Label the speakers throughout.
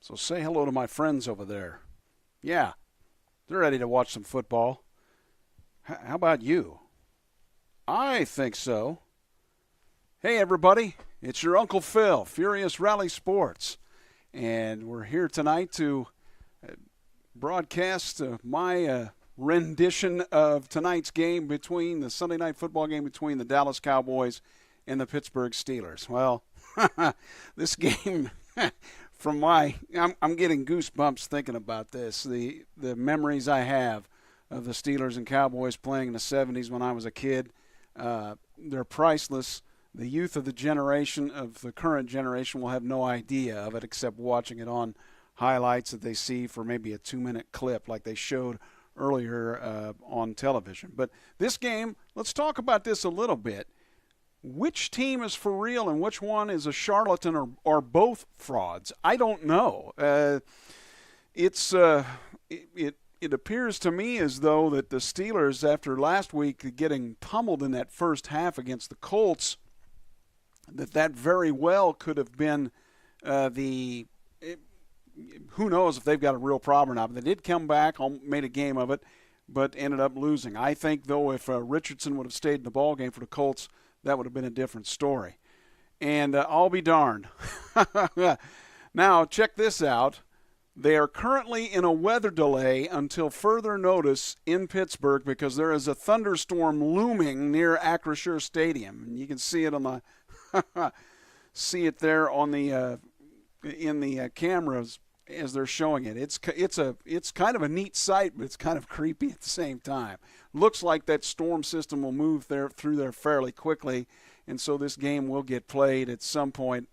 Speaker 1: So say hello to my friends over there. Yeah, they're ready to watch some football. How about you? I think so. Hey, everybody, it's your Uncle Phil, Furious Rally Sports. And we're here tonight to broadcast my rendition of tonight's game between the Sunday night football game between the Dallas Cowboys and the Pittsburgh Steelers. Well, this game, I'm getting goosebumps thinking about this. The memories I have of the Steelers and Cowboys playing in the 70s when I was a kid, they're priceless. The youth of the generation, of the current generation, will have no idea of it except watching it on highlights that they see for maybe a 2-minute clip like they showed earlier on television. But this game, let's talk about this a little bit. Which team is for real and which one is a charlatan or both frauds? I don't know. It appears to me as though that the Steelers, after last week getting pummeled in that first half against the Colts, that very well could have been who knows if they've got a real problem or not. But they did come back, made a game of it, but ended up losing. I think, though, if Richardson would have stayed in the ball game for the Colts, that would have been a different story. And I'll be darned. Now, check this out. They are currently in a weather delay until further notice in Pittsburgh because there is a thunderstorm looming near Acrisure Stadium. And you can see it on the see it there on the in the cameras as they're showing it. It's kind of a neat sight, but it's kind of creepy at the same time. Looks like that storm system will move through there fairly quickly, and so this game will get played at some point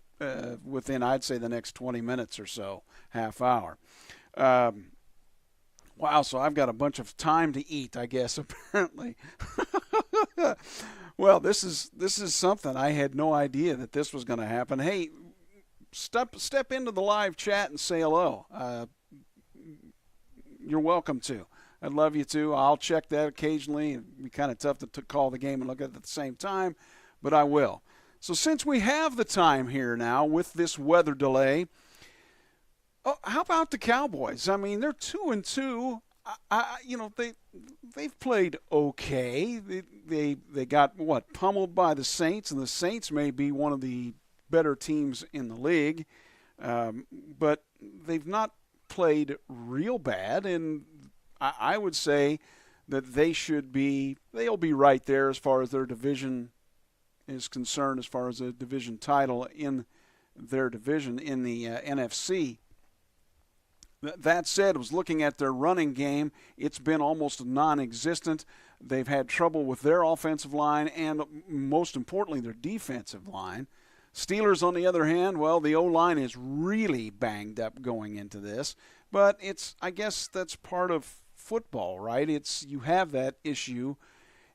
Speaker 1: within, I'd say, the next 20 minutes or so, half hour. Wow, so I've got a bunch of time to eat, I guess, apparently. Well, this is something. I had no idea that this was going to happen. Hey, step into the live chat and say hello. You're welcome to. I'd love you to. I'll check that occasionally. It'd be kind of tough to call the game and look at it at the same time, but I will. So since we have the time here now with this weather delay, how about the Cowboys? I mean, they're 2-2. They've played okay. They got pummeled by the Saints, and the Saints may be one of the better teams in the league, but they've not played real bad, and I would say that they'll be right there as far as their division is concerned, as far as a division title in their division in the NFC. That said, I was looking at their running game. It's been almost non-existent. They've had trouble with their offensive line and, most importantly, their defensive line. Steelers, on the other hand, well, the O-line is really banged up going into this. But I guess that's part of football, right? You have that issue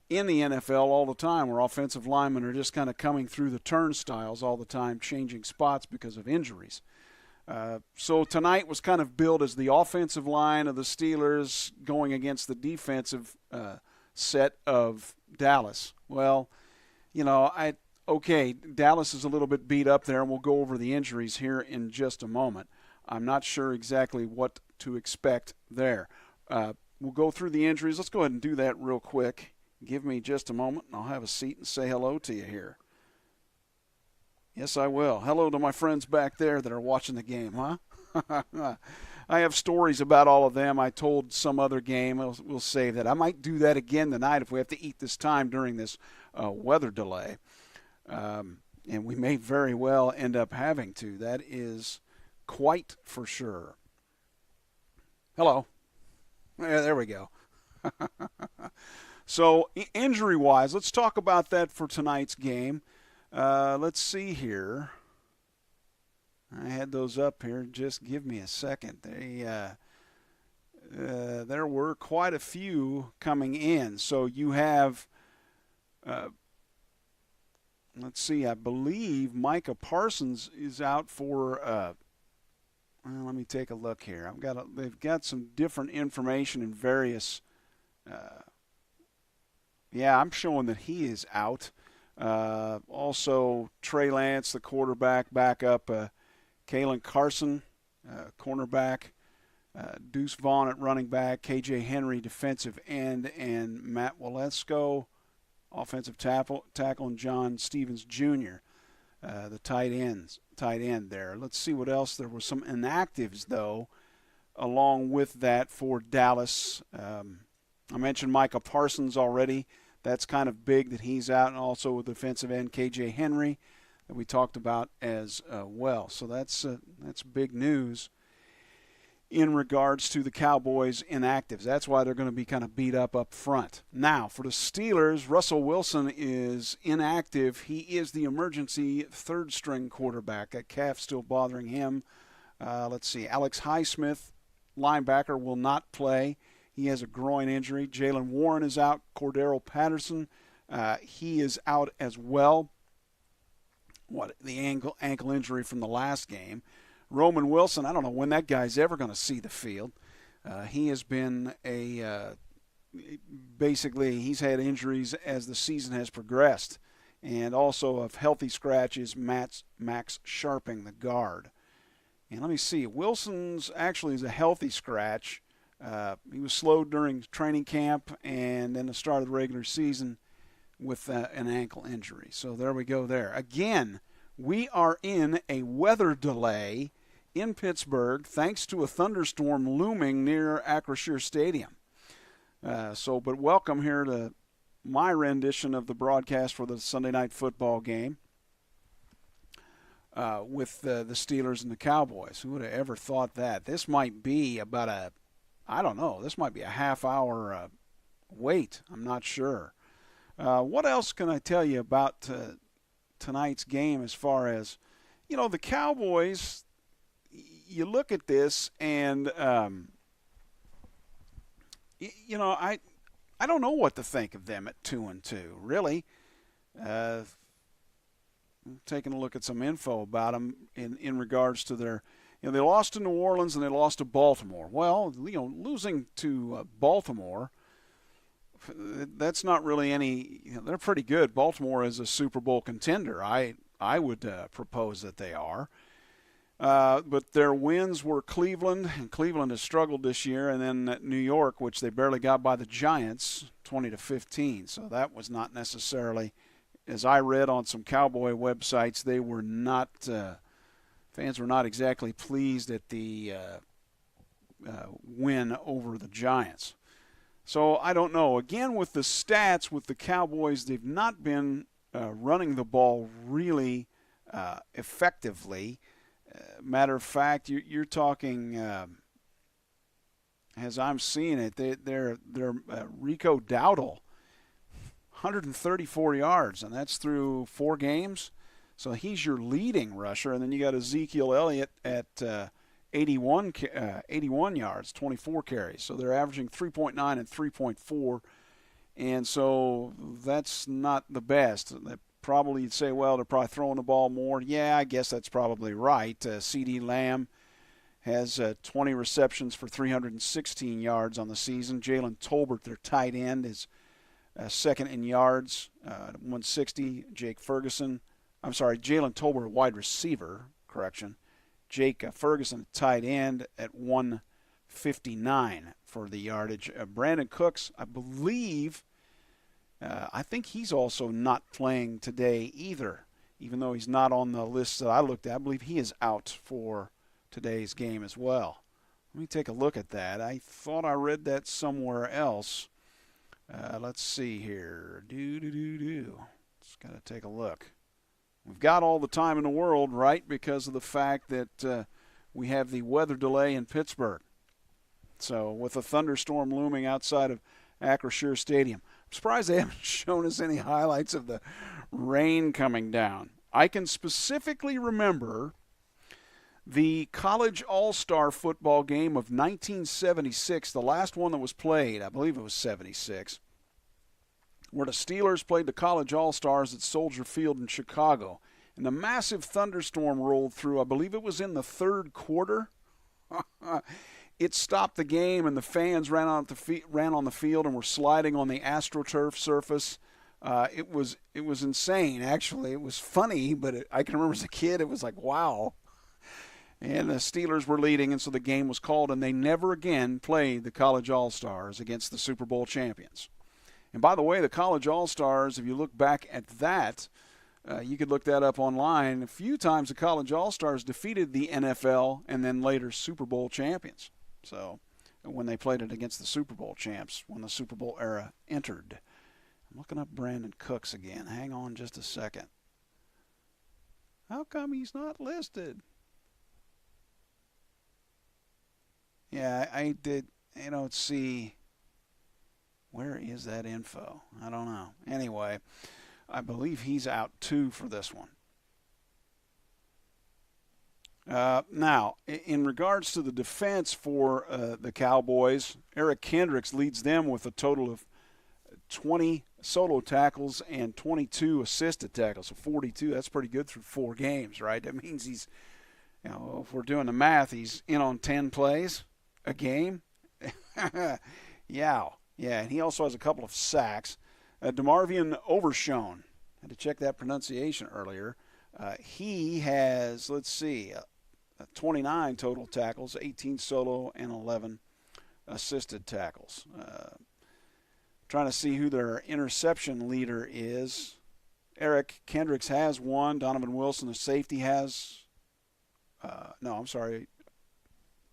Speaker 1: in the NFL all the time where offensive linemen are just kind of coming through the turnstiles all the time, changing spots because of injuries. So tonight was kind of billed as the offensive line of the Steelers going against the defensive set of Dallas. Well, Dallas is a little bit beat up there, and we'll go over the injuries here in just a moment. I'm not sure exactly what to expect there. We'll go through the injuries. Let's go ahead and do that real quick. Give me just a moment, and I'll have a seat and say hello to you here. Yes, I will. Hello to my friends back there that are watching the game, huh? I have stories about all of them. I told some other game. We'll save that. I might do that again tonight if we have to eat this time during this weather delay. And we may very well end up having to. That is quite for sure. Hello. Yeah, there we go. So injury-wise, let's talk about that for tonight's game. Let's see here. I had those up here. Just give me a second. There were quite a few coming in. So you have, let's see, I believe Micah Parsons is out for, let me take a look here. They've got some different information in various, I'm showing that he is out. Also, Trey Lance, the quarterback, backup. Kalen Carson cornerback, Deuce Vaughn at running back, KJ Henry defensive end, and Matt Waletzko offensive tackle, and John Stevens Jr. The tight end there. Let's see what else. There were some inactives though, along with that for Dallas. I mentioned Micah Parsons already. That's kind of big that he's out, and also with defensive end KJ Henry that we talked about as well. So that's big news in regards to the Cowboys inactives. That's why they're going to be kind of beat up front. Now, for the Steelers, Russell Wilson is inactive. He is the emergency third-string quarterback. That calf still bothering him. Let's see. Alex Highsmith, linebacker, will not play. He has a groin injury. Jalen Warren is out. Cordero Patterson, he is out as well. The ankle injury from the last game. Roman Wilson, I don't know when that guy's ever going to see the field. He has been basically he's had injuries as the season has progressed. And also of healthy scratches, Max Sharping, the guard. And let me see, Wilson's actually is a healthy scratch. He was slowed during training camp and then the start of the regular season with an ankle injury. So there we go there. Again, we are in a weather delay in Pittsburgh thanks to a thunderstorm looming near Acrisure Stadium. But welcome here to my rendition of the broadcast for the Sunday night football game with the Steelers and the Cowboys. Who would have ever thought that? This might be about this might be a half-hour wait. I'm not sure. What else can I tell you about tonight's game as far as, the Cowboys, you look at this and, I don't know what to think of them at 2-2, really. Taking a look at some info about them in regards to their, they lost to New Orleans and they lost to Baltimore. Well, losing to Baltimore, that's not really any. They're pretty good. Baltimore is a Super Bowl contender. I would propose that they are. But their wins were Cleveland, and Cleveland has struggled this year, and then New York, which they barely got by the Giants, 20-15. So that was not necessarily, as I read on some Cowboy websites, they were not. Fans were not exactly pleased at the win over the Giants. So I don't know. Again, with the stats with the Cowboys, they've not been running the ball really effectively. Matter of fact, you're talking, as I'm seeing it, they're Rico Dowdle, 134 yards, and that's through 4 games. So he's your leading rusher, and then you got Ezekiel Elliott at 81 yards, 24 carries. So they're averaging 3.9 and 3.4, and so that's not the best. Probably you'd say, well, they're probably throwing the ball more. Yeah, I guess that's probably right. CeeDee Lamb has 20 receptions for 316 yards on the season. Jalen Tolbert, their tight end, is second in yards, 160. Jalen Tolbert, wide receiver, correction. Jake Ferguson, tight end, at 159 for the yardage. Brandon Cooks, I believe, I think he's also not playing today either, even though he's not on the list that I looked at. I believe he is out for today's game as well. Let me take a look at that. I thought I read that somewhere else. Let's see here. Just got to take a look. We've got all the time in the world, right, because of the fact that we have the weather delay in Pittsburgh. So with a thunderstorm looming outside of Acrisure Stadium. I'm surprised they haven't shown us any highlights of the rain coming down. I can specifically remember the college all-star football game of 1976, the last one that was played, I believe it was 76, where the Steelers played the college all-stars at Soldier Field in Chicago. And the massive thunderstorm rolled through, I believe it was in the third quarter. It stopped the game, and the fans ran on the field and were sliding on the AstroTurf surface. It was insane, actually. It was funny, but I can remember as a kid, it was like, wow. And the Steelers were leading, and so the game was called, and they never again played the College All-Stars against the Super Bowl champions. And by the way, the College All-Stars, if you look back at that, you could look that up online. A few times the College All-Stars defeated the NFL and then later Super Bowl champions. So when they played it against the Super Bowl champs, when the Super Bowl era entered. I'm looking up Brandon Cooks again. Hang on just a second. How come he's not listed? Yeah, I did, see, where is that info? I don't know. Anyway, I believe he's out too for this one. Now, in regards to the defense for the Cowboys, Eric Kendricks leads them with a total of 20 solo tackles and 22 assisted tackles. So 42, that's pretty good through 4 games, right? That means he's, if we're doing the math, he's in on 10 plays a game. Yeah, and he also has a couple of sacks. DeMarvion Overshone, had to check that pronunciation earlier. He has, 29 total tackles, 18 solo, and 11 assisted tackles. Trying to see who their interception leader is. Eric Kendricks has 1. Donovan Wilson, the safety, has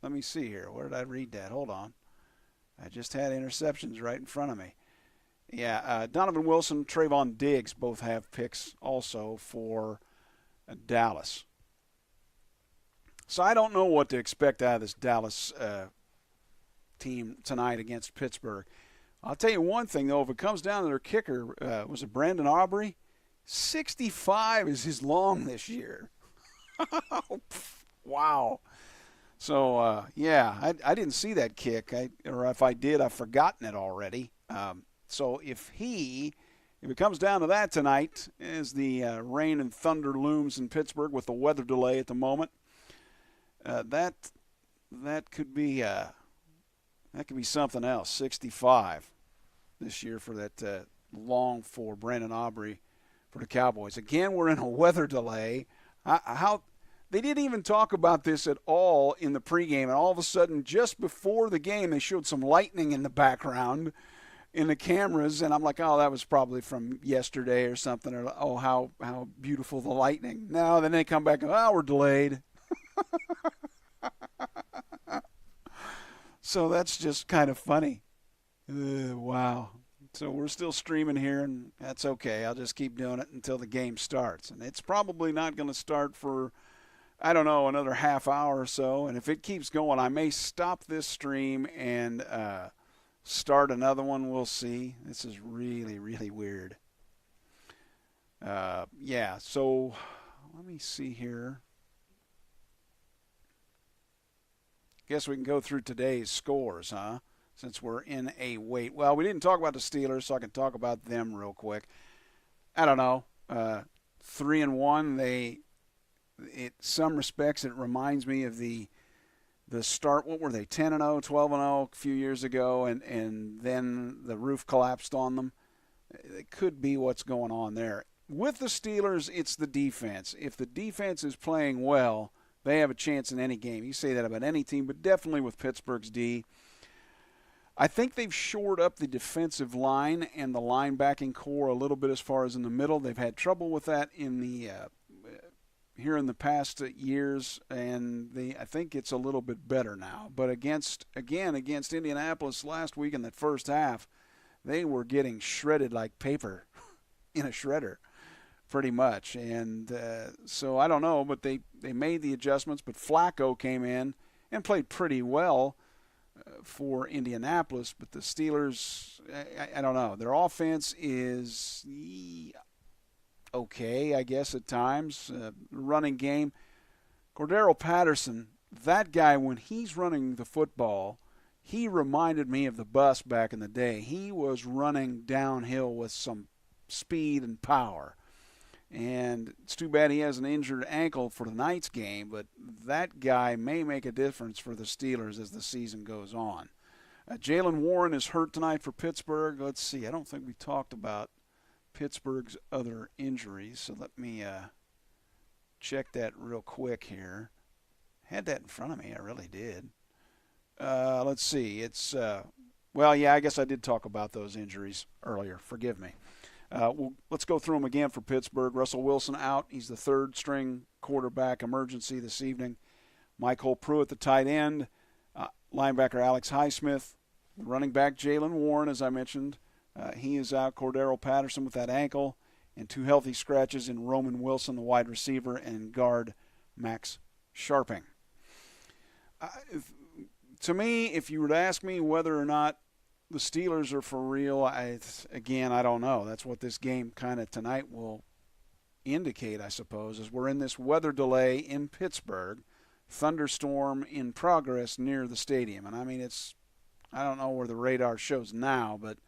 Speaker 1: let me see here. Where did I read that? Hold on. I just had interceptions right in front of me. Yeah, Donovan Wilson, Trayvon Diggs both have picks also for Dallas. So I don't know what to expect out of this Dallas team tonight against Pittsburgh. I'll tell you one thing, though. If it comes down to their kicker, was it Brandon Aubrey? 65 is his long this year. Wow. So, I didn't see that kick. Or if I did, I've forgotten it already. So if it comes down to that tonight, as the rain and thunder looms in Pittsburgh with the weather delay at the moment, that could be something else. 65 this year for that long for Brandon Aubrey for the Cowboys. Again, we're in a weather delay. They didn't even talk about this at all in the pregame, and all of a sudden, just before the game, they showed some lightning in the background in the cameras, and I'm like, oh, that was probably from yesterday or something, or oh, how beautiful the lightning. No, then they come back and, oh, we're delayed. So that's just kind of funny. Wow. So we're still streaming here, and that's okay. I'll just keep doing it until the game starts. And it's probably not going to start for, I don't know, another half hour or so. And if it keeps going, I may stop this stream and start another one. We'll see. This is really, really weird. So let me see here. Guess we can go through today's scores, huh? Since we're in a wait. Well, we didn't talk about the Steelers, so I can talk about them real quick. I don't know. 3-1. In some respects, it reminds me of the start. What were they? 10-0, 12-0 a few years ago, and then the roof collapsed on them. It could be what's going on there. With the Steelers, it's the defense. If the defense is playing well, they have a chance in any game. You say that about any team, but definitely with Pittsburgh's D. I think they've shored up the defensive line and the linebacking core a little bit as far as in the middle. They've had trouble with that in the here in the past years, and I think it's a little bit better now. But against Indianapolis last week in that first half, they were getting shredded like paper in a shredder. Pretty much. And so I don't know, but they made the adjustments. But Flacco came in and played pretty well for Indianapolis. But the Steelers, I don't know. Their offense is okay, I guess, at times. Running game. Cordero Patterson, that guy, when he's running the football, he reminded me of the bus back in the day. He was running downhill with some speed and power. And it's too bad he has an injured ankle for tonight's game, but that guy may make a difference for the Steelers as the season goes on. Jaylen Warren is hurt tonight for Pittsburgh. Let's see. I don't think we talked about Pittsburgh's other injuries, so let me check that real quick here. had that in front of me. I really did. Let's see. It's well, yeah. I guess I did talk about those injuries earlier. Forgive me. Let's go through them again for Pittsburgh. Russell Wilson out. He's the third-string quarterback emergency this evening. Michael Pruitt, the tight end. Linebacker Alex Highsmith. Running back Jalen Warren, as I mentioned. He is out. Cordero Patterson with that ankle. And 2 healthy scratches in Roman Wilson, the wide receiver, and guard Max Sharping. To me, if you were to ask me whether or not the Steelers are for real, I don't know. That's what this game kind of tonight will indicate, I suppose, as we're in this weather delay in Pittsburgh, thunderstorm in progress near the stadium. And I mean, I don't know where the radar shows now, but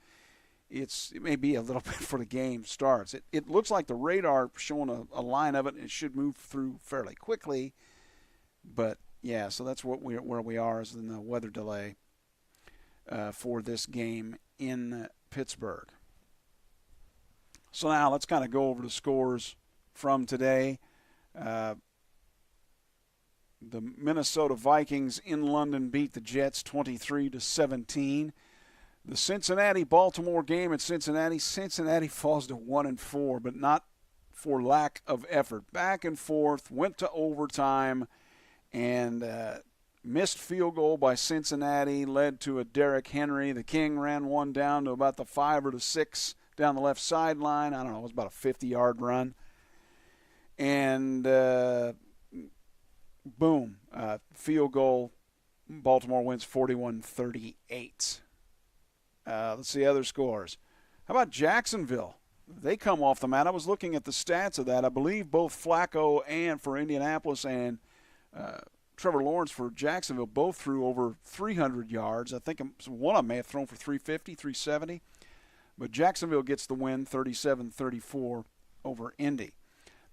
Speaker 1: it may be a little bit before the game starts. It looks like the radar showing a line of it, and it should move through fairly quickly. But yeah, so that's where we are is in the weather delay for this game in Pittsburgh. So now let's kind of go over the scores from today. The Minnesota Vikings in London beat the Jets 23-17. The Cincinnati-Baltimore game at Cincinnati falls to 1-4, but not for lack of effort. Back and forth, went to overtime, and missed field goal by Cincinnati led to a Derrick Henry. The King ran one down to about the 5 or the 6 down the left sideline. I don't know, it was about a 50-yard run. And boom, field goal. Baltimore wins 41-38. Let's see other scores. How about Jacksonville? They come off the mat. I was looking at the stats of that. I believe both Flacco and for Indianapolis and Trevor Lawrence for Jacksonville both threw over 300 yards. I think one of them may have thrown for 350, 370. But Jacksonville gets the win 37-34 over Indy.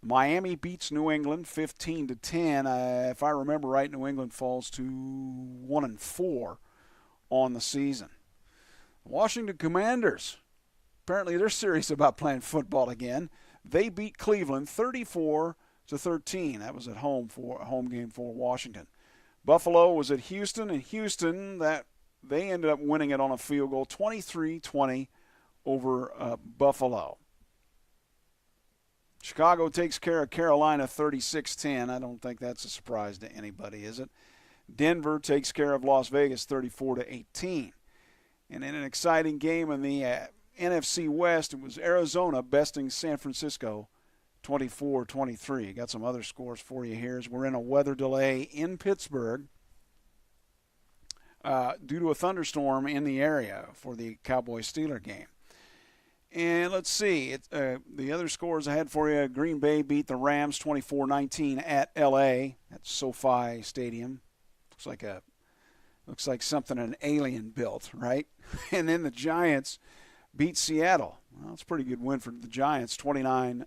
Speaker 1: Miami beats New England 15-10. If I remember right, New England falls to 1-4 on the season. Washington Commanders, apparently they're serious about playing football again. They beat Cleveland 34-13. That was at home for a home game for Washington. Buffalo was at Houston, and Houston they ended up winning it on a field goal, 23-20 over Buffalo. Chicago takes care of Carolina 36-10. I don't think that's a surprise to anybody, is it? Denver takes care of Las Vegas 34-18. And in an exciting game in the NFC West, it was Arizona besting San Francisco 24-23. Got some other scores for you here as we're in a weather delay in Pittsburgh due to a thunderstorm in the area for the Cowboys-Steeler game. And let's see, the other scores I had for you. Green Bay beat the Rams 24-19 at L.A. at SoFi Stadium. Looks like something an alien built, right? And then the Giants beat Seattle. Well, it's a pretty good win for the Giants, 29-20.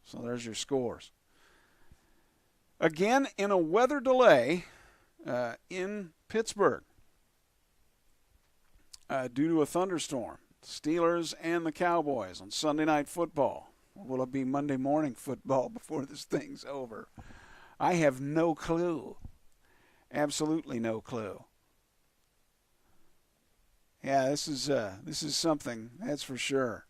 Speaker 1: So there's your scores. Again, in a weather delay in Pittsburgh due to a thunderstorm. Steelers and the Cowboys on Sunday Night Football. Or will it be Monday morning football before this thing's over? I have no clue. Absolutely no clue. Yeah, this is something, that's for sure.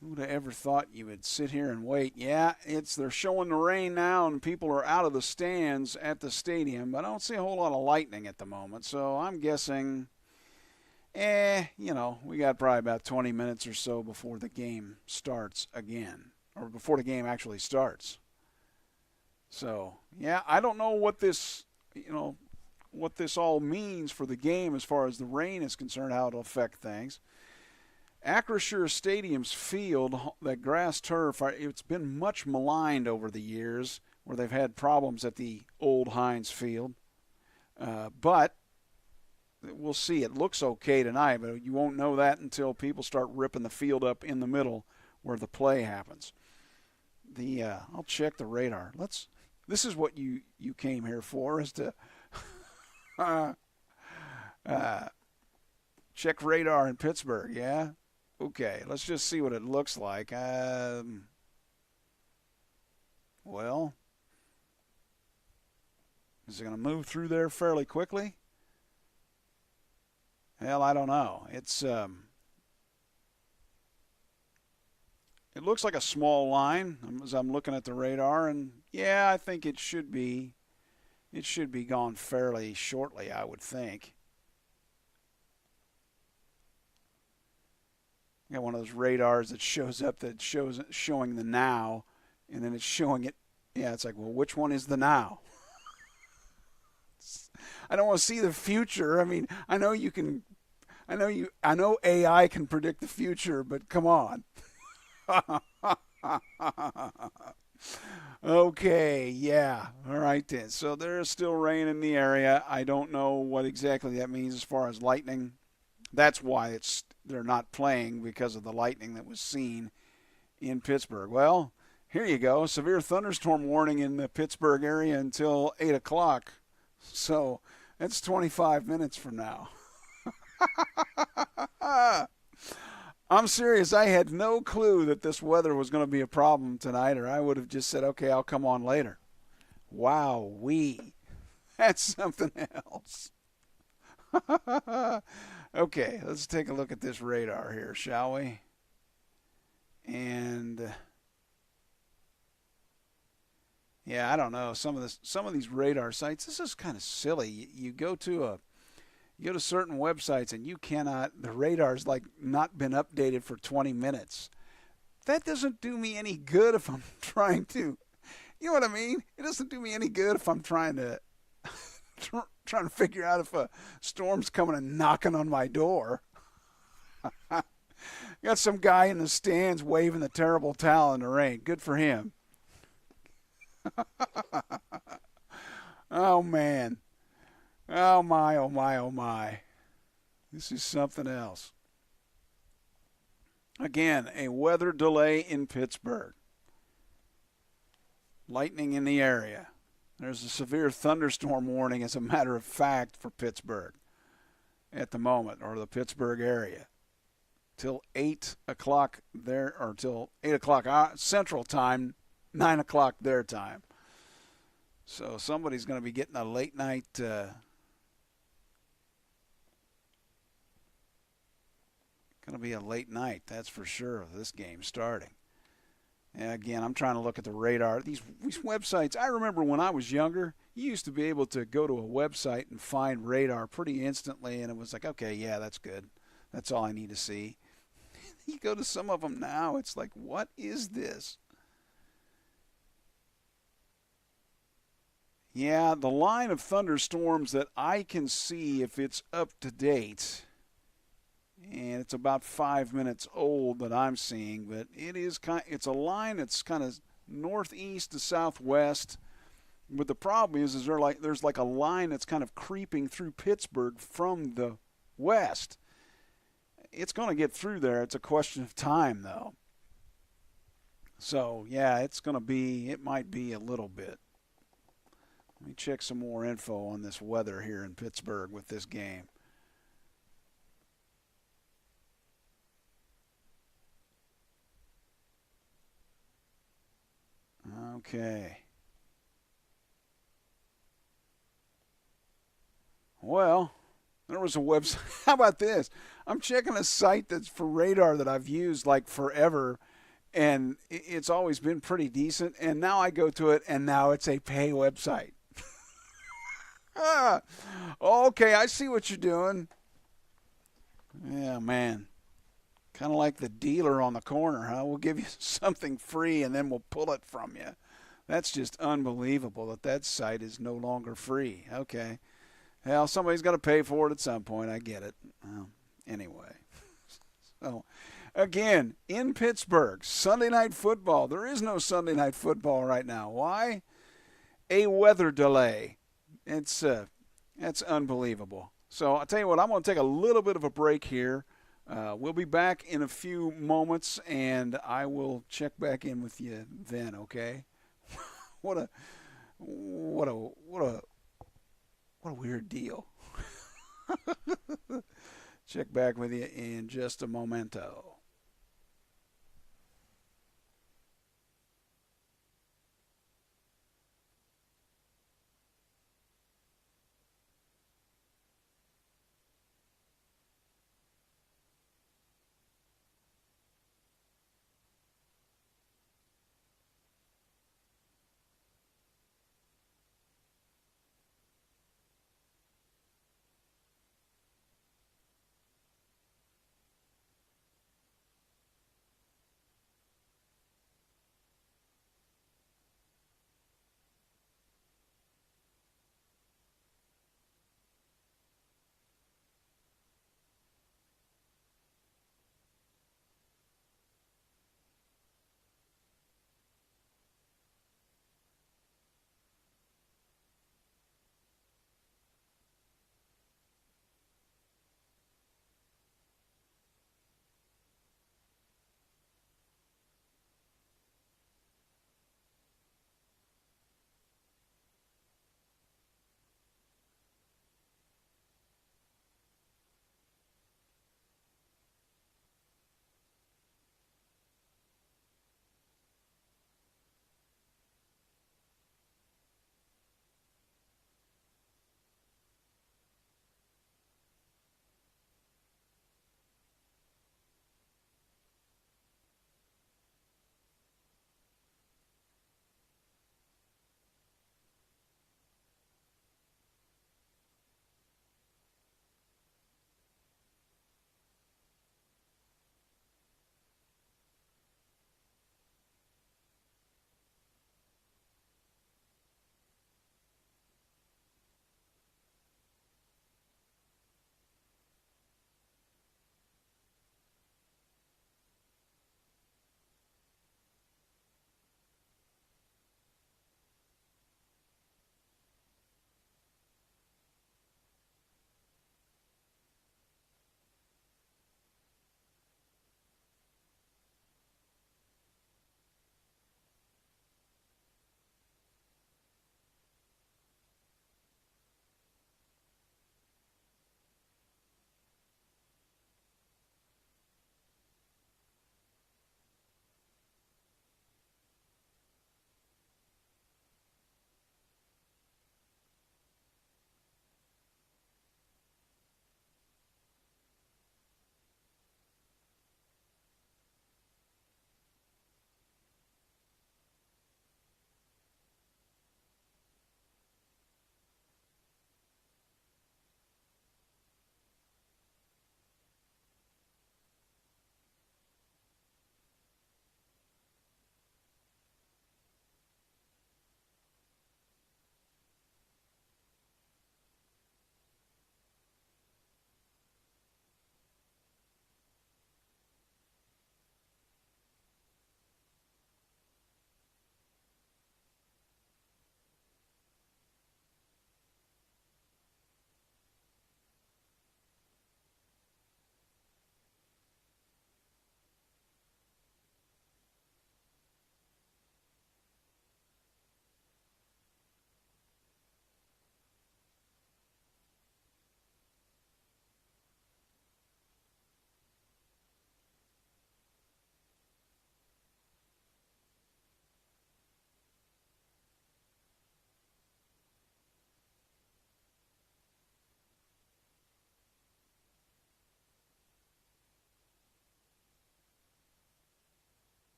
Speaker 1: Who would have ever thought you would sit here and wait? Yeah, they're showing the rain now, and people are out of the stands at the stadium, but I don't see a whole lot of lightning at the moment, so I'm guessing, we got probably about 20 minutes or so before the game starts again, or before the game actually starts. So, yeah, I don't know what this all means for the game as far as the rain is concerned, how it'll affect things. Acrisure Stadium's field, that grass turf, it's been much maligned over the years where they've had problems at the old Heinz Field. But we'll see. It looks okay tonight, but you won't know that until people start ripping the field up in the middle where the play happens. I'll check the radar. This is what you came here for, is to check radar in Pittsburgh, yeah? Okay, let's just see what it looks like. Well, Is it going to move through there fairly quickly? Hell, I don't know. It looks like a small line as I'm looking at the radar, and yeah, I think it should be. It should be gone fairly shortly, I would think. Got one of those radars that shows up that showing the now, and then it's showing it. Yeah, it's like, well, which one is the now? I don't want to see the future. I mean, I know you can. I know AI can predict the future, but come on. Okay, yeah. All right then. So there's still rain in the area. I don't know what exactly that means as far as lightning. That's why they're not playing, because of the lightning that was seen in Pittsburgh. Well, here you go. Severe thunderstorm warning in the Pittsburgh area until 8 o'clock. So that's 25 minutes from now. I'm serious. I had no clue that this weather was going to be a problem tonight, or I would have just said, okay, I'll come on later. Wow-wee. That's something else. Okay, let's take a look at this radar here, shall we? And yeah, I don't know. Some of these radar sites, this is kind of silly. You go to certain websites and the radar's like not been updated for 20 minutes. That doesn't do me any good if I'm trying to, you know what I mean? It doesn't do me any good if I'm trying to trying to figure out if a storm's coming and knocking on my door. Got some guy in the stands waving the terrible towel in the rain. Good for him. Oh, man. Oh, my, oh, my, oh, my. This is something else. Again, a weather delay in Pittsburgh. Lightning in the area. There's a severe thunderstorm warning, as a matter of fact, for Pittsburgh at the moment, or the Pittsburgh area. Till 8 o'clock there, or till 8 o'clock Central Time, 9 o'clock their time. So somebody's going to be getting a late night going to be a late night, that's for sure, of this game starting. And again, I'm trying to look at the radar. These websites, I remember when I was younger, you used to be able to go to a website and find radar pretty instantly, and it was like, okay, yeah, that's good. That's all I need to see. You go to some of them now, it's like, what is this? Yeah, the line of thunderstorms that I can see, if it's up to date, and it's about 5 minutes old that I'm seeing, but it's a line that's kind of northeast to southwest. But the problem is there's like a line that's kind of creeping through Pittsburgh from the west. It's going to get through there. It's a question of time, though. So yeah, it might be a little bit. Let me check some more info on this weather here in Pittsburgh with this game. Okay. Well, there was a website. How about this? I'm checking a site that's for radar that I've used like forever, and it's always been pretty decent. And now I go to it, and now it's a pay website. Okay, I see what you're doing. Yeah, man. Kind of like the dealer on the corner, huh? We'll give you something free and then we'll pull it from you. That's just unbelievable that site is no longer free. Okay. Well, somebody's got to pay for it at some point. I get it. Well, anyway. So, again, in Pittsburgh, Sunday Night Football. There is no Sunday Night Football right now. Why? A weather delay. That's unbelievable. So I'll tell you what, I'm going to take a little bit of a break here. We'll be back in a few moments, and I will check back in with you then. Okay? What a weird deal. Check back with you in just a momento.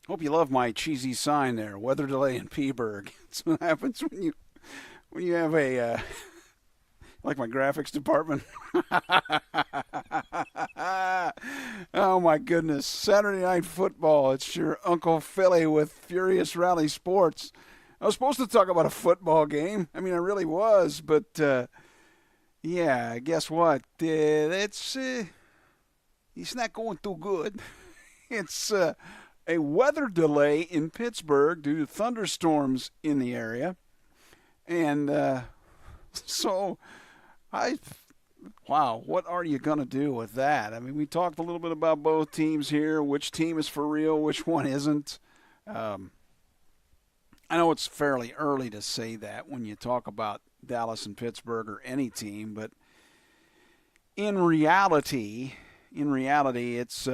Speaker 1: Hope you love my cheesy sign there. Weather delay in Peaburg. That's what happens when you have a like my graphics department. Oh my goodness! Saturday Night Football. It's your Uncle Philly with Furious Rally Sports. I was supposed to talk about a football game. I mean, I really was, but yeah, guess what? It's not going too good. It's a weather delay in Pittsburgh due to thunderstorms in the area, and so wow, what are you going to do with that? I mean, we talked a little bit about both teams here, which team is for real, which one isn't. I know it's fairly early to say that when you talk about Dallas and Pittsburgh or any team, but in reality, it's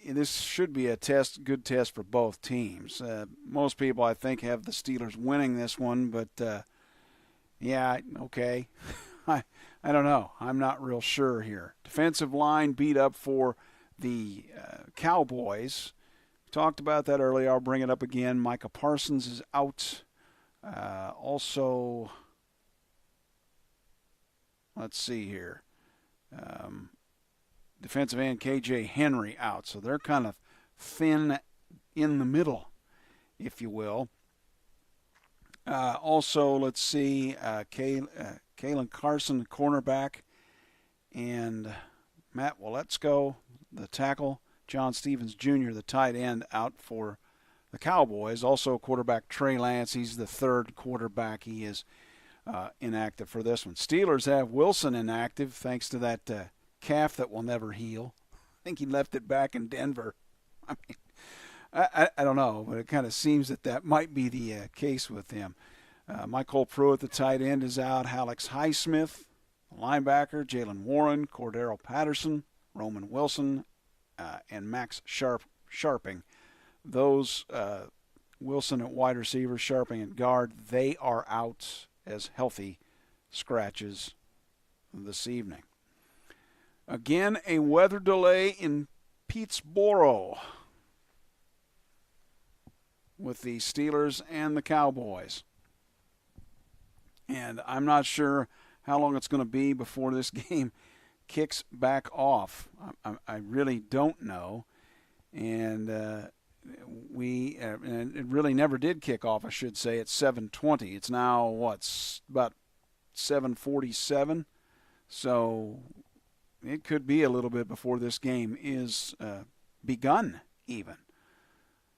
Speaker 1: this should be a good test for both teams. Most people, I think, have the Steelers winning this one, but yeah, okay. I don't know. I'm not real sure here. Defensive line beat up for the Cowboys. Talked about that earlier. I'll bring it up again. Micah Parsons is out. Also, let's see here. Defensive end K.J. Henry out. So they're kind of thin in the middle, if you will. Also, let's see. Kalen Carson, cornerback, and Matt Waletzko, the tackle. John Stevens Jr., the tight end, out for the Cowboys. Also, quarterback Trey Lance. He's the third quarterback. He is inactive for this one. Steelers have Wilson inactive thanks to that calf that will never heal. I think he left it back in Denver. I mean, I don't know, but it kind of seems that might be the case with him. Michael Pruitt, the tight end, is out. Alex Highsmith, linebacker. Jalen Warren, Cordero Patterson, Roman Wilson, and Max Sharping. Those Wilson at wide receiver, Sharping at guard, they are out as healthy scratches this evening. Again, a weather delay in Pittsburgh with the Steelers and the Cowboys. And I'm not sure how long it's going to be before this game kicks back off. I really don't know. And and it really never did kick off, I should say, at 7:20. It's now, about 7:47. So it could be a little bit before this game is begun even.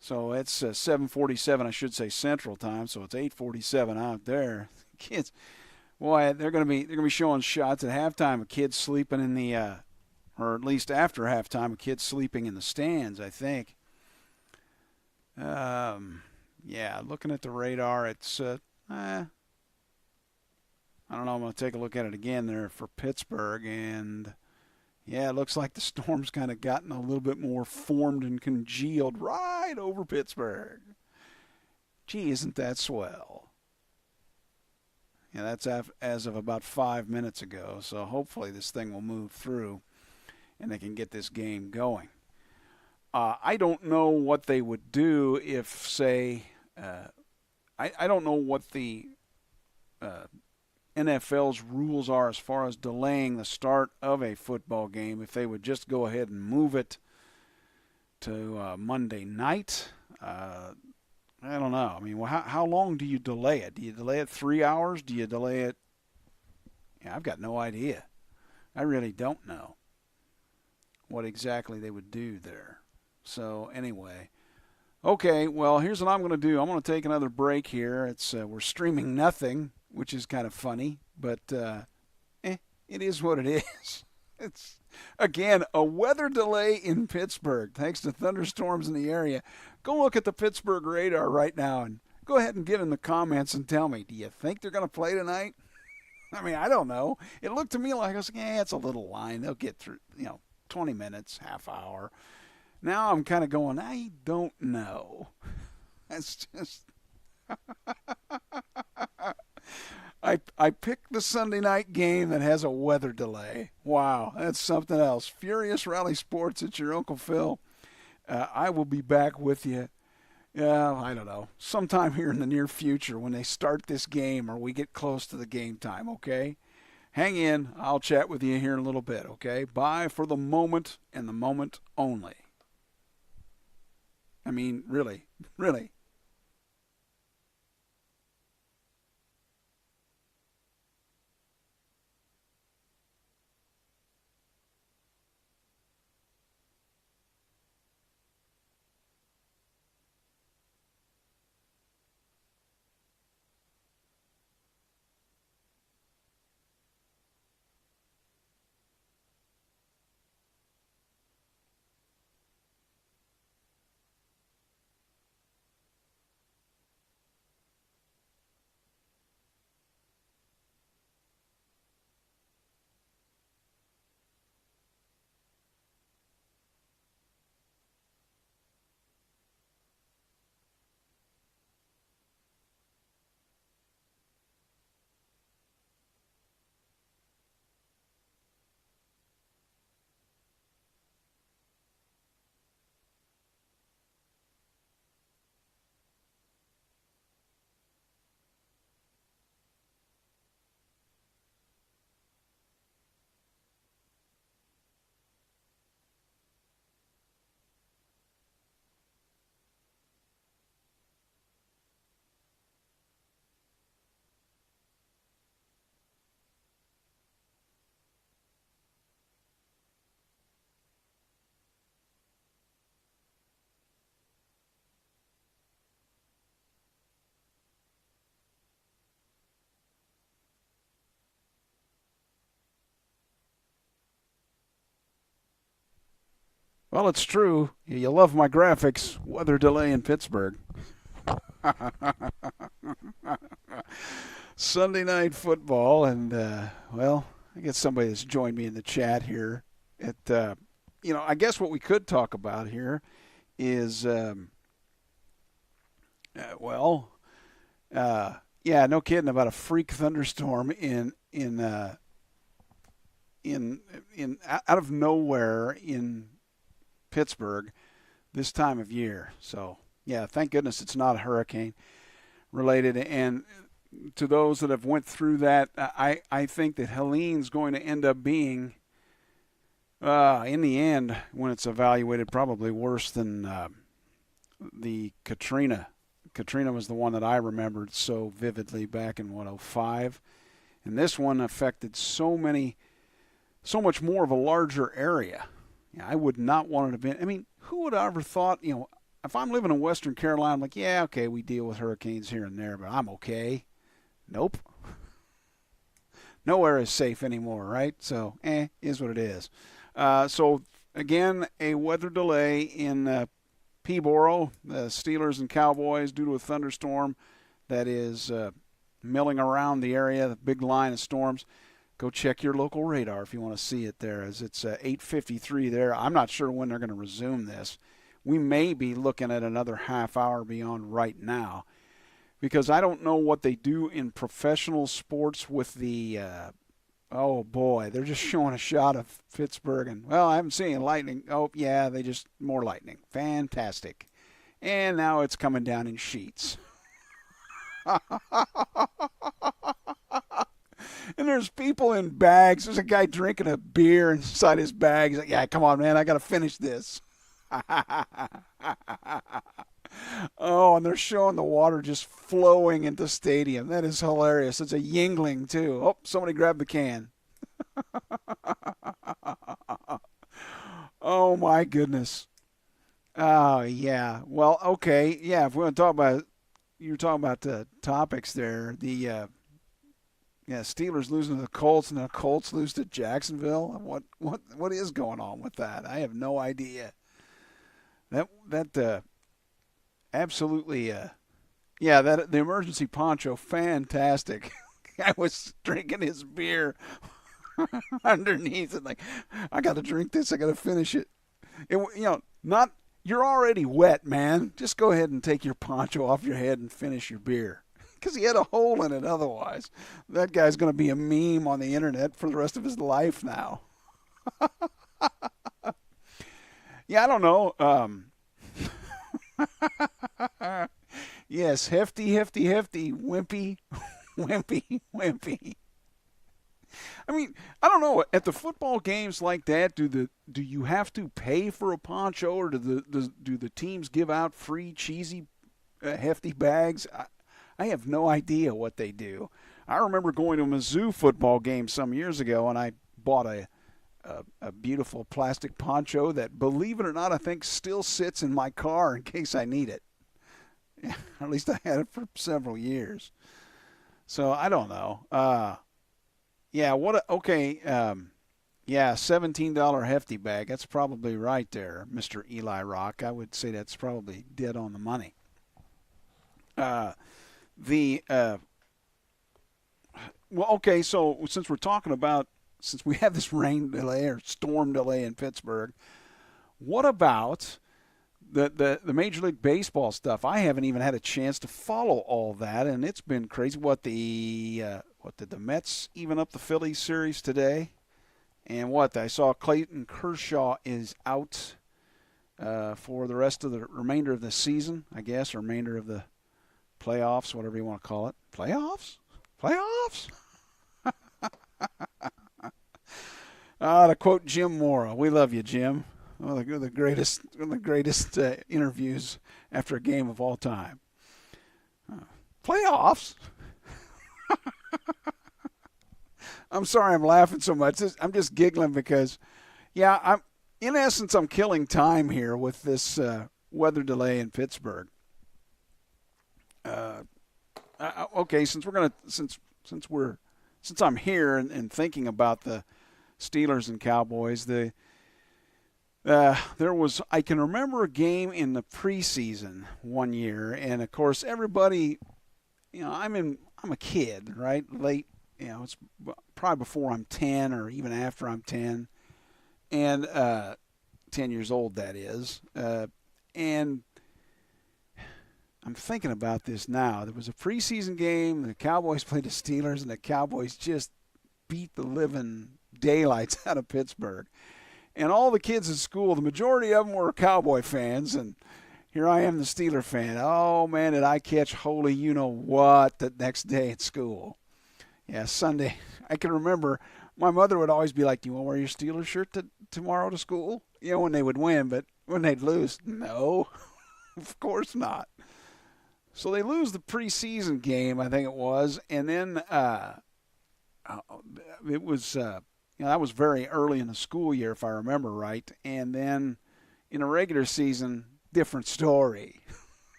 Speaker 1: So it's 7:47, I should say, Central Time. So it's 8:47 out there. Kids, boy, they're going to be showing shots at halftime of kids sleeping in the, or at least after halftime of kids sleeping in the stands, I think. Yeah, looking at the radar, it's I don't know. I'm going to take a look at it again there for Pittsburgh, and yeah, it looks like the storm's kind of gotten a little bit more formed and congealed right over Pittsburgh. Gee, isn't that swell? Yeah, that's as of about 5 minutes ago, so hopefully this thing will move through and they can get this game going. I don't know what they would do if, say, I don't know what the NFL's rules are as far as delaying the start of a football game, if they would just go ahead and move it to Monday night. I don't know. I mean, well, how long do you delay it? Do you delay it 3 hours? Do you delay it? Yeah, I've got no idea. I really don't know what exactly they would do there. So anyway, okay, well, here's what I'm going to do. I'm going to take another break here. It's we're streaming nothing, which is kind of funny, but it is what it is. It's, again, a weather delay in Pittsburgh thanks to thunderstorms in the area. Go look at the Pittsburgh radar right now and go ahead and get in the comments and tell me, do you think they're going to play tonight? I mean, I don't know. It looked to me like I was like, it's a little line. They'll get through, 20 minutes, half hour. Now I'm kind of going, I don't know. That's just... I picked the Sunday night game that has a weather delay. Wow, that's something else. Furious Rally Sports, it's your Uncle Phil. I will be back with you. I don't know, sometime here in the near future when they start this game or we get close to the game time. Okay, hang in. I'll chat with you here in a little bit. Okay, bye for the moment and the moment only. I mean, really, really. Well, it's true. You love my graphics. Weather delay in Pittsburgh. Sunday night football, and well, I guess somebody has joined me in the chat here. I guess what we could talk about here is, well, yeah, no kidding about a freak thunderstorm in out of nowhere in Pittsburgh this time of year. So yeah, thank goodness it's not a hurricane related. And to those that have went through that, I think that Helene's going to end up being, in the end, when it's evaluated, probably worse than the Katrina. Katrina was the one that I remembered so vividly back in 105. And this one affected so much more of a larger area. Yeah, I would not want it to be. I mean, who would have ever thought, if I'm living in Western Carolina, I'm like, yeah, okay, we deal with hurricanes here and there, but I'm okay. Nope. Nowhere is safe anymore, right? So, is what it is. So, again, a weather delay in Peterborough, the Steelers and Cowboys, due to a thunderstorm that is milling around the area, the big line of storms. Go check your local radar if you want to see it there, as it's 8:53 there. I'm not sure when they're going to resume this. We may be looking at another half hour beyond right now, because I don't know what they do in professional sports with the, oh boy, they're just showing a shot of Pittsburgh, and, well, I haven't seen lightning. Oh, yeah, more lightning. Fantastic. And now it's coming down in sheets. And there's people in bags. There's a guy drinking a beer inside his bag. He's like, yeah, come on, man, I got to finish this. Oh, and they're showing the water just flowing into the stadium. That is hilarious. It's a Yingling, too. Oh, somebody grabbed the can. Oh, my goodness. Oh, yeah. Well, okay. Yeah, if we want to talk about, you were talking about the topics there. Yeah, Steelers losing to the Colts, and the Colts lose to Jacksonville. What is going on with that? I have no idea. That absolutely, yeah. That the emergency poncho, fantastic. I was drinking his beer underneath it, like, I got to drink this. I got to finish it. Not, you're already wet, man. Just go ahead and take your poncho off your head and finish your beer. Because he had a hole in it otherwise. That guy's going to be a meme on the internet for the rest of his life now. Yeah, I don't know. Yes, hefty, hefty, hefty, wimpy, wimpy, wimpy. I mean, I don't know. At the football games like that, do you have to pay for a poncho, or do the teams give out free cheesy, hefty bags? I have no idea what they do. I remember going to a Mizzou football game some years ago, and I bought a beautiful plastic poncho that, believe it or not, I think still sits in my car in case I need it. At least I had it for several years. So I don't know. Yeah, okay. Yeah, $17 hefty bag. That's probably right there, Mr. Eli Rock. I would say that's probably dead on the money. The Well, okay. So since we're talking about, since we have this rain delay or storm delay in Pittsburgh, what about the Major League Baseball stuff? I haven't even had a chance to follow all that, and it's been crazy. What did the Mets even up the Phillies series today? And what I saw, Clayton Kershaw is out for the rest of the remainder of the season, I guess, or remainder of the playoffs, whatever you want to call it. Playoffs? To quote Jim Mora, we love you, Jim. One of the greatest interviews after a game of all time. Playoffs? I'm sorry I'm laughing so much. I'm just giggling because, yeah, in essence, I'm killing time here with this weather delay in Pittsburgh. Okay, since I'm here and thinking about the Steelers and Cowboys, I can remember a game in the preseason one year, and of course everybody, I'm a kid, right? Late, it's probably before I'm 10 or even after I'm 10, and 10 years old, that is, and I'm thinking about this now. There was a preseason game. The Cowboys played the Steelers, and the Cowboys just beat the living daylights out of Pittsburgh. And all the kids at school, the majority of them were Cowboy fans, and here I am, the Steeler fan. Oh, man, did I catch holy you-know-what the next day at school. Yeah, Sunday. I can remember my mother would always be like, do you want to wear your Steeler shirt tomorrow to school? When they would win, but when they'd lose, no, of course not. So they lose the preseason game, I think it was, and then it was that was very early in the school year, if I remember right. And then in a regular season, different story.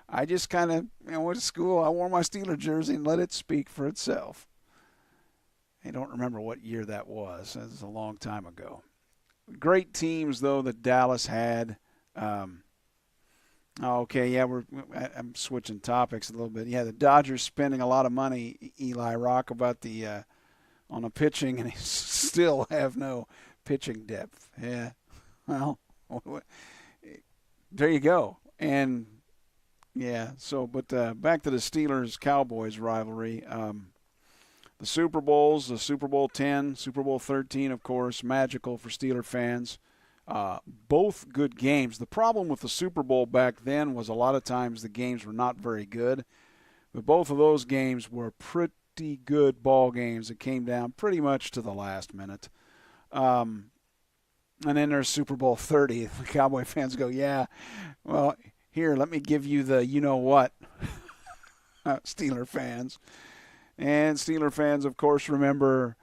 Speaker 1: I just kind of went to school. I wore my Steeler jersey and let it speak for itself. I don't remember what year that was. That was a long time ago. Great teams, though, that Dallas had. Okay, yeah, I'm switching topics a little bit. Yeah, the Dodgers spending a lot of money, Eli Rock, about on the pitching, and they still have no pitching depth. Yeah, well, there you go. And yeah, but back to the Steelers-Cowboys rivalry. The Super Bowls, the Super Bowl 10, Super Bowl 13, of course, magical for Steeler fans. Both good games. The problem with the Super Bowl back then was a lot of times the games were not very good, but both of those games were pretty good ball games that came down pretty much to the last minute. And then there's Super Bowl 30. The Cowboy fans go, yeah, well, here, let me give you the you-know-what, Steeler fans. And Steeler fans, of course, remember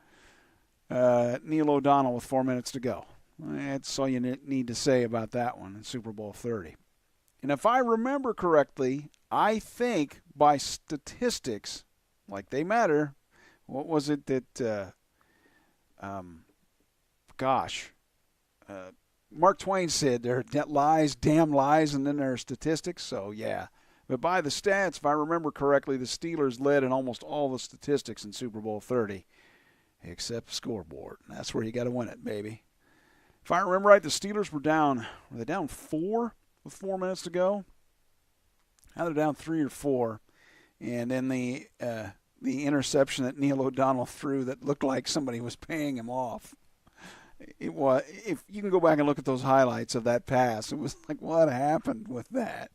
Speaker 1: Neil O'Donnell with 4 minutes to go. That's all you need to say about that one in Super Bowl 30. And if I remember correctly, I think by statistics, like they matter, what was it that, Mark Twain said there are lies, damn lies, and then there are statistics. So, yeah. But by the stats, if I remember correctly, the Steelers led in almost all the statistics in Super Bowl 30, except the scoreboard. That's where you got to win it, baby. If I remember right, the Steelers were they down 4 with 4 minutes to go? Either down 3 or 4. And then the interception that Neil O'Donnell threw that looked like somebody was paying him off. It was. If you can go back and look at those highlights of that pass, it was like, what happened with that?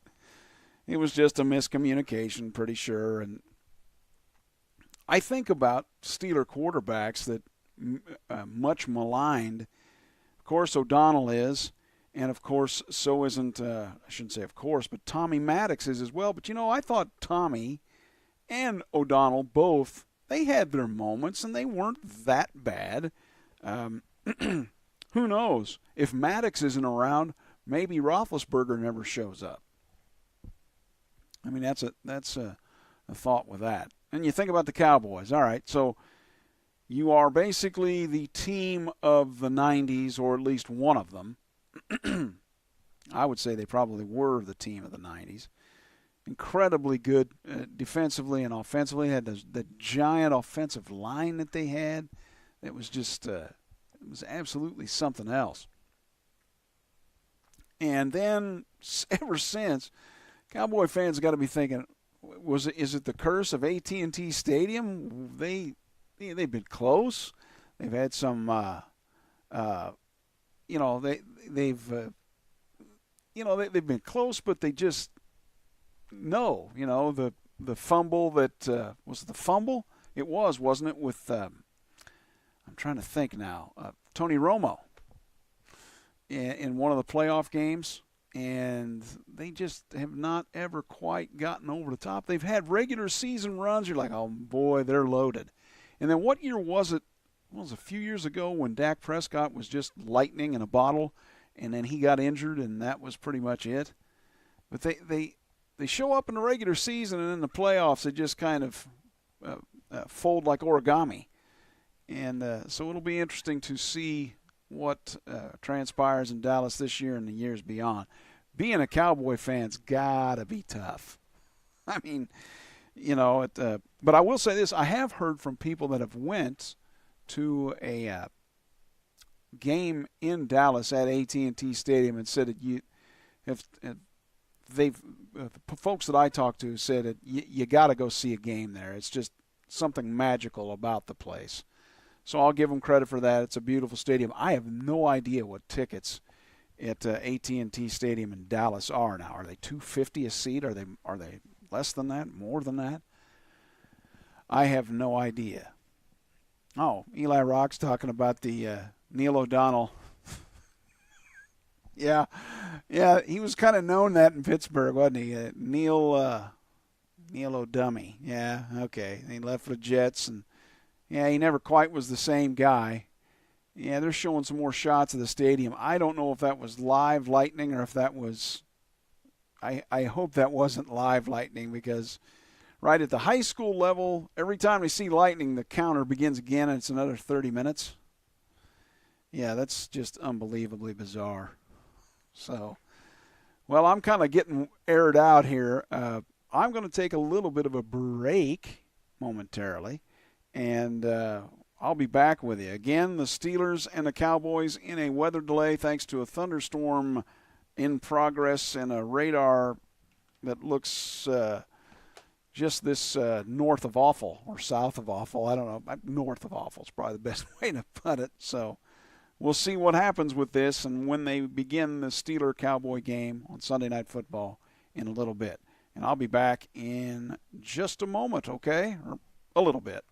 Speaker 1: It was just a miscommunication, pretty sure. And I think about Steeler quarterbacks that much maligned. Of course, O'Donnell is, and of course, so isn't. I shouldn't say of course, but Tommy Maddox is as well. But I thought Tommy and O'Donnell both, they had their moments, and they weren't that bad. Who knows? If Maddox isn't around, maybe Roethlisberger never shows up. I mean, that's a thought with that. And you think about the Cowboys. All right, so you are basically the team of the 90s, or at least one of them. I would say they probably were the team of the 90s. Incredibly good defensively and offensively. Had the giant offensive line that they had. It was just it was absolutely something else. And then ever since, Cowboy fans got to be thinking, is it the curse of AT&T Stadium? They've been close. They've had some they've been close, but they just the fumble that was the fumble. It was, wasn't it? With I'm trying to think now. Tony Romo in one of the playoff games, and they just have not ever quite gotten over the top. They've had regular season runs. You're like, oh boy, they're loaded. And then what year was it? Well, it was a few years ago when Dak Prescott was just lightning in a bottle, and then he got injured, and that was pretty much it. But they show up in the regular season, and in the playoffs they just kind of fold like origami. And so it'll be interesting to see what transpires in Dallas this year and the years beyond. Being a Cowboy fan's got to be tough. I mean, but I will say this. I have heard from people that have went to a game in Dallas at AT&T Stadium and said that folks that I talked to said that you got to go see a game there. It's just something magical about the place. So I'll give them credit for that. It's a beautiful stadium. I have no idea what tickets at AT&T Stadium in Dallas are now. Are they $250 a seat? Are they less than that? More than that? I have no idea. Oh, Eli Rock's talking about the Neil O'Donnell. Yeah, he was kind of known that in Pittsburgh, wasn't he? Neil O'Dummy. Yeah, okay. He left for the Jets, and yeah, he never quite was the same guy. Yeah, they're showing some more shots of the stadium. I don't know if that was live lightning or if that was I hope that wasn't live lightning, because right at the high school level, every time we see lightning, the counter begins again, and it's another 30 minutes. Yeah, that's just unbelievably bizarre. So, well, I'm kind of getting aired out here. I'm going to take a little bit of a break momentarily, and I'll be back with you. Again, the Steelers and the Cowboys in a weather delay thanks to a thunderstorm in progress and a radar that looks just this north of awful or south of awful. I don't know. North of awful is probably the best way to put it. So we'll see what happens with this and when they begin the Steeler-Cowboy game on Sunday Night Football in a little bit. And I'll be back in just a moment, okay? Or a little bit.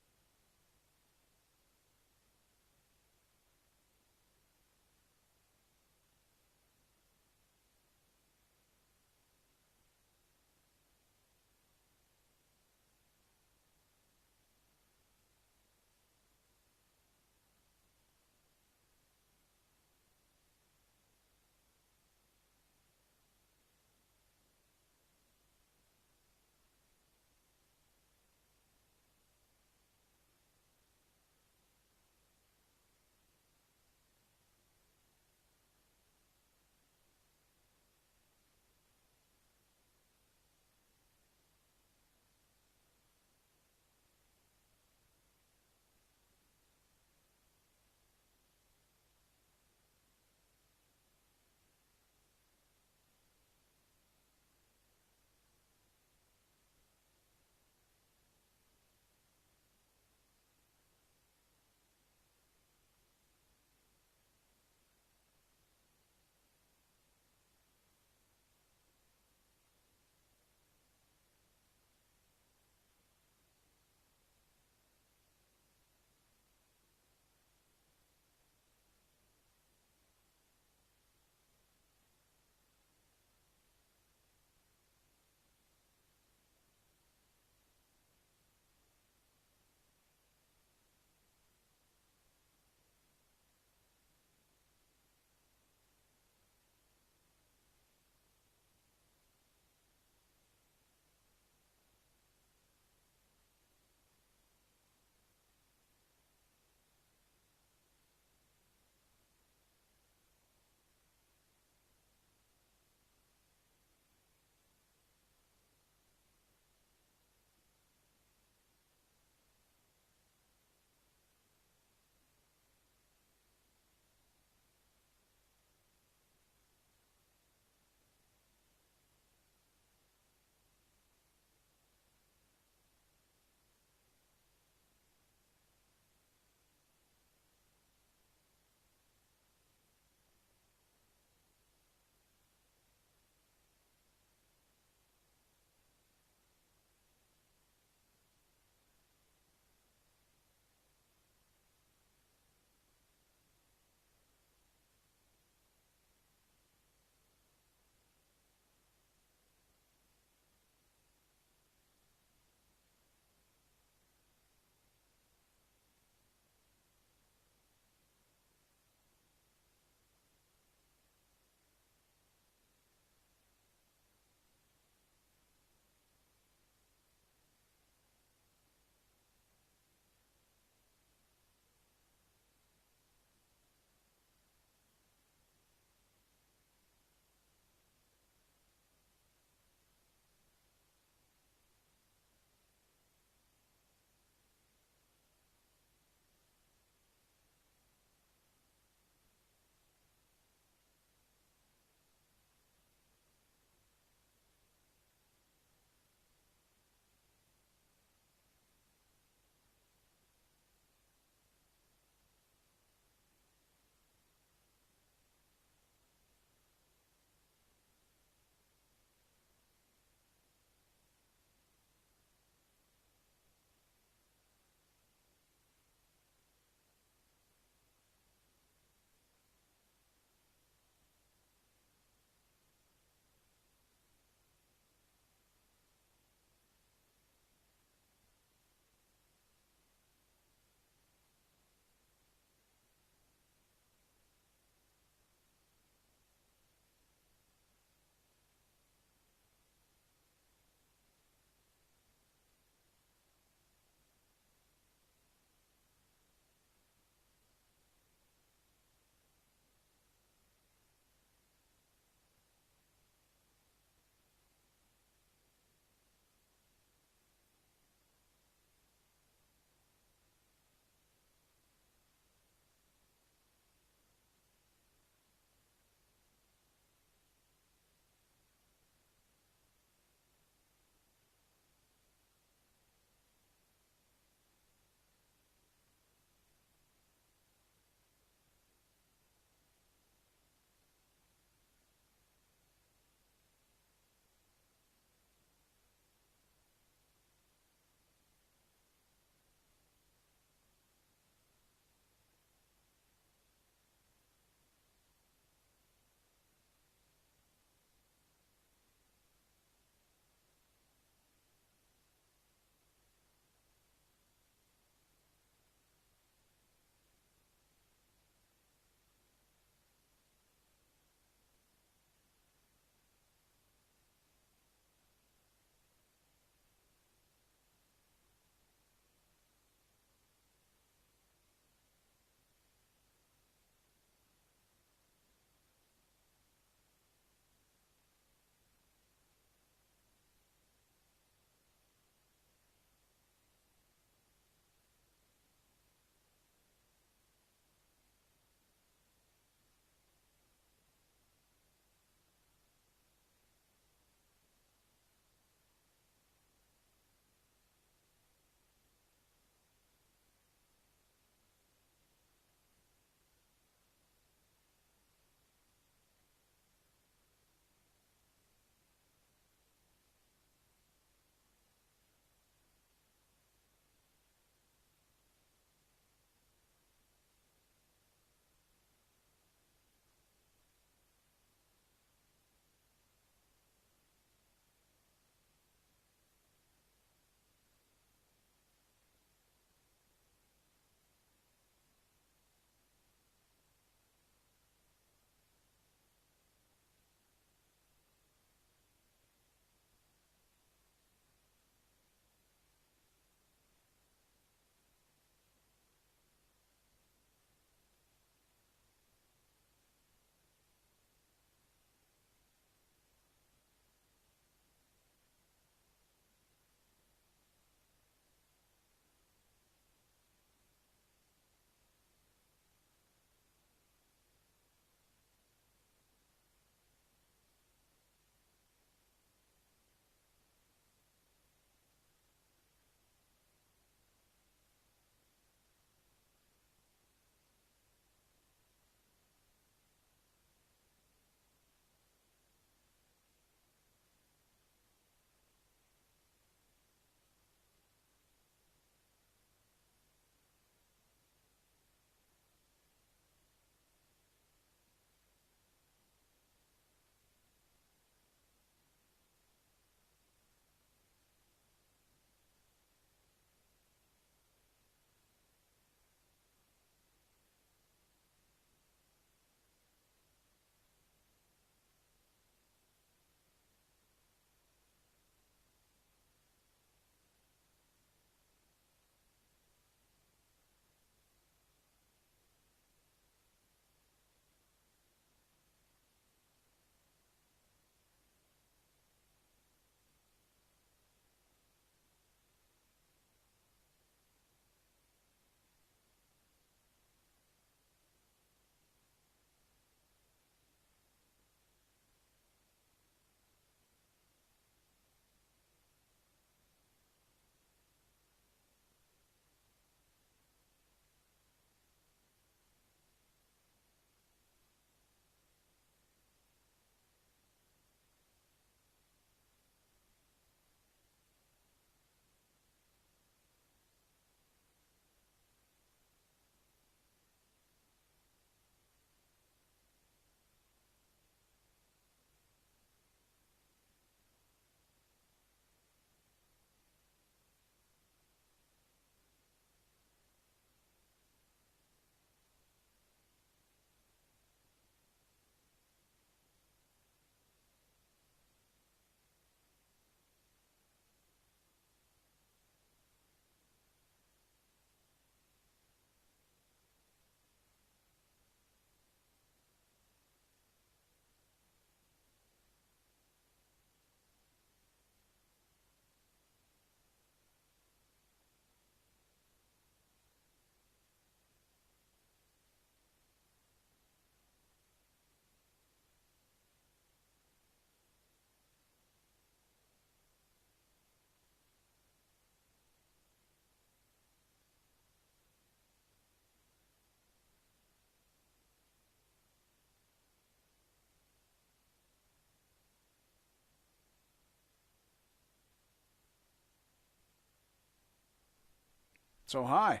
Speaker 1: So hi.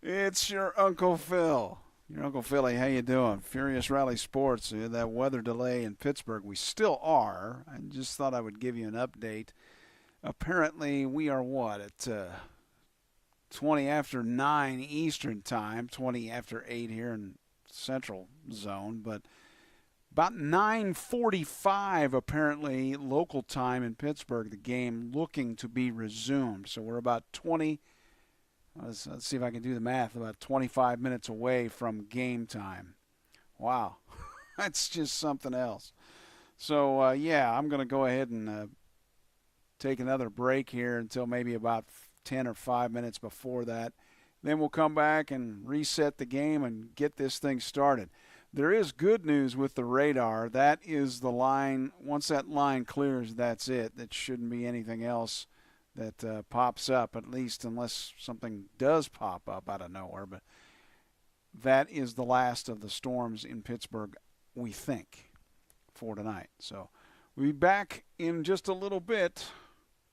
Speaker 1: It's your Uncle Phil. Your Uncle Philly, how you doing? Furious Rally Sports. That weather delay in Pittsburgh, we still are. I just thought I would give you an update. Apparently, we are what at 20 after 9 Eastern time, 20 after 8 here in Central Zone, but about 9:45 apparently local time in Pittsburgh, the game looking to be resumed. So we're about 20. Let's see if I can do the math. About 25 minutes away from game time. Wow, that's just something else. So yeah, I'm going to go ahead and take another break here until maybe about 10 or 5 minutes before that. Then we'll come back and reset the game and get this thing started. There is good news with the radar. That is the line. Once that line clears, that's it. That shouldn't be anything else that pops up, at least unless something does pop up out of nowhere. But that is the last of the storms in Pittsburgh, we think, for tonight. So we'll be back in just a little bit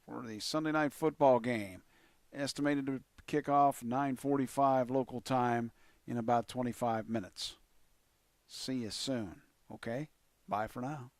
Speaker 1: for the Sunday night football game. Estimated to kick off 9:45 local time in about 25 minutes. See you soon. Okay? Bye for now.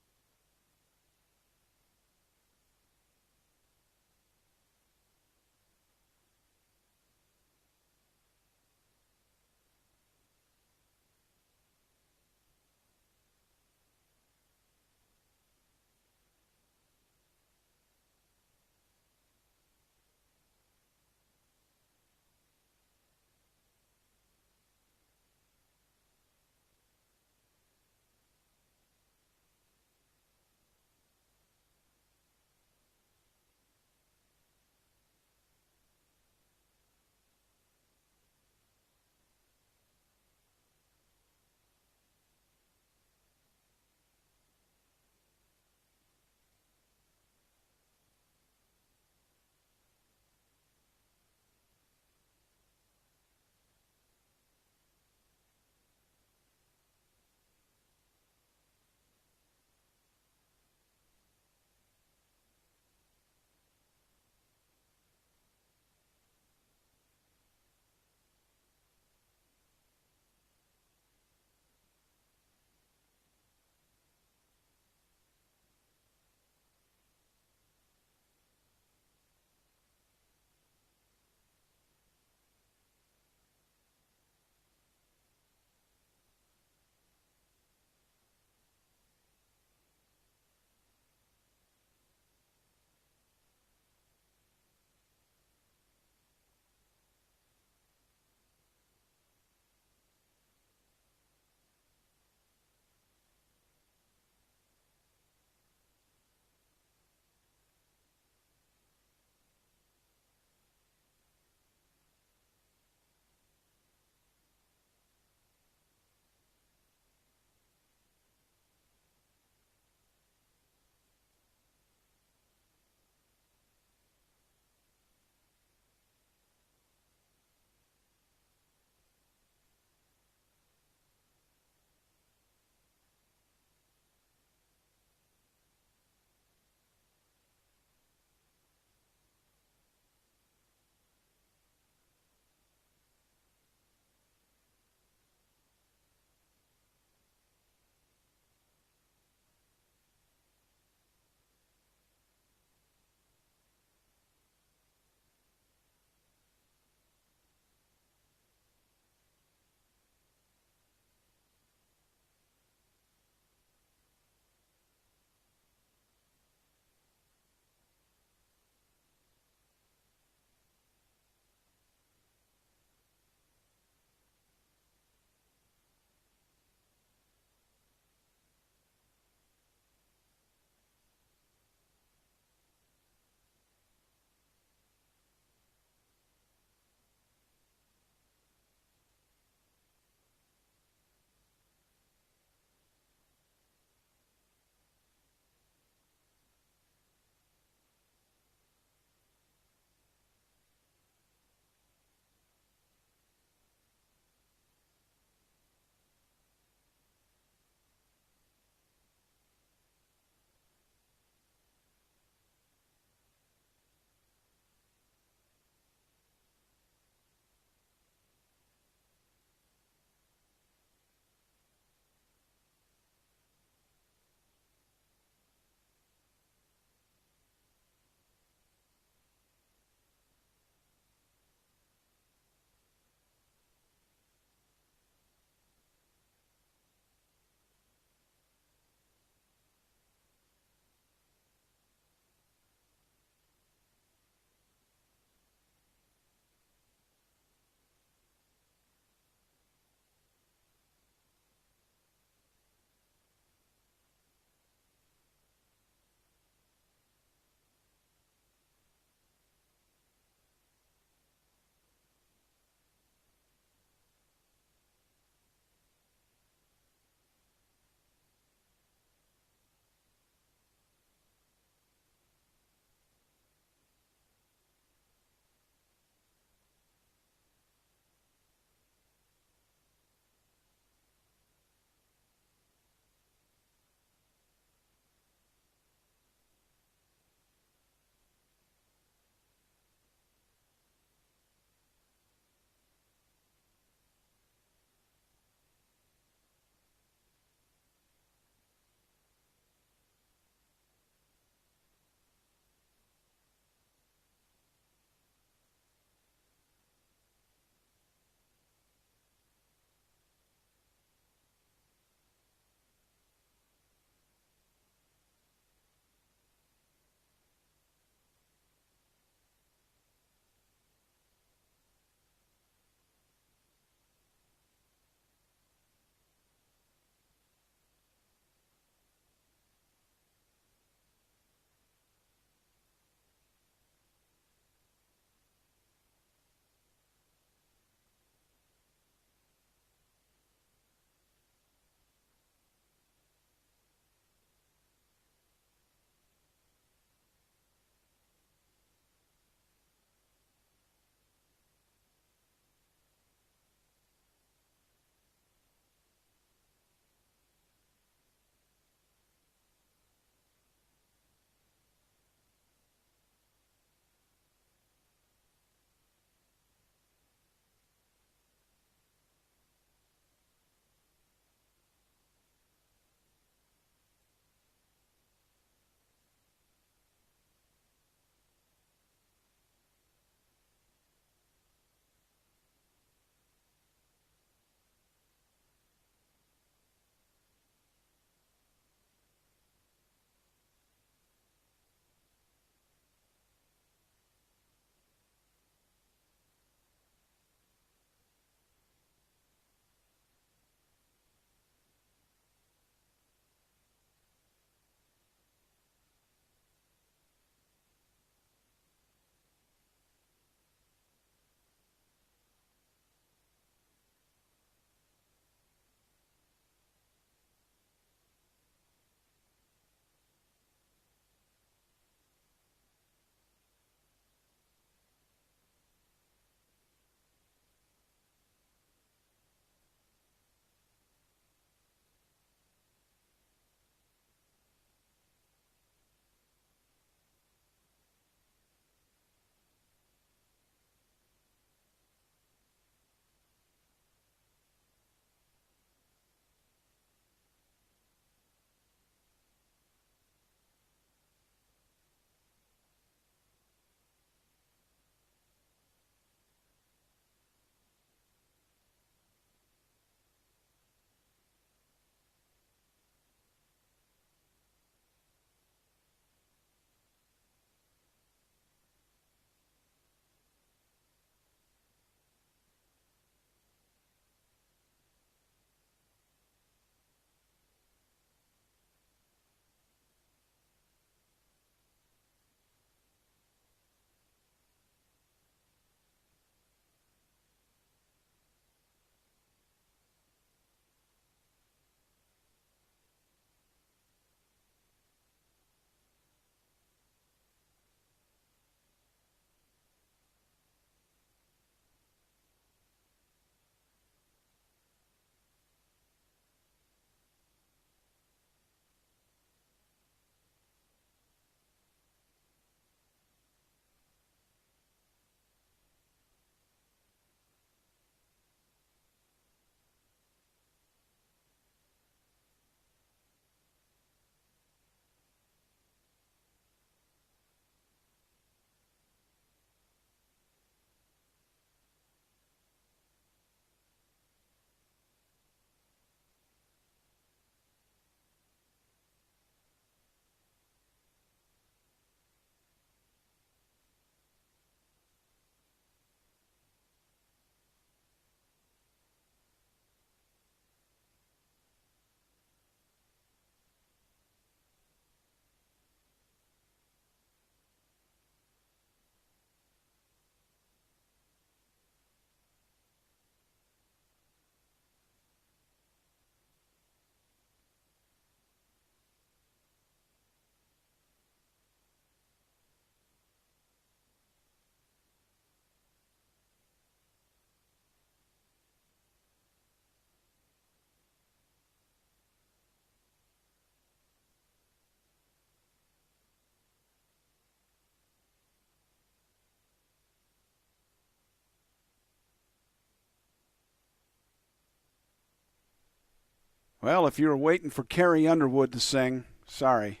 Speaker 1: Well, if you were waiting for Carrie Underwood to sing, sorry.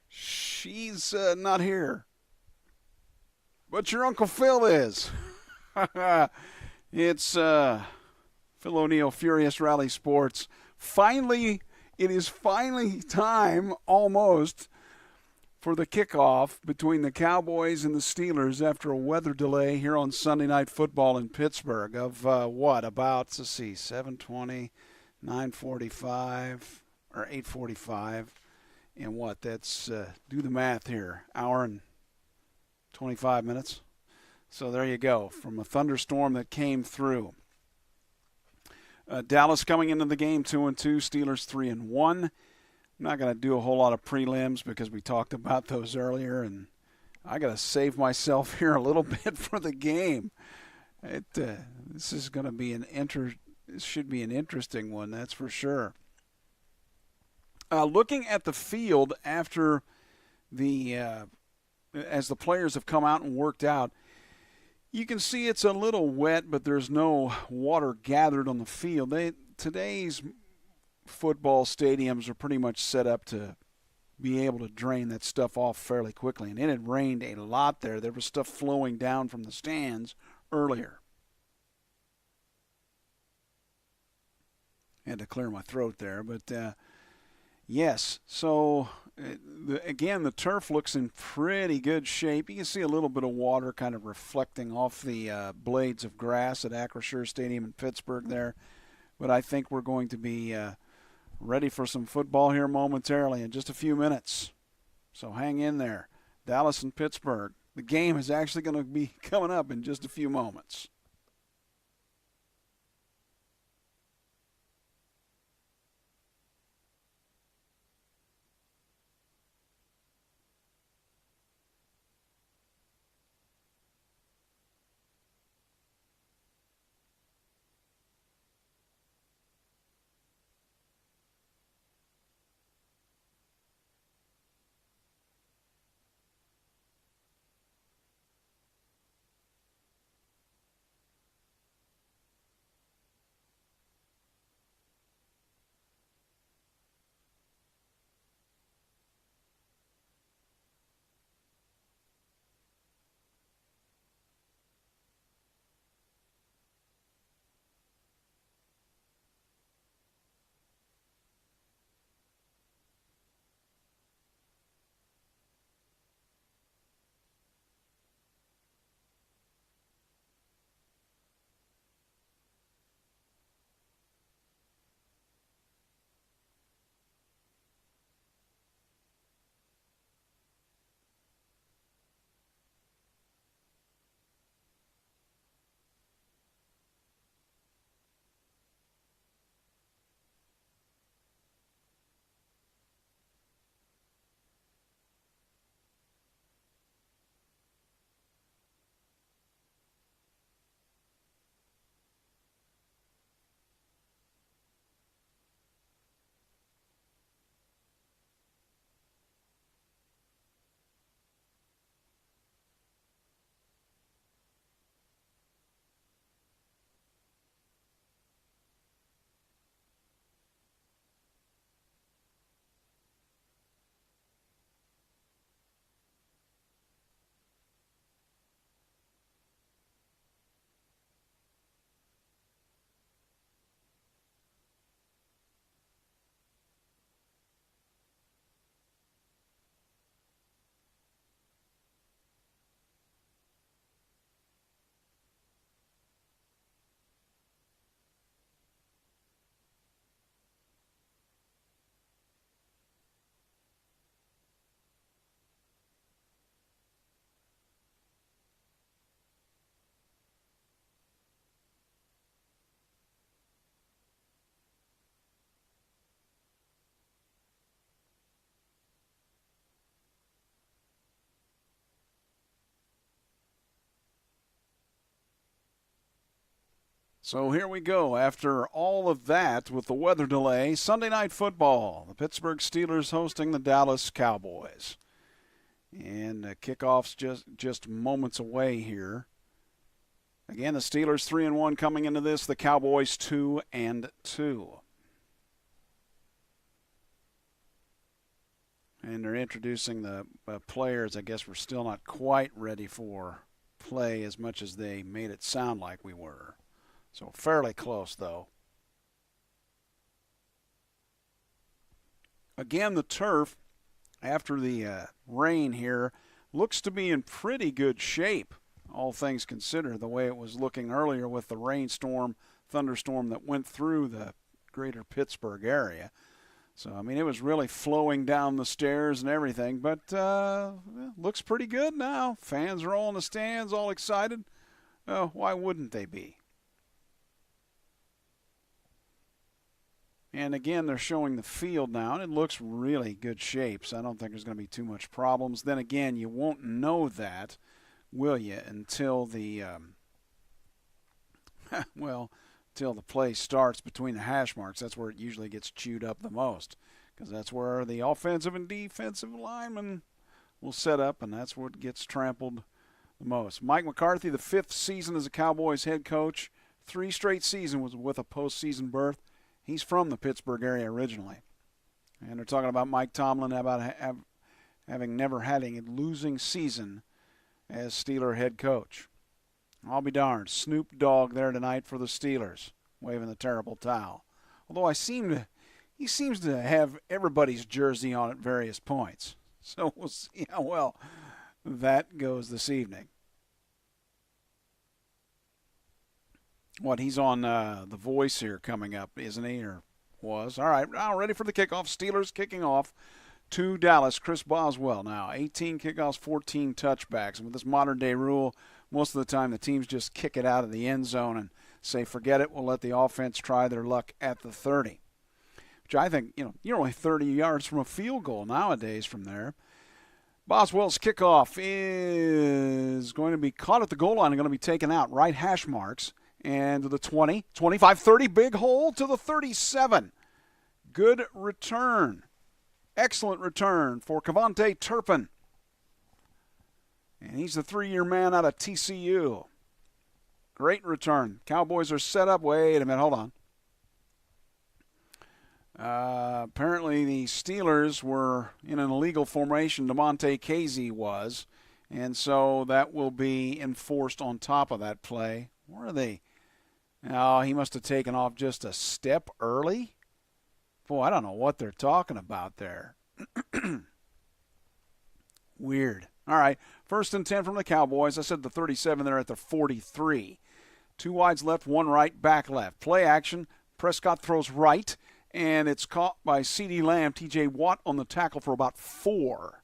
Speaker 1: She's not here. But your Uncle Phil is. It's Phil O'Neill, Furious Rally Sports. Finally, it is finally time, almost, for the kickoff between the Cowboys and the Steelers after a weather delay here on Sunday Night Football in Pittsburgh of about, let's see, 7:20, 9:45, or 8:45, and what? That's, do the math here, hour and 25 minutes. So there you go, from a thunderstorm that came through. Dallas coming into the game 2-2, Steelers 3-1. I'm not going to do a whole lot of prelims because we talked about those earlier, and I got to save myself here a little bit for the game. This is going to be this should be an interesting one, that's for sure. Looking at the field after as the players have come out and worked out, you can see it's a little wet, but there's no water gathered on the field. Today's football stadiums are pretty much set up to be able to drain that stuff off fairly quickly. And it had rained a lot there. There was stuff flowing down from the stands earlier. Had to clear my throat there, but yes. So again, the turf looks in pretty good shape. You can see a little bit of water kind of reflecting off the blades of grass at Acrisure Stadium in Pittsburgh there. But I think we're going to be ready for some football here momentarily in just a few minutes. So hang in there. Dallas and Pittsburgh. The game is actually going to be coming up in just a few moments. So here we go. After all of that, with the weather delay, Sunday Night Football. The Pittsburgh Steelers hosting the Dallas Cowboys. And kickoff's just moments away here Again, the Steelers 3-1 coming into this. The Cowboys 2-2. And they're introducing the players. I guess we're still not quite ready for play as much as they made it sound like we were. So fairly close, though. Again, the turf, after the rain here, looks to be in pretty good shape, all things considered, the way it was looking earlier with the rainstorm, thunderstorm that went through the greater Pittsburgh area. So, I mean, it was really flowing down the stairs and everything, but looks pretty good now. Fans are all in the stands, all excited. Why wouldn't they be? And again, they're showing the field now, and it looks really good shape, so I don't think there's going to be too much problems. Then again, you won't know that, will you, until the until the play starts between the hash marks. That's where it usually gets chewed up the most, because that's where the offensive and defensive linemen will set up, and that's where it gets trampled the most. Mike McCarthy, the 5th season as a Cowboys head coach, 3 straight seasons with a postseason berth. He's from the Pittsburgh area originally. And they're talking about Mike Tomlin about having never had a losing season as Steeler head coach. I'll be darned. Snoop Dogg there tonight for the Steelers, waving the terrible towel. Although he seems to have everybody's jersey on at various points. So we'll see how well that goes this evening. He's on The Voice here coming up, isn't he, or was? All right, now ready for the kickoff. Steelers kicking off to Dallas. Chris Boswell now, 18 kickoffs, 14 touchbacks. And with this modern-day rule, most of the time the teams just kick it out of the end zone and say, forget it, we'll let the offense try their luck at the 30. Which I think, you're only 30 yards from a field goal nowadays from there. Boswell's kickoff is going to be caught at the goal line and going to be taken out. Right hash marks. And to the 20, 25, 30, big hole to the 37. Good return. Excellent return for Kevontae Turpin. And he's the 3-year man out of TCU. Great return. Cowboys are set up. Wait a minute, hold on. Apparently the Steelers were in an illegal formation. DeMonte Casey was. And so that will be enforced on top of that play. Where are they? Oh, he must have taken off just a step early. Boy, I don't know what they're talking about there. Weird. All right, 1st and 10 from the Cowboys. I said the 37 there at the 43. 2 wides left, 1 right, back left. Play action. Prescott throws right, and it's caught by CeeDee Lamb. TJ Watt on the tackle for about 4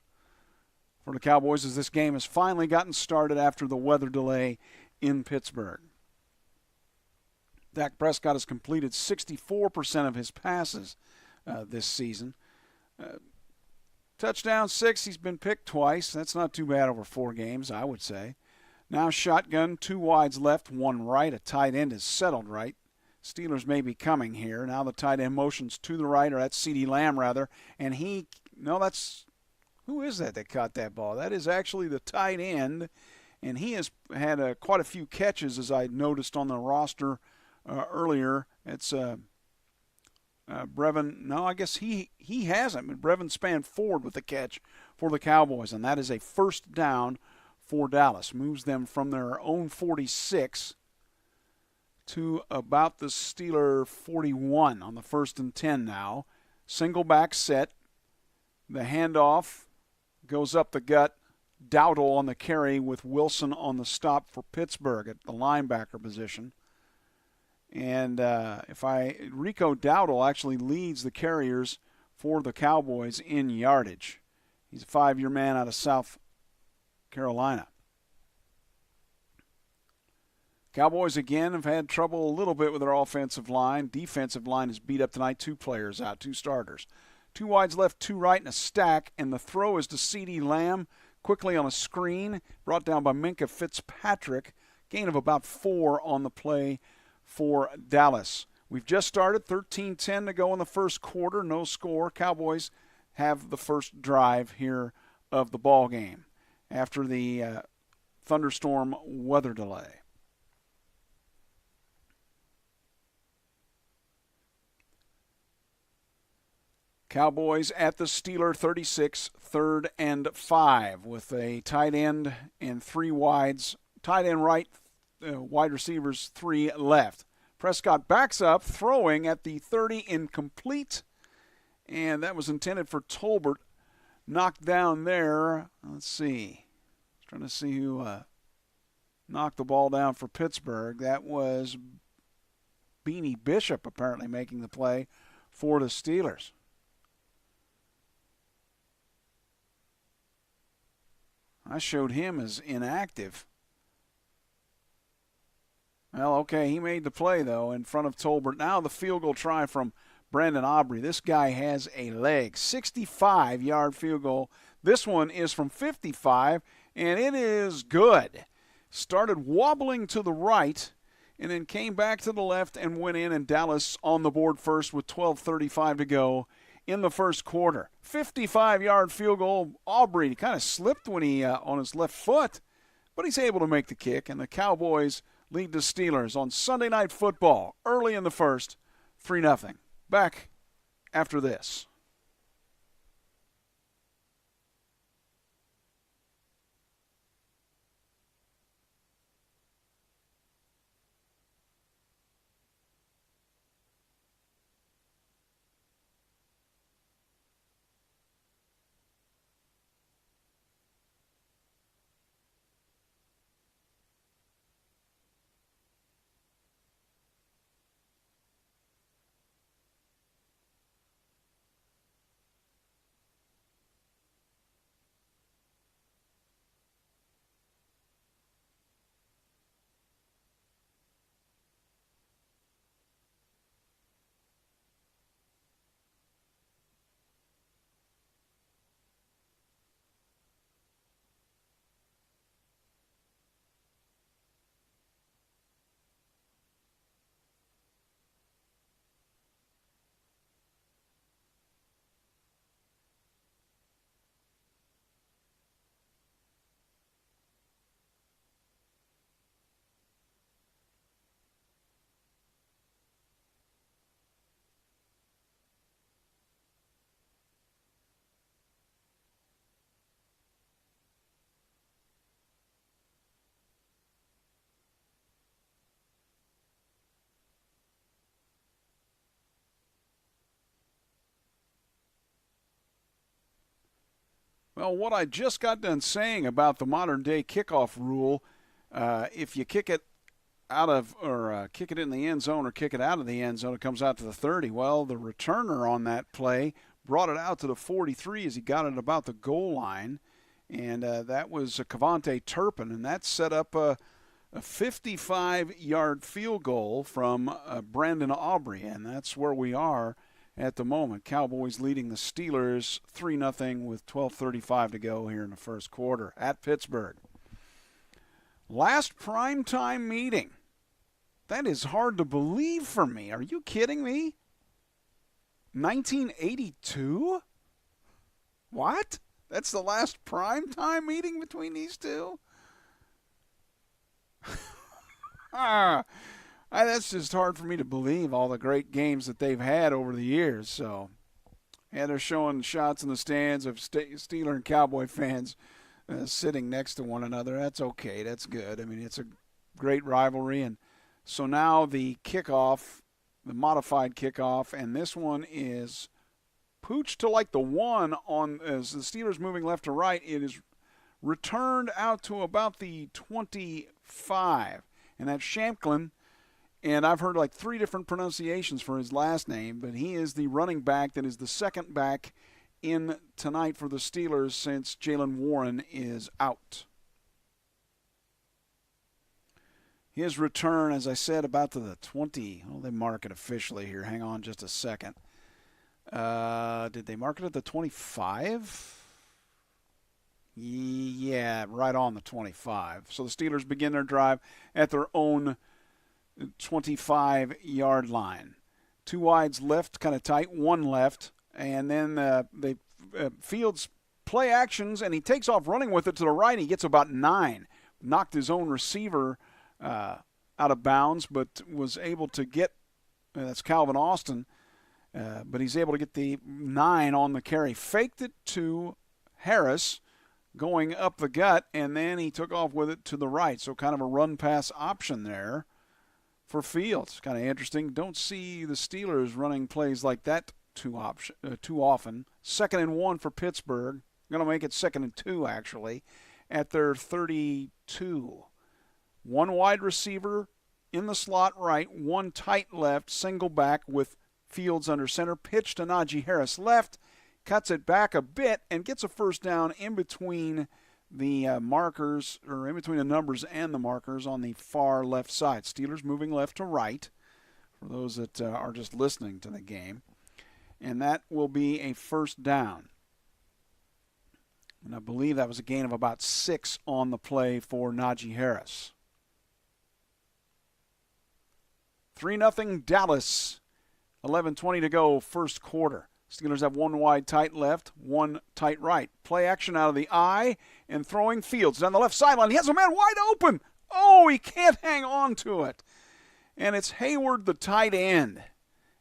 Speaker 1: for the Cowboys as this game has finally gotten started after the weather delay in Pittsburgh. Dak Prescott has completed 64% of his passes this season. Touchdown 6, he's been picked twice. That's not too bad over 4 games, I would say. Now shotgun, 2 wides left, 1 right. A tight end is settled right. Steelers may be coming here. Now the tight end motions to the right, or that's CeeDee Lamb rather. And who is that caught that ball? That is actually the tight end. And he has had quite a few catches, as I noticed on the roster earlier. It's Brevin. No, I guess he hasn't. But Brevin spanned forward with the catch for the Cowboys, and that is a 1st down for Dallas. Moves them from their own 46 to about the Steeler 41 on the 1st and 10 now. Single back set. The handoff goes up the gut. Dowdle on the carry with Wilson on the stop for Pittsburgh at the linebacker position. And Rico Dowdle actually leads the carriers for the Cowboys in yardage. He's a 5-year man out of South Carolina. Cowboys again have had trouble a little bit with their offensive line. Defensive line is beat up tonight. 2 players out, 2 starters. 2 wides left, 2 right, and a stack. And the throw is to CeeDee Lamb. Quickly on a screen, brought down by Minkah Fitzpatrick. Gain of about 4 on the play for Dallas. We've just started, 13-10 to go in the first quarter, no score. Cowboys have the first drive here of the ball game after the thunderstorm weather delay. Cowboys at the Steeler 36, 3rd and 5 with a tight end and 3 wides. Tight end right, wide receivers 3 left. Prescott backs up, throwing at the 30, incomplete. And that was intended for Tolbert. Knocked down there. Let's see. Trying to see who knocked the ball down for Pittsburgh. That was Beanie Bishop apparently making the play for the Steelers. I showed him as inactive. Well, okay, he made the play, though, in front of Tolbert. Now the field goal try from Brandon Aubrey. This guy has a leg. 65-yard field goal. This one is from 55, and it is good. Started wobbling to the right, and then came back to the left and went in, and Dallas on the board first with 12:35 to go in the first quarter. 55-yard field goal. Aubrey kind of slipped when he on his left foot, but he's able to make the kick, and the Cowboys lead the Steelers on Sunday Night Football early in the first, 3-0. Back after this. Well, what I just got done saying about the modern-day kickoff rule, if you kick it out of or kick it in the end zone or kick it out of the end zone, it comes out to the 30. Well, the returner on that play brought it out to the 43 as he got it about the goal line, and that was Cavante Turpin, and that set up a 55-yard field goal from Brandon Aubrey, and that's where we are at the moment. Cowboys leading the Steelers 3-0 with 12:35 to go here in the first quarter at Pittsburgh. Last primetime meeting. That is hard to believe for me. Are you kidding me? 1982? What? That's the last primetime meeting between these two? That's just hard for me to believe, all the great games that they've had over the years. So, yeah, they're showing shots in the stands of Steeler and Cowboy fans sitting next to one another. That's okay. That's good. I mean, it's a great rivalry. And so now the kickoff, the modified kickoff, and this one is pooched to like the 1 on as the Steelers moving left to right. It is returned out to about the 25. And that's Shamklin. And I've heard like 3 different pronunciations for his last name, but he is the running back that is the second back in tonight for the Steelers since Jaylen Warren is out. His return, as I said, about to the 20. Well, they mark it officially here. Hang on just a second. Did they mark it at the 25? Yeah, right on the 25. So the Steelers begin their drive at their own 25-yard line. 2 wides left, kind of tight, 1 left, and then Fields play actions, and he takes off running with it to the right. He gets about 9. Knocked his own receiver out of bounds, but was able to get, that's Calvin Austin, But he's able to get the 9 on the carry. Faked it to Harris going up the gut, and then he took off with it to the right. So kind of a run-pass option there for Fields. Kind of interesting. Don't see the Steelers running plays like that too often. 2nd and 1 for Pittsburgh. Going to make it 2nd and 2, actually, at their 32. 1 wide receiver in the slot right, 1 tight left, single back with Fields under center. Pitch to Najee Harris left, cuts it back a bit, and gets a first down in between the markers, or in between the numbers and the markers on the far left side. Steelers moving left to right, for those that are just listening to the game. And that will be a first down. And I believe that was a gain of about 6 on the play for Najee Harris. 3-0 Dallas. 11:20 to go, first quarter. Steelers have 1 wide tight left, 1 tight right. Play action out of the eye and throwing Fields down the left sideline. He has a man wide open. Oh, he can't hang on to it. And it's Hayward, the tight end.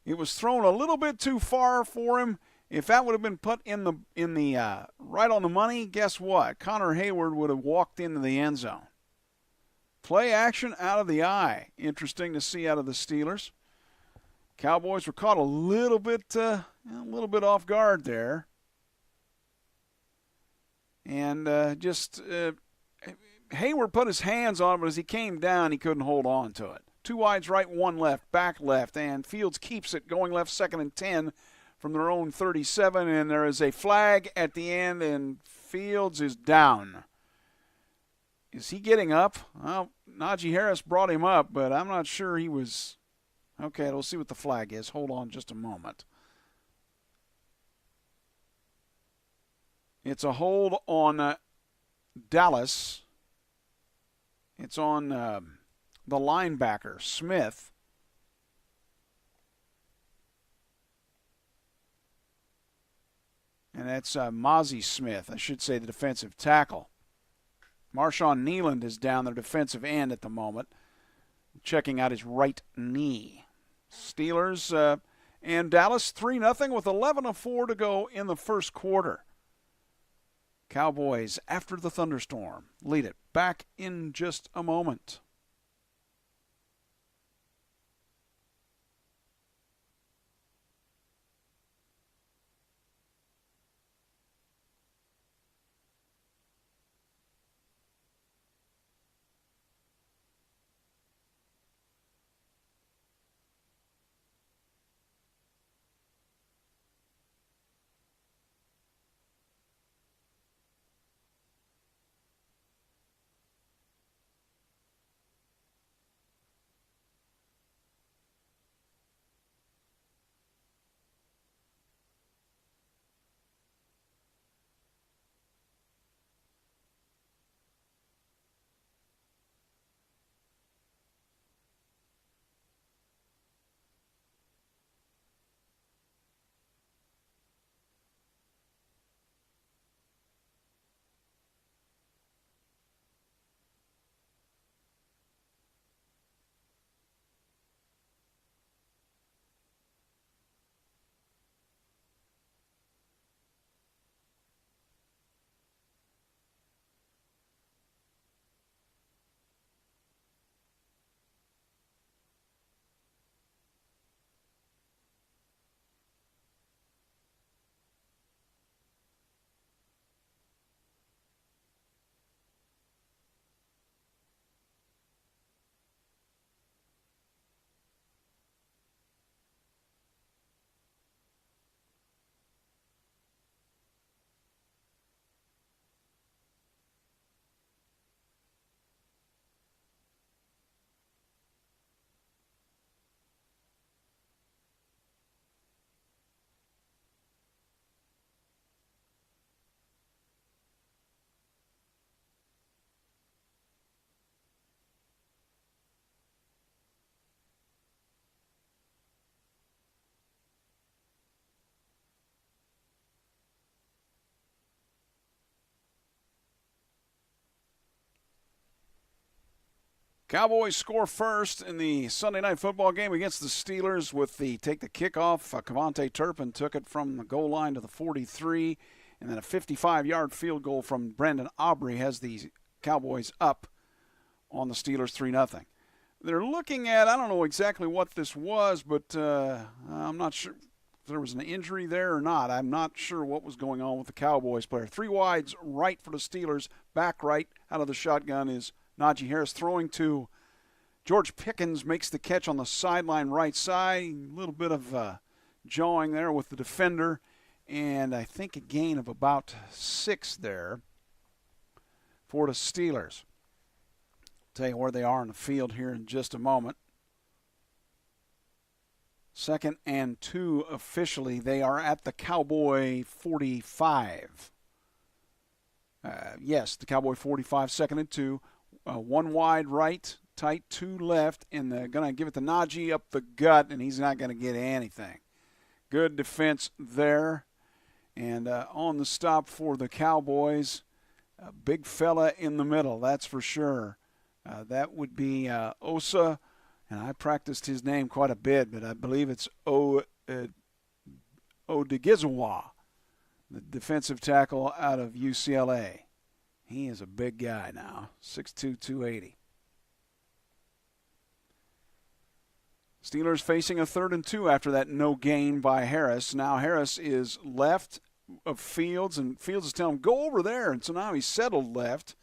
Speaker 1: It was thrown a little bit too far for him. If that would have been put in the right on the money, guess what? Connor Hayward would have walked into the end zone. Play action out of the eye. Interesting to see out of the Steelers. Cowboys were caught a little bit off guard there, and Hayward put his hands on it, but as he came down, he couldn't hold on to it. 2 wides right, 1 left, back left, and Fields keeps it going left, 2nd and 10 from their own 37, and there is a flag at the end, and Fields is down. Is he getting up? Well, Najee Harris brought him up, but I'm not sure he was. Okay, we'll see what the flag is. Hold on just a moment. It's a hold on Dallas. It's on the linebacker, Smith. And that's Mozzie Smith, I should say, the defensive tackle. Marshawn Nealand is down their defensive end at the moment, checking out his right knee. Steelers and Dallas 3-0 with 11:04 to go in the first quarter. Cowboys, after the thunderstorm, lead it. Back in just a moment. Cowboys score first in the Sunday night football game against the Steelers with the kickoff. Cavante Turpin took it from the goal line to the 43, and then a 55-yard field goal from Brendan Aubrey has the Cowboys up on the Steelers 3-0. They're looking at, I don't know exactly what this was, but I'm not sure if there was an injury there or not. I'm not sure what was going on with the Cowboys player. 3 wides right for the Steelers. Back right out of the shotgun is Najee Harris throwing to George Pickens, makes the catch on the sideline right side. A little bit of jawing there with the defender, and I think a gain of about 6 there for the Steelers. Tell you where they are in the field here in just a moment. 2nd and 2 officially. They are at the Cowboy 45. Yes, the Cowboy 45, 2nd and 2. 1 wide right, tight 2 left, and they're going to give it to Najee up the gut, and he's not going to get anything. Good defense there. And on the stop for the Cowboys, a big fella in the middle, that's for sure. That would be Osa, and I practiced his name quite a bit, but I believe it's Odigizwa, the defensive tackle out of UCLA. He is a big guy now, 6'2", 280. Steelers facing a 3rd and 2 after that no gain by Harris. Now Harris is left of Fields, and Fields is telling him, go over there. And so now he's settled left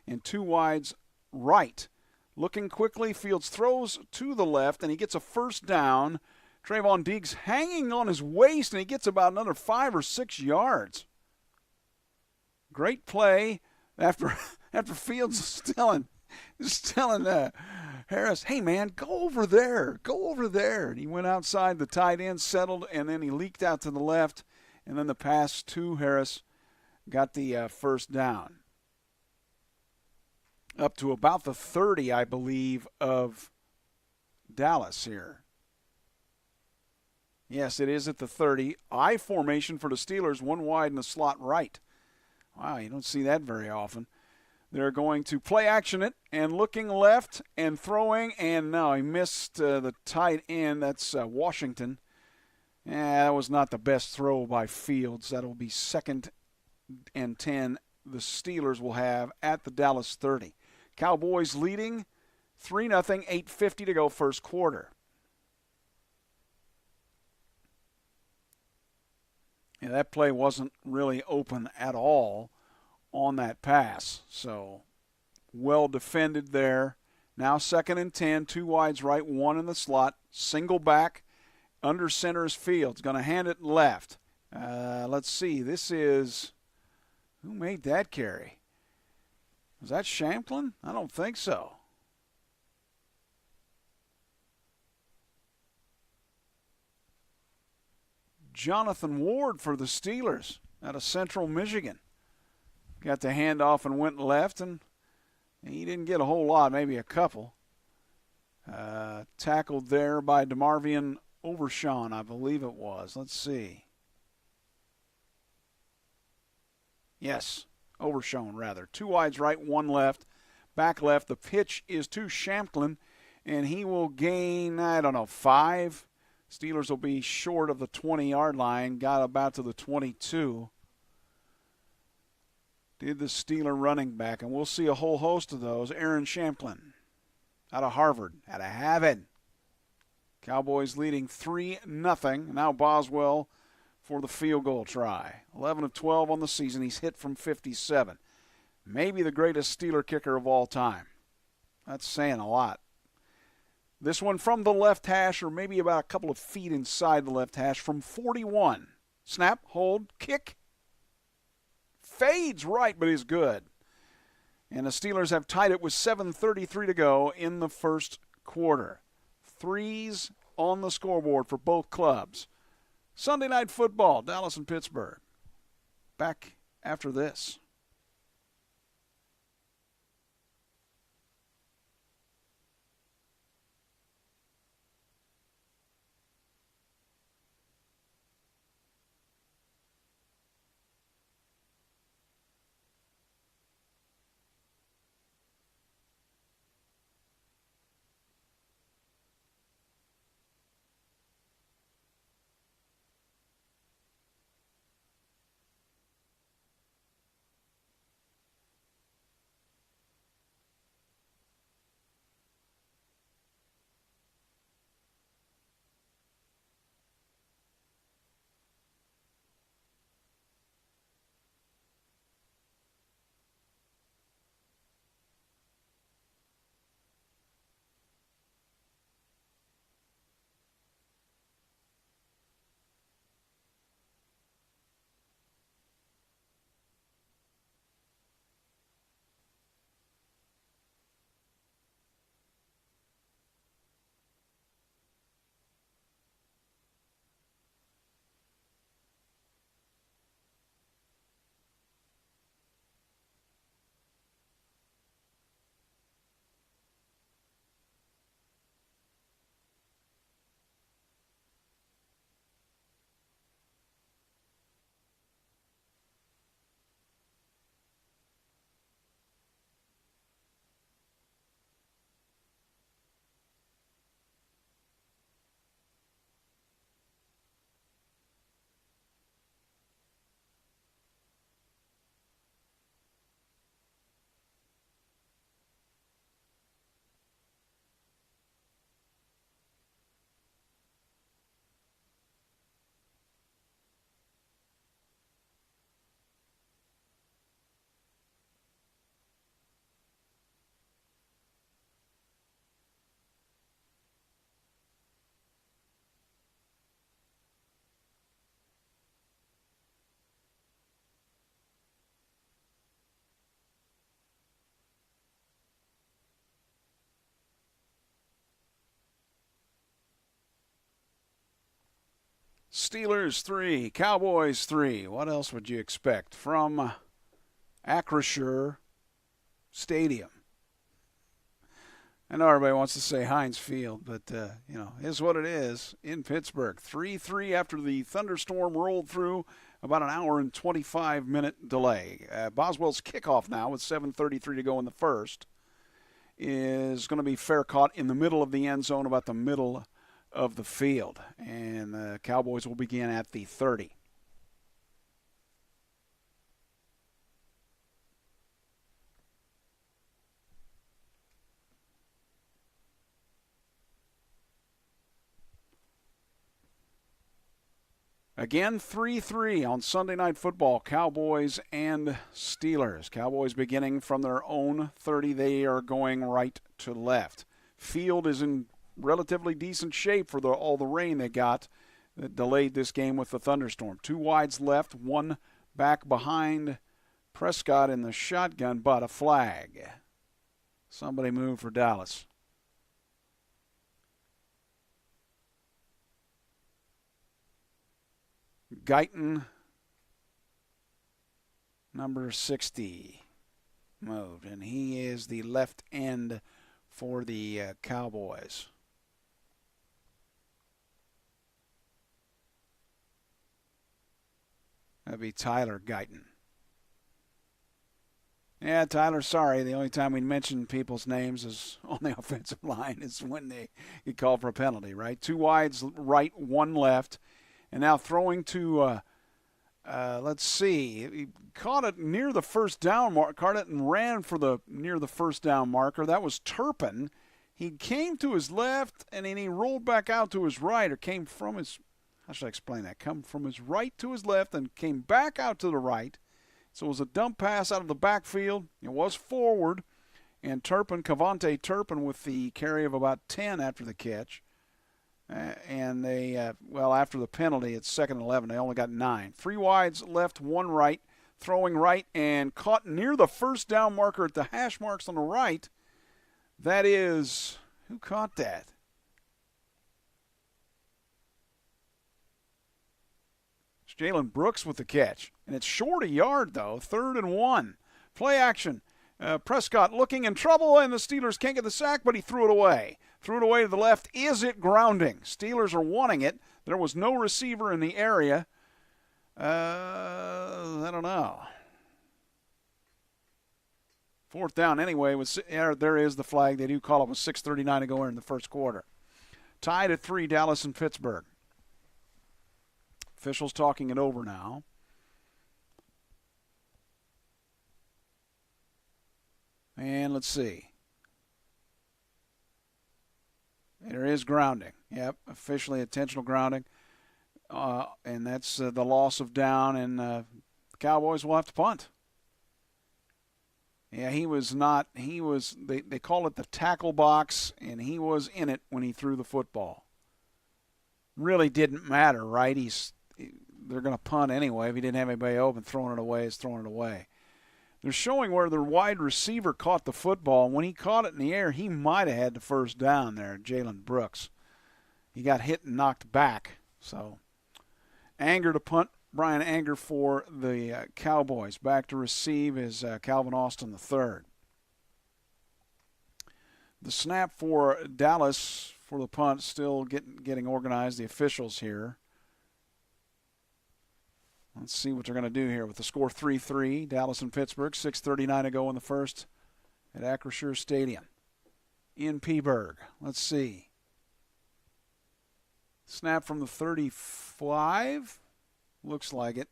Speaker 1: and 2 wides right. Looking quickly, Fields throws to the left, and he gets a first down. Trayvon Diggs hanging on his waist, and he gets about another 5 or 6 yards. Great play. After Fields is telling Harris, hey, man, go over there. And he went outside the tight end, settled, and then he leaked out to the left. And then the pass to Harris got the first down. Up to about the 30, I believe, of Dallas here. Yes, it is at the 30. I formation for the Steelers, 1 wide in the slot right. Wow, you don't see that very often. They're going to play action it and looking left and throwing, and no, he missed the tight end. That's Washington. That was not the best throw by Fields. That'll be 2nd and 10 the Steelers will have at the Dallas 30. Cowboys leading 3-0, 8:50 to go first quarter. Yeah, that play wasn't really open at all on that pass. So well defended there. Now 2nd and 10, 2 wides right, 1 in the slot. Single back, under center is Fields. Going to hand it left. Let's see. This is, who made that carry? Was that Shamplin? I don't think so. Jonathan Ward for the Steelers out of Central Michigan. Got the handoff and went left, and he didn't get a whole lot, maybe a couple. Tackled there by DeMarvion Overshawn, I believe it was. Let's see. Yes, Overshawn rather. 2 wides right, 1 left. Back left. The pitch is to Shamplin, and he will gain, 5. Steelers will be short of the 20-yard line. Got about to the 22. Did the Steeler running back, and we'll see a whole host of those. Aaron Shamplin out of Harvard, out of Harvard. Cowboys leading 3-0. Now Boswell for the field goal try. 11 of 12 on the season. He's hit from 57. Maybe the greatest Steeler kicker of all time. That's saying a lot. This one from the left hash, or maybe about a couple of feet inside the left hash, from 41. Snap, hold, kick. Fades right, but is good. And the Steelers have tied it with 7:33 to go in the first quarter. 3s on the scoreboard for both clubs. Sunday Night Football, Dallas and Pittsburgh. Back after this. Steelers 3, Cowboys 3. What else would you expect from Acrisure Stadium? I know everybody wants to say Heinz Field, but, is what it is in Pittsburgh. 3-3 after the thunderstorm rolled through, about an hour and 25-minute delay. Boswell's kickoff now with 7:33 to go in the first is going to be fair caught in the middle of the end zone, about the middle of the field. And the Cowboys will begin at the 30. Again, 3-3 on Sunday Night Football, Cowboys and Steelers. Cowboys beginning from their own 30. They are going right to left. Field is in relatively decent shape for all the rain they got that delayed this game with the thunderstorm. 2 wides left, 1 back behind Prescott in the shotgun, but a flag. Somebody moved for Dallas. Guyton, number 60, moved, and he is the left end for the Cowboys. That'd be Tyler Guyton. Yeah, Tyler, sorry. The only time we mention people's names is on the offensive line is when they get called for a penalty, right? 2 wides right, 1 left. And now throwing to, let's see, he caught it near the first down mark, caught it and ran for near the first down marker. That was Turpin. He came to his left, and then he rolled back out to his right, or came from his, how should I explain that? Come from his right to his left and came back out to the right. So it was a dump pass out of the backfield. It was forward, and Cavante Turpin with the carry of about 10 after the catch. And they, after the penalty, it's 2nd and 11. They only got 9. 3 wides left, 1 right, throwing right, and caught near the first down marker at the hash marks on the right. That is, who caught that? It's Jalen Brooks with the catch. And it's short a yard, though, 3rd and 1. Play action. Prescott looking in trouble, and the Steelers can't get the sack, but he threw it away. Threw it away to the left. Is it grounding? Steelers are wanting it. There was no receiver in the area. I don't know. 4th down anyway. There is the flag. They do call it with 6:39 to go in the first quarter. Tied at 3, Dallas and Pittsburgh. Officials talking it over now. And let's see. There is grounding. Yep, officially intentional grounding. And that's the loss of down, and the Cowboys will have to punt. Yeah, they call it the tackle box, and he was in it when he threw the football. Really didn't matter, right? They're going to punt anyway. If he didn't have anybody open, throwing it away is throwing it away. They're showing where the wide receiver caught the football. When he caught it in the air, he might have had the first down there, Jalen Brooks. He got hit and knocked back. So, Anger to punt, Brian Anger for the Cowboys. Back to receive is Calvin Austin III. The snap for Dallas for the punt, still getting organized, the officials here. Let's see what they're going to do here with the score 3-3. Dallas and Pittsburgh, 6:39 to go in the first at Acrisure Stadium in Pittsburgh. Let's see. Snap from the 35. Looks like it.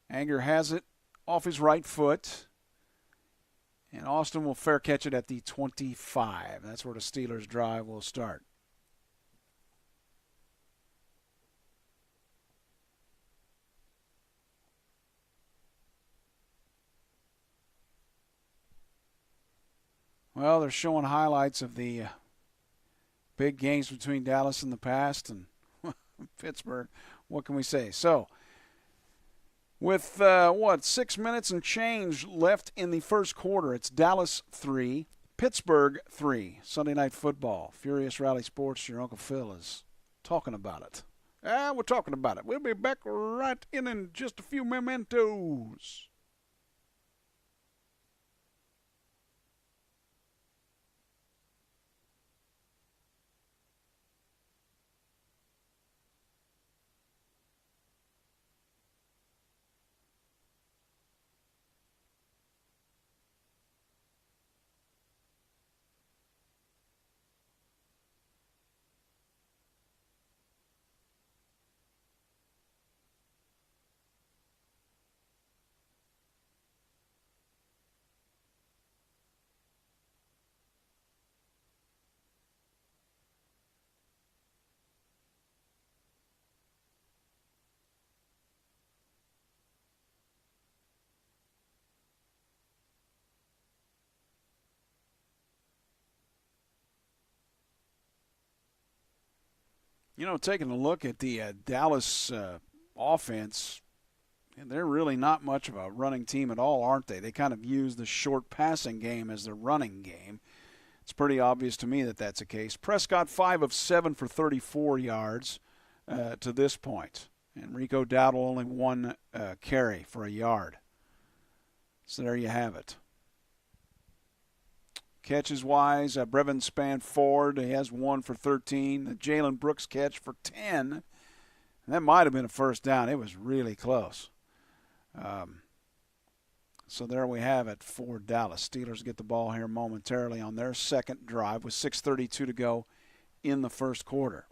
Speaker 1: Anger has it off his right foot. And Austin will fair catch it at the 25. That's where the Steelers' drive will start. Well, they're showing highlights of the big games between Dallas in the past and Pittsburgh. What can we say? So, with 6 minutes and change left in the first quarter, it's Dallas 3, Pittsburgh 3. Sunday Night Football. Furious Rally Sports, your Uncle Phil is talking about it. We're talking about it. We'll be back right in just a few mementos. You know, taking a look at the Dallas offense, and they're really not much of a running team at all, aren't they? They kind of use the short passing game as their running game. It's pretty obvious to me that that's the case. Prescott, 5 of 7 for 34 yards to this point. And Rico Dowdle only 1 carry for a yard. So there you have it. Catches-wise, Brevin Spanford, he has 1 for 13. The Jalen Brooks catch for 10. And that might have been a first down. It was really close. So there we have it for Dallas. Steelers get the ball here momentarily on their second drive with 6:32 to go in the first quarter.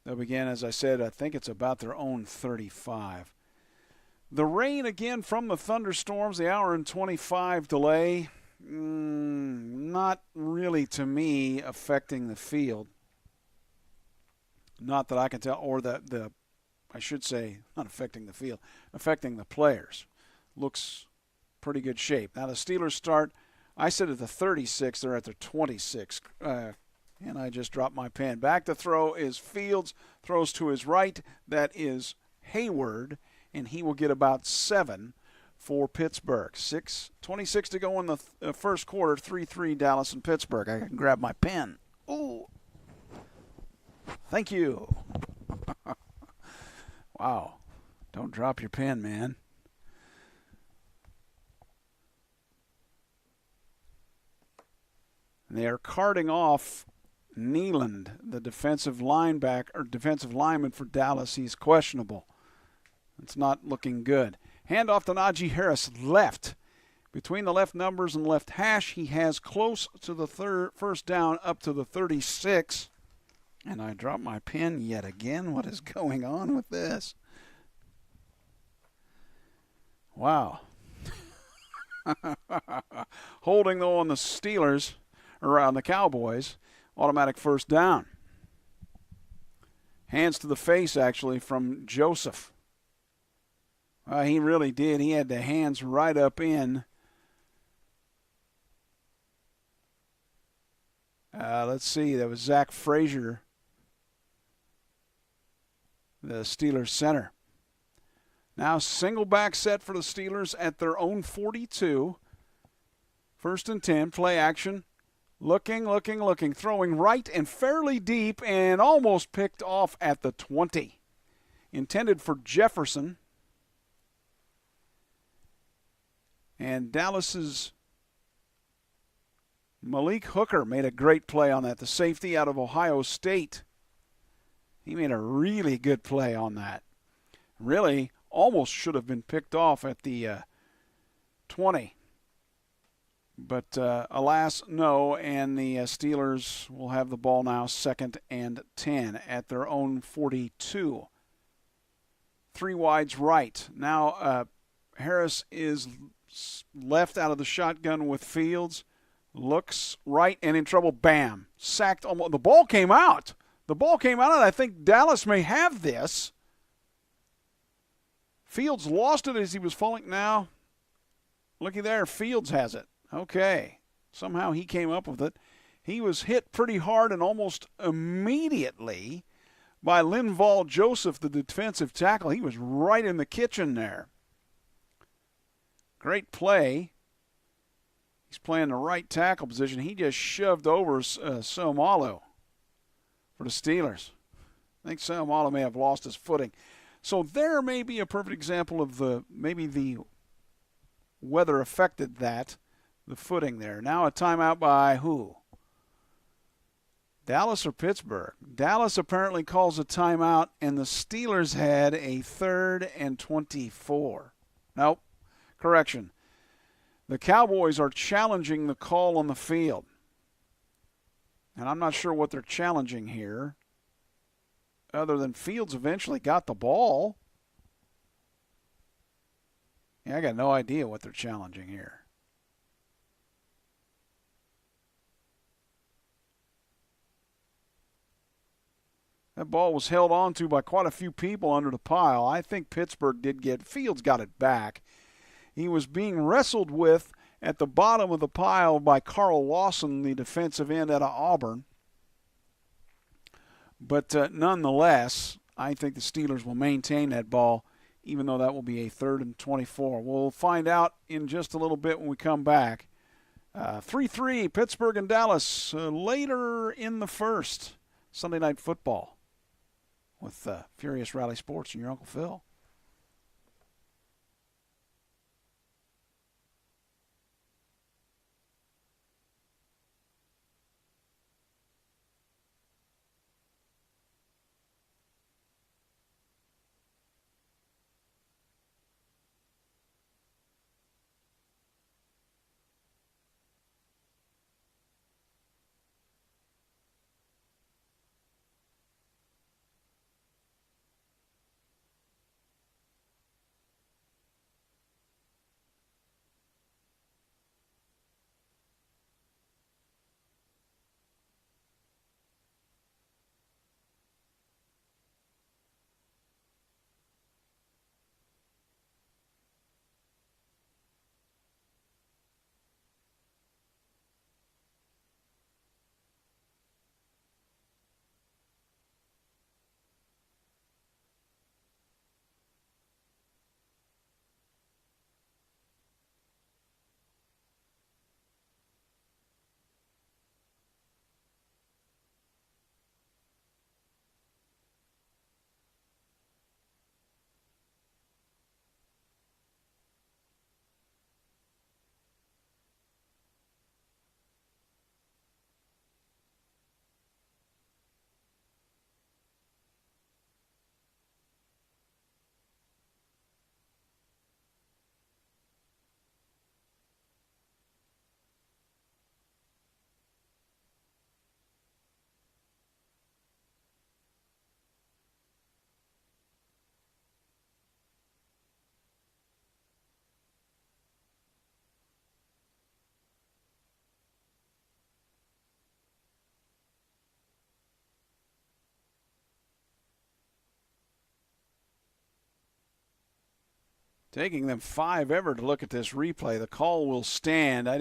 Speaker 1: They'll begin, as I said, I think it's about their own 35. The rain again from the thunderstorms, the hour and 25 delay, not really to me affecting the field. Not that I can tell, or I should say, not affecting the field, affecting the players. Looks pretty good shape. Now the Steelers start, I said at the 36, they're at their 26. And I just dropped my pen. Back to throw is Fields, throws to his right. That is Hayward, and he will get about 7 for Pittsburgh. 6:26 to go in the first quarter, 3-3 Dallas and Pittsburgh. I can grab my pen. Oh, thank you. Wow. Don't drop your pen, man. And they are carting off Nealand, the defensive lineman for Dallas. He's questionable. It's not looking good. Handoff to Najee Harris, left. Between the left numbers and left hash, he has close to the first down up to the 36. And I dropped my pen yet again. What is going on with this? Wow. Holding, though, on the Steelers, or on the Cowboys. Automatic first down. Hands to the face, actually, from Joseph. He really did. He had the hands right up in. Let's see. That was Zach Frazier, the Steelers center. Now single back set for the Steelers at their own 42. 1st and 10. Play action. Looking, throwing right and fairly deep and almost picked off at the 20. Intended for Jefferson. And Dallas's Malik Hooker made a great play on that, the safety out of Ohio State. He made a really good play on that. Really almost should have been picked off at the 20. But alas, no, and the Steelers will have the ball now 2nd and 10 at their own 42. 3 wides right. Now Harris is left out of the shotgun with Fields. Looks right and in trouble. Bam. Sacked. The ball came out. And I think Dallas may have this. Fields lost it as he was falling. Now, looky there. Fields has it. Okay. Somehow he came up with it. He was hit pretty hard and almost immediately by Linval Joseph, the defensive tackle. He was right in the kitchen there. Great play. He's playing the right tackle position. He just shoved over Seumalo for the Steelers. I think Seumalo may have lost his footing. So there may be a perfect example of maybe the weather affected that, the footing there. Now a timeout by who? Dallas or Pittsburgh? Dallas apparently calls a timeout, and the Steelers had a 3rd and 24. Nope. Correction. The Cowboys are challenging the call on the field. And I'm not sure what they're challenging here, other than Fields eventually got the ball. Yeah, I got no idea what they're challenging here. That ball was held on to by quite a few people under the pile. I think Pittsburgh Fields got it back. He was being wrestled with at the bottom of the pile by Carl Lawson, the defensive end out of Auburn. But nonetheless, I think the Steelers will maintain that ball, even though that will be a 3rd and 24. We'll find out in just a little bit when we come back. 3-3, Pittsburgh and Dallas later in the first. Sunday Night Football with Furious Rally Sports and your Uncle Phil. Taking them 5 ever to look at this replay. The call will stand. I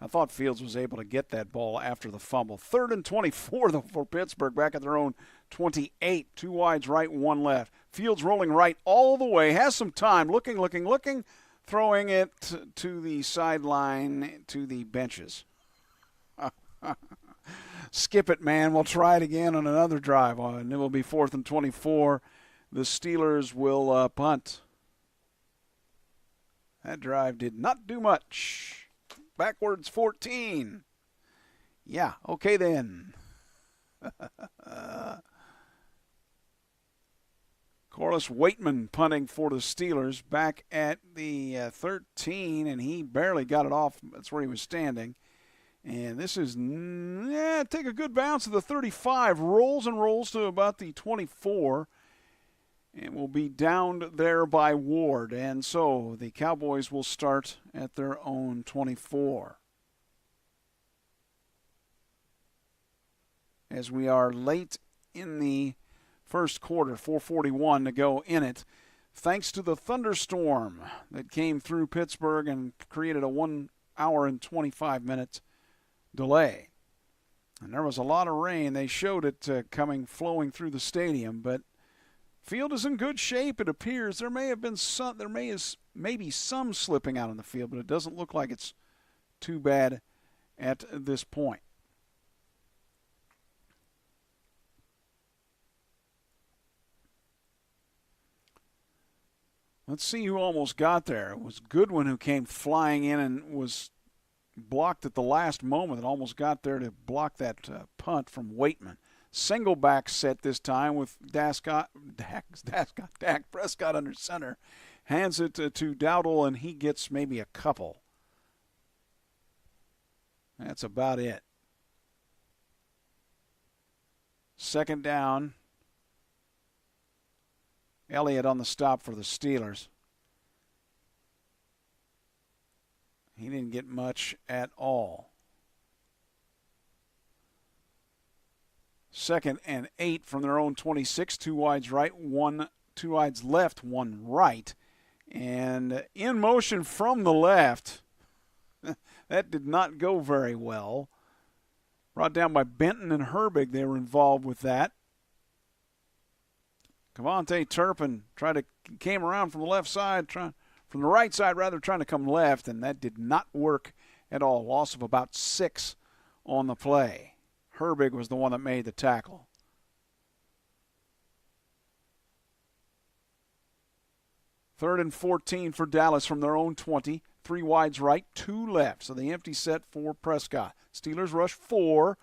Speaker 1: thought Fields was able to get that ball after the fumble. 3rd and 24 for Pittsburgh back at their own 28. 2 wides right, 1 left. Fields rolling right all the way. Has some time. Looking. Throwing it to the sideline, to the benches. Skip it, man. We'll try it again on another drive. And it will be 4th and 24. The Steelers will punt. That drive did not do much. Backwards 14. Yeah, okay then. Corliss Waitman punting for the Steelers back at the 13, and he barely got it off. That's where he was standing. And this is, take a good bounce to the 35. Rolls to about the 24. And will be downed there by Ward. And so the Cowboys will start at their own 24. As we are late in the first quarter, 4:41 to go in it, thanks to the thunderstorm that came through Pittsburgh and created a 1 hour and 25 minute delay. And there was a lot of rain. They showed it flowing through the stadium, but field is in good shape, it appears. There may maybe some slipping out on the field, but it doesn't look like it's too bad at this point. Let's see who almost got there. It was Goodwin who came flying in and was blocked at the last moment and almost got there to block that punt from Waitman. Single back set this time with Dak Prescott under center. Hands it to Dowdle, and he gets maybe a couple. That's about it. Second down. Elliott on the stop for the Steelers. He didn't get much at all. 2nd and 8 from their own 26. 2 wides right, 2 wides left, 1 right. And in motion from the left. That did not go very well. Brought down by Benton and Herbig. They were involved with that. Cavante Turpin came around from the left side, from the right side rather, trying to come left, and that did not work at all. Loss of about 6 on the play. Herbig was the one that made the tackle. Third and 14 for Dallas from their own 20. 3 wides right, 2 left. So the empty set for Prescott. Steelers rush 4.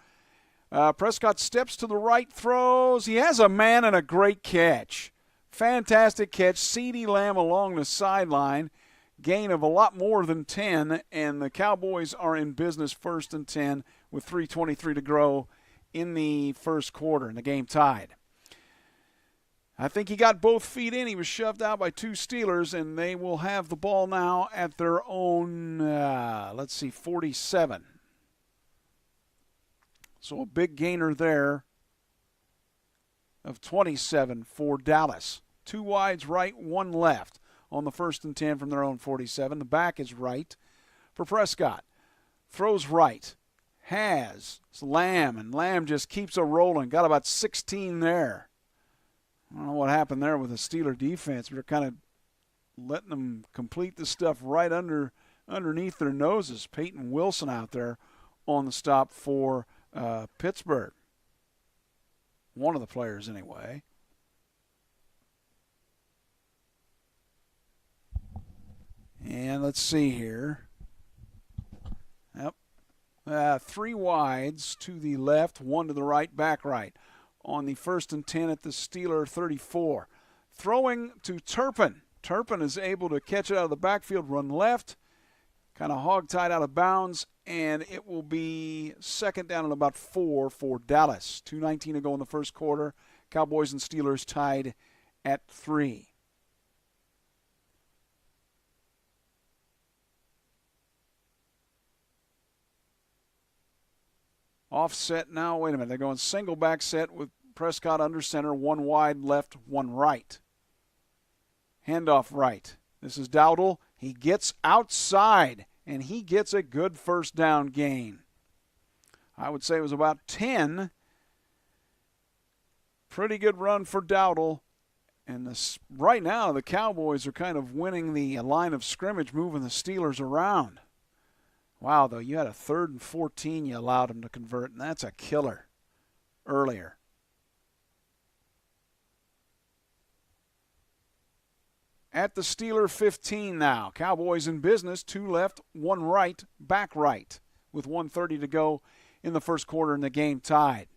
Speaker 1: Prescott steps to the right, throws. He has a man and a great catch. Fantastic catch. CeeDee Lamb along the sideline. Gain of a lot more than 10, and the Cowboys are in business 1st and 10 with 3:23 to go in the first quarter, and the game tied. I think he got both feet in. He was shoved out by 2 Steelers, and they will have the ball now at their own, 47. So a big gainer there of 27 for Dallas. 2 wides right, 1 left on the 1st and 10 from their own 47. The back is right for Prescott. Throws right. Has Lamb, and Lamb just keeps it rolling. Got about 16 there. I don't know what happened there with the Steeler defense. We're kind of letting them complete the stuff right underneath their noses. Peyton Wilson out there on the stop for Pittsburgh. One of the players, anyway. And let's see here. Yep. 3 wides to the left, 1 to the right, back right. On the 1st and 10 at the Steeler 34. Throwing to Turpin. Turpin is able to catch it out of the backfield, run left, kind of hog-tied out of bounds, and it will be 2nd down and about 4 for Dallas. 2:19 to go in the first quarter. Cowboys and Steelers tied at 3. Offset now. Wait a minute. They're going single back set with Prescott under center. 1 wide left, 1 right. Handoff right. This is Dowdle. He gets outside, and he gets a good first down gain. I would say it was about 10. Pretty good run for Dowdle. And right now the Cowboys are kind of winning the line of scrimmage, moving the Steelers around. Wow, though, you had a 3rd and 14 you allowed them to convert, and that's a killer earlier. At the Steeler 15 now. Cowboys in business, 2 left, 1 right, back right, with 1:30 to go in the first quarter and the game tied.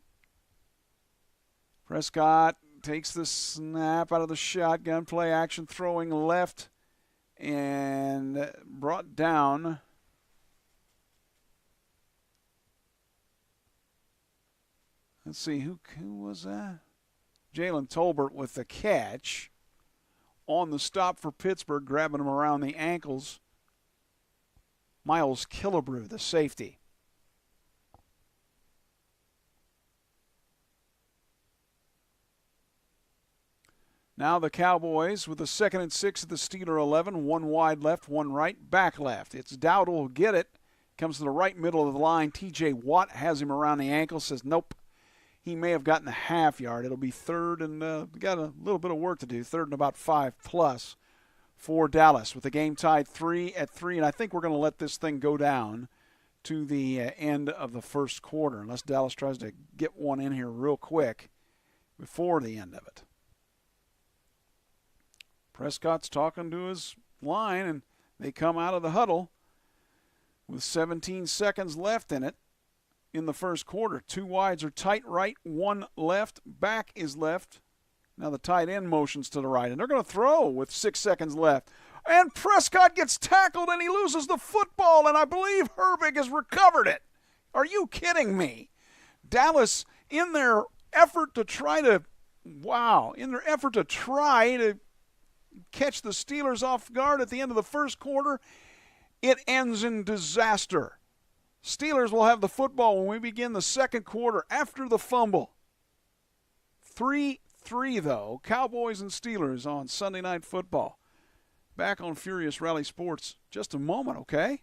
Speaker 1: Prescott takes the snap out of the shotgun, play action, throwing left, and brought down. Let's see, who was that? Jalen Tolbert with the catch. On the stop for Pittsburgh, grabbing him around the ankles. Miles Killebrew, the safety. Now the Cowboys with the 2nd and 6 at the Steeler 11. 1 wide left, 1 right, back left. It's Dowdle who'll get it. Comes to the right middle of the line. T.J. Watt has him around the ankle, says nope. He may have gotten a half yard. It'll be 3rd and got a little bit of work to do. 3rd and about 5 plus for Dallas with the game tied 3-3. And I think we're going to let this thing go down to the end of the first quarter, unless Dallas tries to get one in here real quick before the end of it. Prescott's talking to his line, and they come out of the huddle with 17 seconds left in it in the first quarter. Two wides are tight right, one left. Back is left. Now the tight end motions to the right, and they're going to throw with 6 seconds left. And Prescott gets tackled, and he loses the football, and I believe Herbig has recovered it. Are you kidding me? Dallas, in their effort to try to catch the Steelers off guard at the end of the first quarter, it ends in disaster. Steelers will have the football when we begin the second quarter after the fumble. 3-3, though. Cowboys and Steelers on Sunday Night Football. Back on Furious Rally Sports just a moment, okay?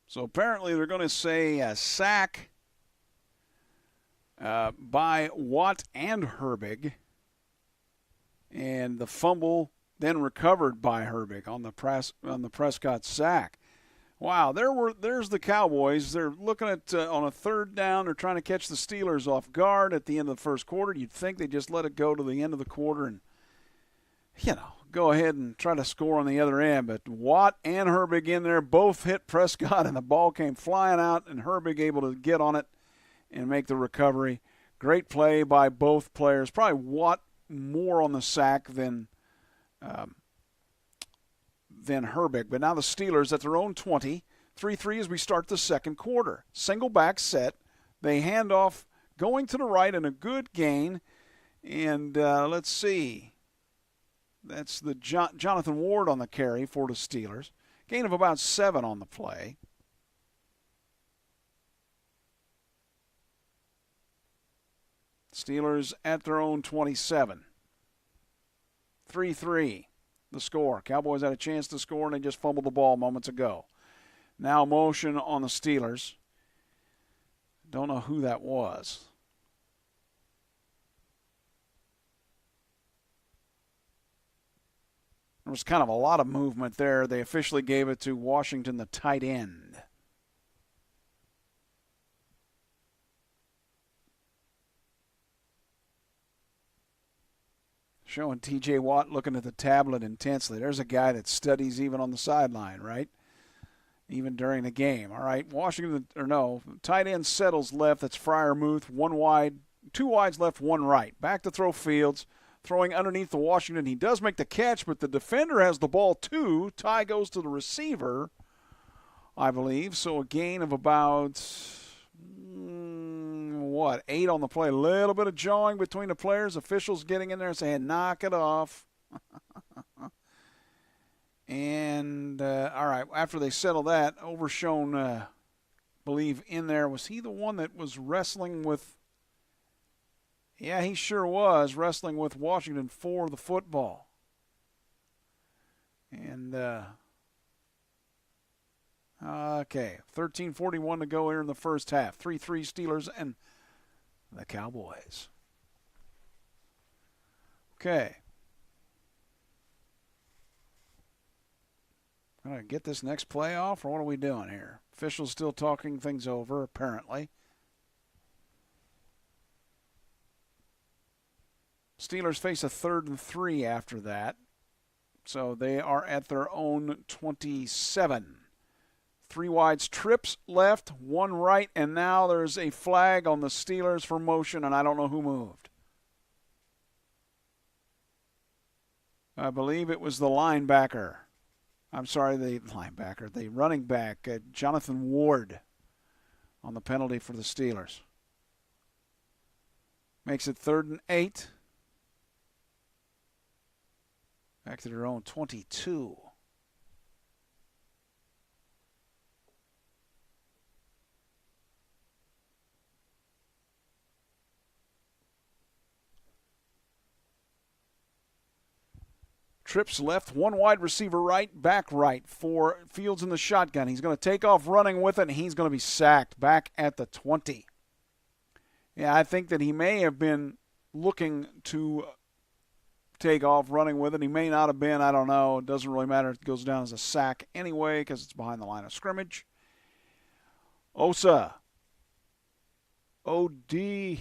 Speaker 1: So apparently they're going to say a sack by Watt and Herbig, and the fumble then recovered by Herbig on the Prescott sack. Wow, there's the Cowboys. They're looking at on a third down. They're trying to catch the Steelers off guard at the end of the first quarter. You'd think they just let it go to the end of the quarter and, go ahead and try to score on the other end. But Watt and Herbig in there both hit Prescott, and the ball came flying out, and Herbig able to get on it and make the recovery. Great play by both players. Probably Watt more on the sack than Herbig. But now the Steelers at their own 20. 3-3 as we start the second quarter. Single back set. They hand off going to the right and a good gain. And let's see. That's the Jonathan Ward on the carry for the Steelers. Gain of about 7 on the play. Steelers at their own 27. 3-3, the score. Cowboys had a chance to score, and they just fumbled the ball moments ago. Now motion on the Steelers. Don't know who that was. There was kind of a lot of movement there. They officially gave it to Washington, the tight end. Showing T.J. Watt looking at the tablet intensely. There's a guy that studies even on the sideline, right? Even during the game. All right, tight end settles left. That's Freiermuth. One wide two wides left, one right. Back to throw Fields, throwing underneath the Washington. He does make the catch, but the defender has the ball too. Tie goes to the receiver, I believe. So a gain of about, 8 on the play. A little bit of jawing between the players. Officials getting in there and saying, knock it off. And, all right, after they settle that, Overshone, believe in there. Was he the one that was wrestling with? Yeah, he sure was wrestling with Washington for the football. And, okay, 13:41 to go here in the first half. 3-3 Steelers and the Cowboys. Okay. Going to get this next play off, or what are we doing here? Officials still talking things over, apparently. Steelers face a 3rd and 3 after that. So they are at their own 27. 3 wides, trips left, 1 right, and now there's a flag on the Steelers for motion, and I don't know who moved. I believe it was the linebacker. I'm sorry, the linebacker, the running back, Jonathan Ward, on the penalty for the Steelers. Makes it 3rd and 8. Back to their own 22. Trips left, 1 wide receiver right, back right for Fields in the shotgun. He's going to take off running with it, and he's going to be sacked back at the 20. Yeah, I think that he may have been looking to take off running with it. He may not have been. I don't know. It doesn't really matter. It goes down as a sack anyway because it's behind the line of scrimmage. Osa. Odigizwa,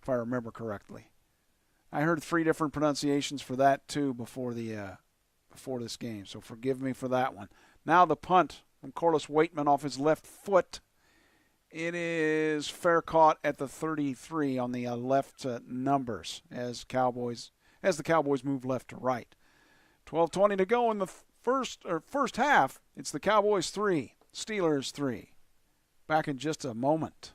Speaker 1: if I remember correctly. I heard 3 different pronunciations for that too before this game, so forgive me for that one. Now the punt from Corliss Waitman off his left foot. It is fair caught at the 33 on the left numbers as the Cowboys move left to right. 12:20 to go in the first half. It's the Cowboys 3, Steelers 3. Back in just a moment.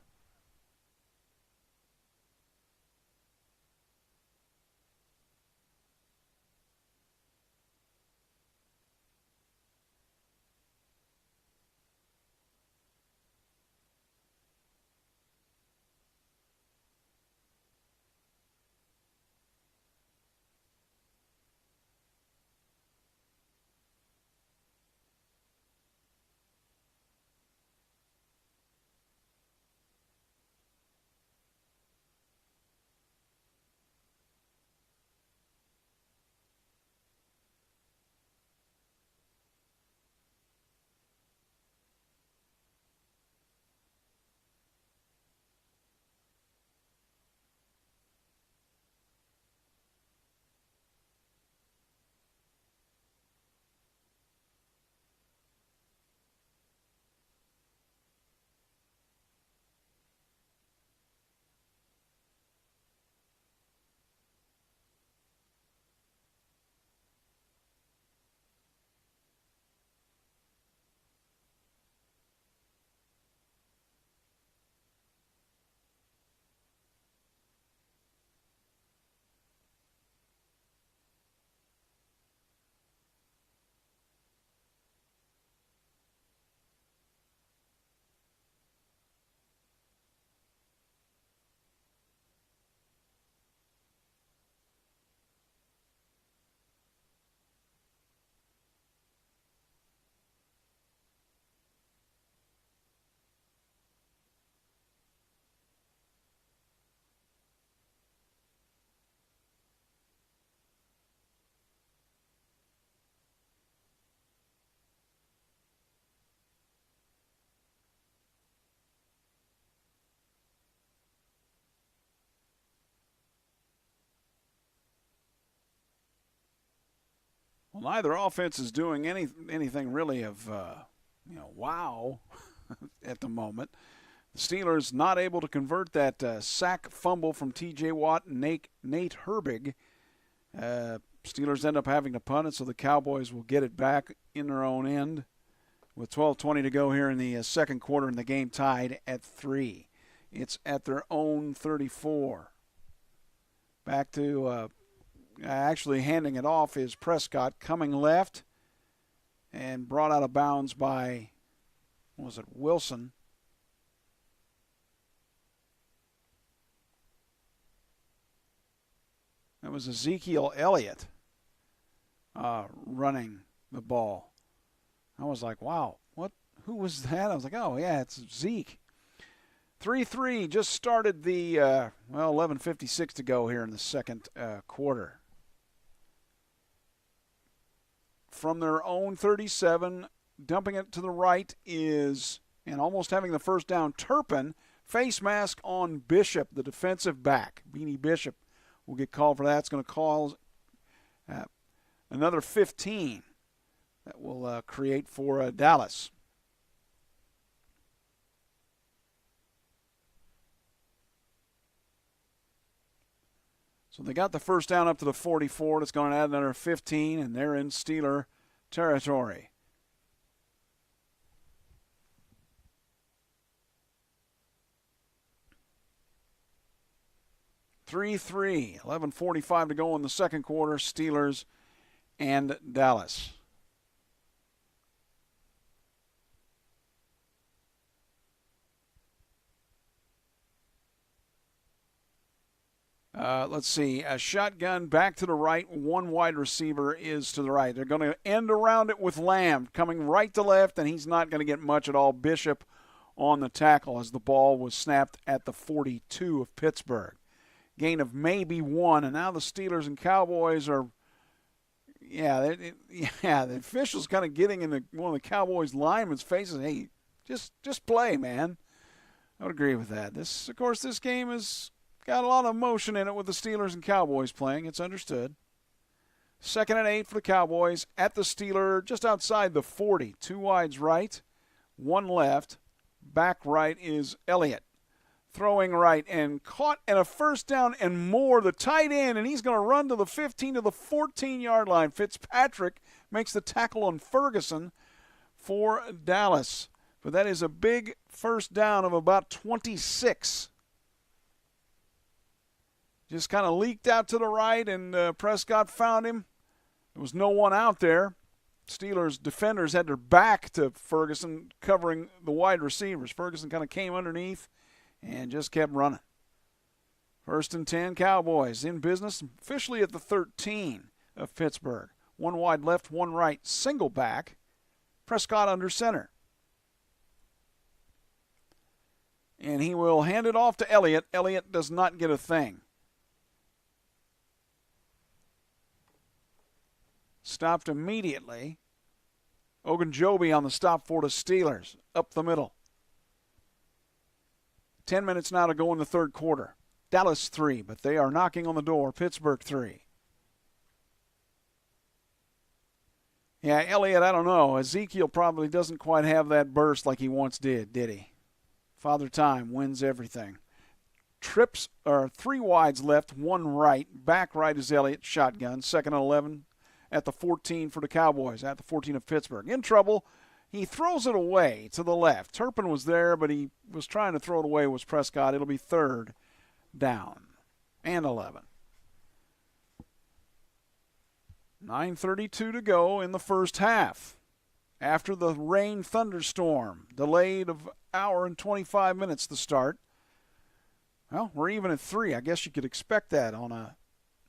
Speaker 1: Well, neither offense is doing anything really of, wow at the moment. The Steelers not able to convert that sack fumble from T.J. Watt and Nate Herbig. Steelers end up having to punt it, so the Cowboys will get it back in their own end with 12:20 to go here in the second quarter, and the game tied at 3. It's at their own 34. Back to actually handing it off is Prescott, coming left and brought out of bounds by, Wilson. That was Ezekiel Elliott running the ball. I was like, wow, who was that? I was like, oh, yeah, it's Zeke. 3-3 just started the, 11:56 to go here in the second quarter. From their own 37, dumping it to the right and almost having the first down, Turpin, face mask on Bishop, the defensive back. Beanie Bishop will get called for that. It's going to cause another 15 that will create for Dallas. So they got the first down up to the 44. It's going to add another 15, and they're in Steeler territory. (3-3). 11:45 to go in the second quarter. Steelers and Dallas. Let's see. A shotgun back to the right. One wide receiver is to the right. They're going to end around it with Lamb coming right to left, and he's not going to get much at all. Bishop on the tackle as the ball was snapped at the 42 of Pittsburgh. Gain of maybe 1, and now the Steelers and Cowboys are, the official's kind of getting in one of the Cowboys linemen's faces. Hey, just play, man. I would agree with that. This game is got a lot of emotion in it with the Steelers and Cowboys playing. It's understood. 2nd and 8 for the Cowboys at the Steeler, just outside the 40. 2 wides right, 1 left. Back right is Elliott. Throwing right and caught, and a first down and more. The tight end, and he's going to run to the 15 to the 14-yard line. Fitzpatrick makes the tackle on Ferguson for Dallas. But that is a big first down of about 26. Just kind of leaked out to the right, and Prescott found him. There was no one out there. Steelers defenders had their back to Ferguson, covering the wide receivers. Ferguson kind of came underneath and just kept running. 1st and 10, Cowboys in business, officially at the 13 of Pittsburgh. 1 wide left, 1 right, single back. Prescott under center. And he will hand it off to Elliott. Elliott does not get a thing. Stopped immediately. Ogunjobi on the stop for the Steelers. Up the middle. 10 minutes now to go in the third quarter. Dallas 3, but they are knocking on the door. Pittsburgh 3. Yeah, Elliott, I don't know. Ezekiel probably doesn't quite have that burst like he once did he? Father Time wins everything. Trips, or 3 wides left, 1 right. Back right is Elliott, shotgun. 2nd and 11 at the 14 for the Cowboys, at the 14 of Pittsburgh. In trouble. He throws it away to the left. Turpin was there, but he was trying to throw it away was Prescott. It'll be 3rd down and 11. 9:32 to go in the first half. After the rain thunderstorm, delayed of hour and 25 minutes to start. Well, we're even at 3. I guess you could expect that on a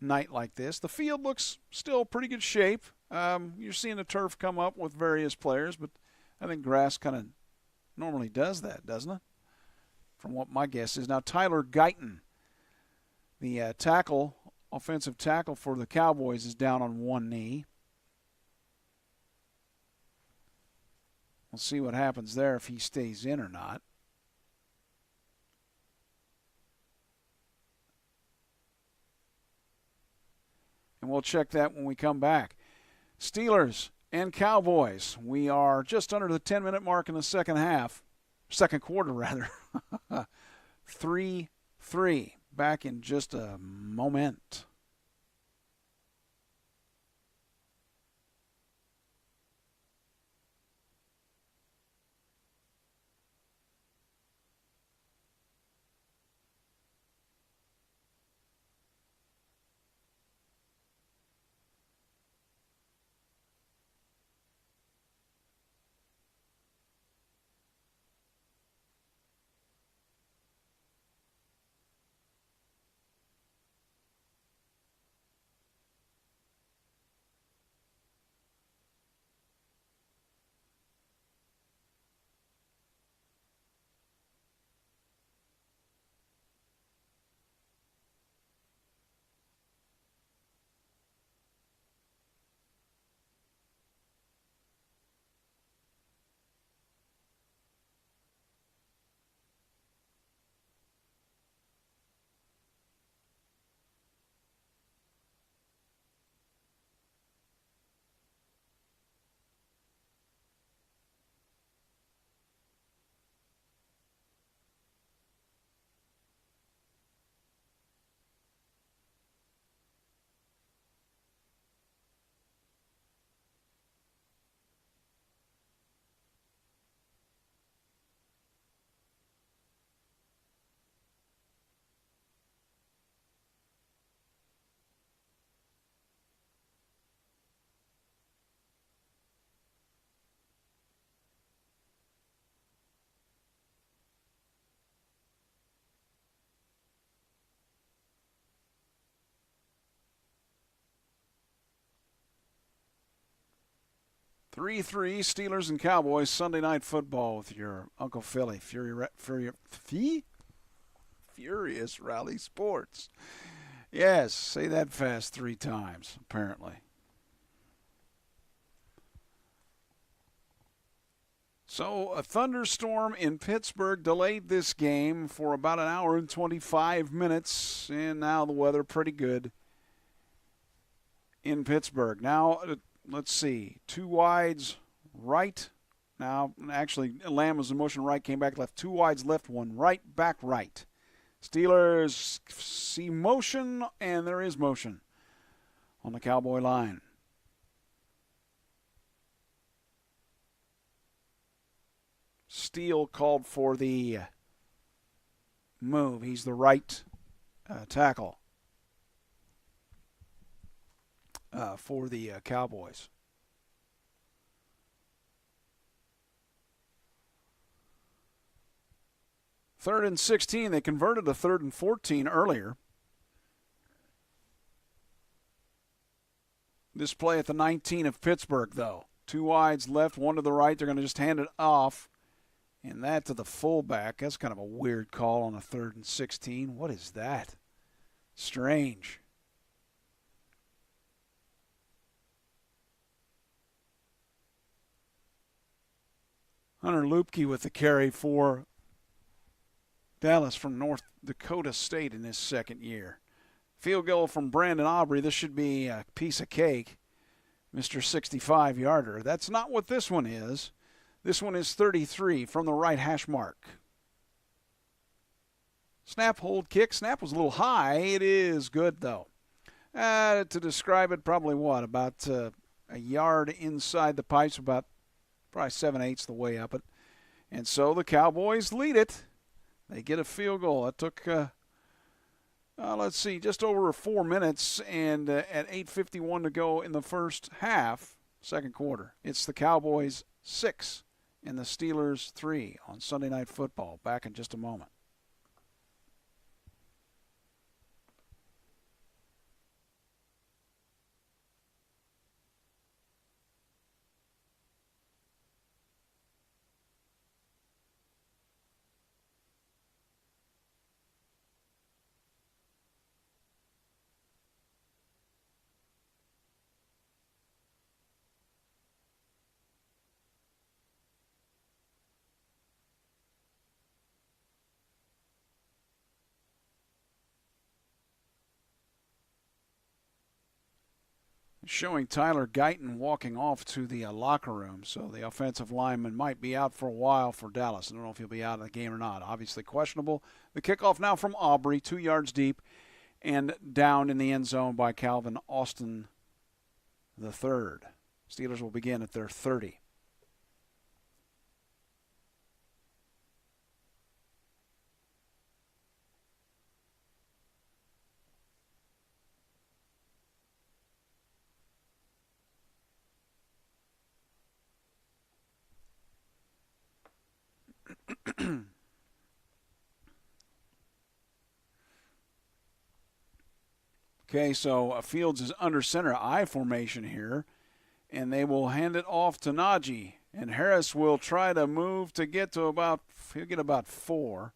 Speaker 1: night like this. The field looks still pretty good shape. You're seeing the turf come up with various players, but I think grass kind of normally does that, doesn't it? From what my guess is. Now, Tyler Guyton, the offensive tackle for the Cowboys, is down on 1 knee. We'll see what happens there if he stays in or not. And we'll check that when we come back. Steelers and Cowboys. We are just under the 10-minute mark in the second half. Second quarter, rather. 3-3. Back in just a moment. Three Steelers and Cowboys Sunday Night Football with your Uncle Philly, Furious Rally Sports. Yes, say that fast 3 times, apparently. So a thunderstorm in Pittsburgh delayed this game for about an hour and 25 minutes, and now the weather pretty good in Pittsburgh. Now, let's see, 2 wides right. Now, actually, Lamb was in motion right, came back left. 2 wides left, 1 right, back right. Steelers see motion, and there is motion on the Cowboy line. Steele called for the move. He's the right tackle for the Cowboys. Third and 16. They converted a 3rd and 14 earlier. This play at the 19 of Pittsburgh, though. 2 wides left, 1 to the right. They're going to just hand it off. And that to the fullback. That's kind of a weird call on a 3rd and 16. What is that? Strange. Hunter Lupke with the carry for Dallas from North Dakota State in his second year. Field goal from Brandon Aubrey. This should be a piece of cake. Mr. 65-yarder. That's not what this one is. This one is 33 from the right hash mark. Snap, hold, kick. Snap was a little high. It is good, though. To describe it, probably what? About a yard inside the pipes, about probably 7/8 the way up it. And so the Cowboys lead it. They get a field goal. It took, let's see, just over 4 minutes, and at 8:51 to go in the first half, second quarter. It's the Cowboys 6 and the Steelers 3 on Sunday Night Football. Back in just a moment. Showing Tyler Guyton walking off to the locker room. So the offensive lineman might be out for a while for Dallas. I don't know if he'll be out of the game or not. Obviously questionable. The kickoff now from Aubrey, 2 yards deep, and down in the end zone by Calvin Austin III. Steelers will begin at their 30. Okay, so Fields is under center, I formation here, and they will hand it off to Najee. And Harris will try to move to get to about, he'll get about 4.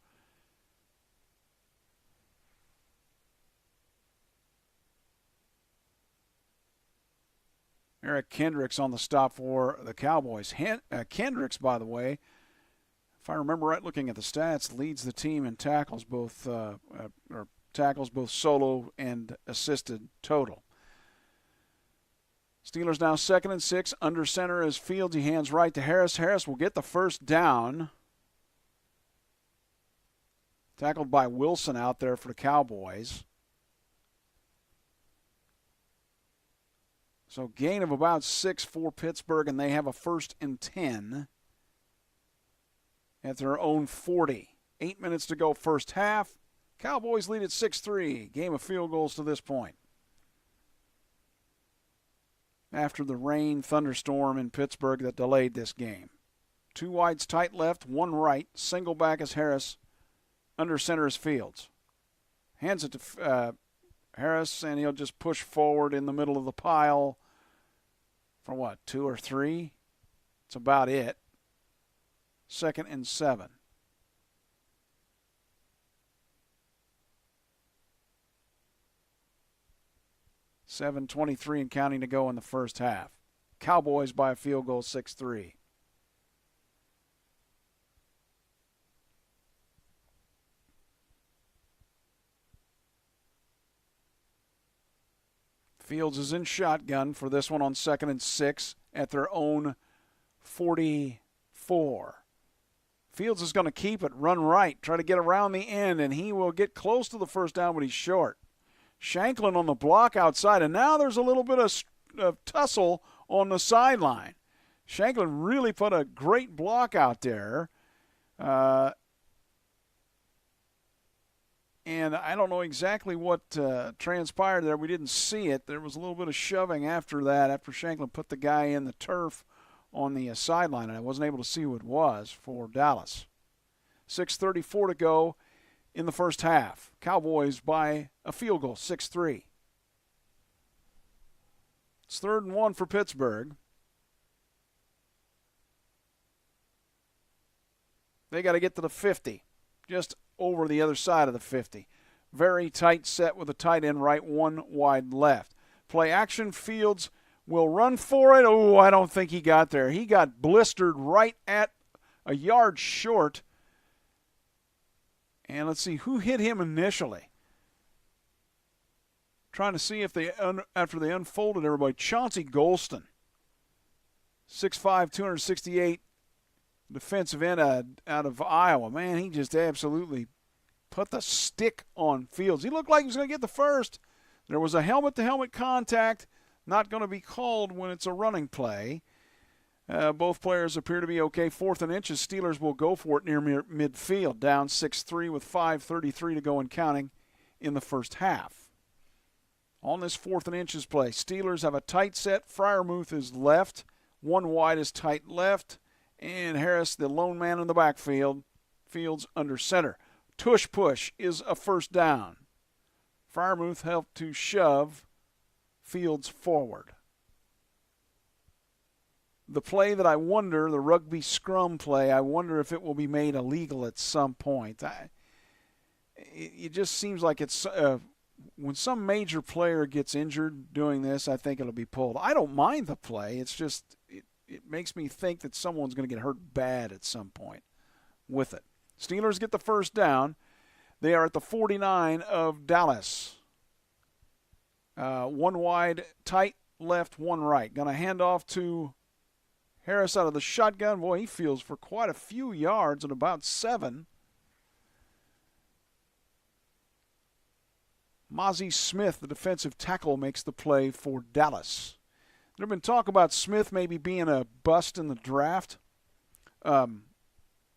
Speaker 1: Eric Kendricks on the stop for the Cowboys. Kendricks, by the way, if I remember right, looking at the stats, leads the team in tackles, both both solo and assisted total. Steelers now 2nd and 6. Under center is Fields. He hands right to Harris. Harris will get the first down. Tackled by Wilson out there for the Cowboys. So gain of about 6 for Pittsburgh, and they have a 1st and 10 at their own 40. 8 minutes to go first half. Cowboys lead at 6-3. Game of field goals to this point. After the rain thunderstorm in Pittsburgh that delayed this game. 2 wides tight left, 1 right. Single back is Harris. Under center is Fields. Hands it to Harris, and he'll just push forward in the middle of the pile for what, 2 or 3? That's about it. 2nd and 7. $7:23 and counting to go in the first half. Cowboys by a field goal, 6-3. Fields is in shotgun for this one on 2nd and 6 at their own 44. Fields is going to keep it, run right, try to get around the end, and he will get close to the first down, but he's short. Shanklin on the block outside, and now there's a little bit of tussle on the sideline. Shanklin really put a great block out there. And I don't know exactly what transpired there. We didn't see it. There was a little bit of shoving after that, after Shanklin put the guy in the turf on the sideline, and I wasn't able to see who it was for Dallas. 6:34 to go in the first half. Cowboys by a field goal, 6-3. It's 3rd and 1 for Pittsburgh. They got to get to the 50, just over the other side of the 50. Very tight set with a tight end right, 1 wide left. Play action, Fields will run for it. Oh, I don't think he got there. He got blistered right at a yard short. And let's see, who hit him initially? Trying to see if they, after they unfolded everybody, Chauncey Golston. 6'5", 268, defensive end out of Iowa. Man, he just absolutely put the stick on Fields. He looked like he was going to get the first. There was a helmet-to-helmet contact, not going to be called when it's a running play. Both players appear to be okay. 4th and inches, Steelers will go for it near midfield, down 6-3 with 5:33 to go and counting in the first half. On this 4th and inches play, Steelers have a tight set. Freiermuth is left. 1 wide is tight left. And Harris, the lone man in the backfield, Fields under center. Tush push is a first down. Freiermuth helped to shove Fields forward. The play that I wonder, the rugby scrum play, I wonder if it will be made illegal at some point. It just seems like it's when some major player gets injured doing this, I think it'll be pulled. I don't mind the play. It's just it makes me think that someone's going to get hurt bad at some point with it. Steelers get the first down. They are at the 49 of Dallas. 1 wide, tight left, 1 right. Going to hand off to Harris out of the shotgun. Boy, he fields for quite a few yards and about 7. Mozzie Smith, the defensive tackle, makes the play for Dallas. There's been talk about Smith maybe being a bust in the draft.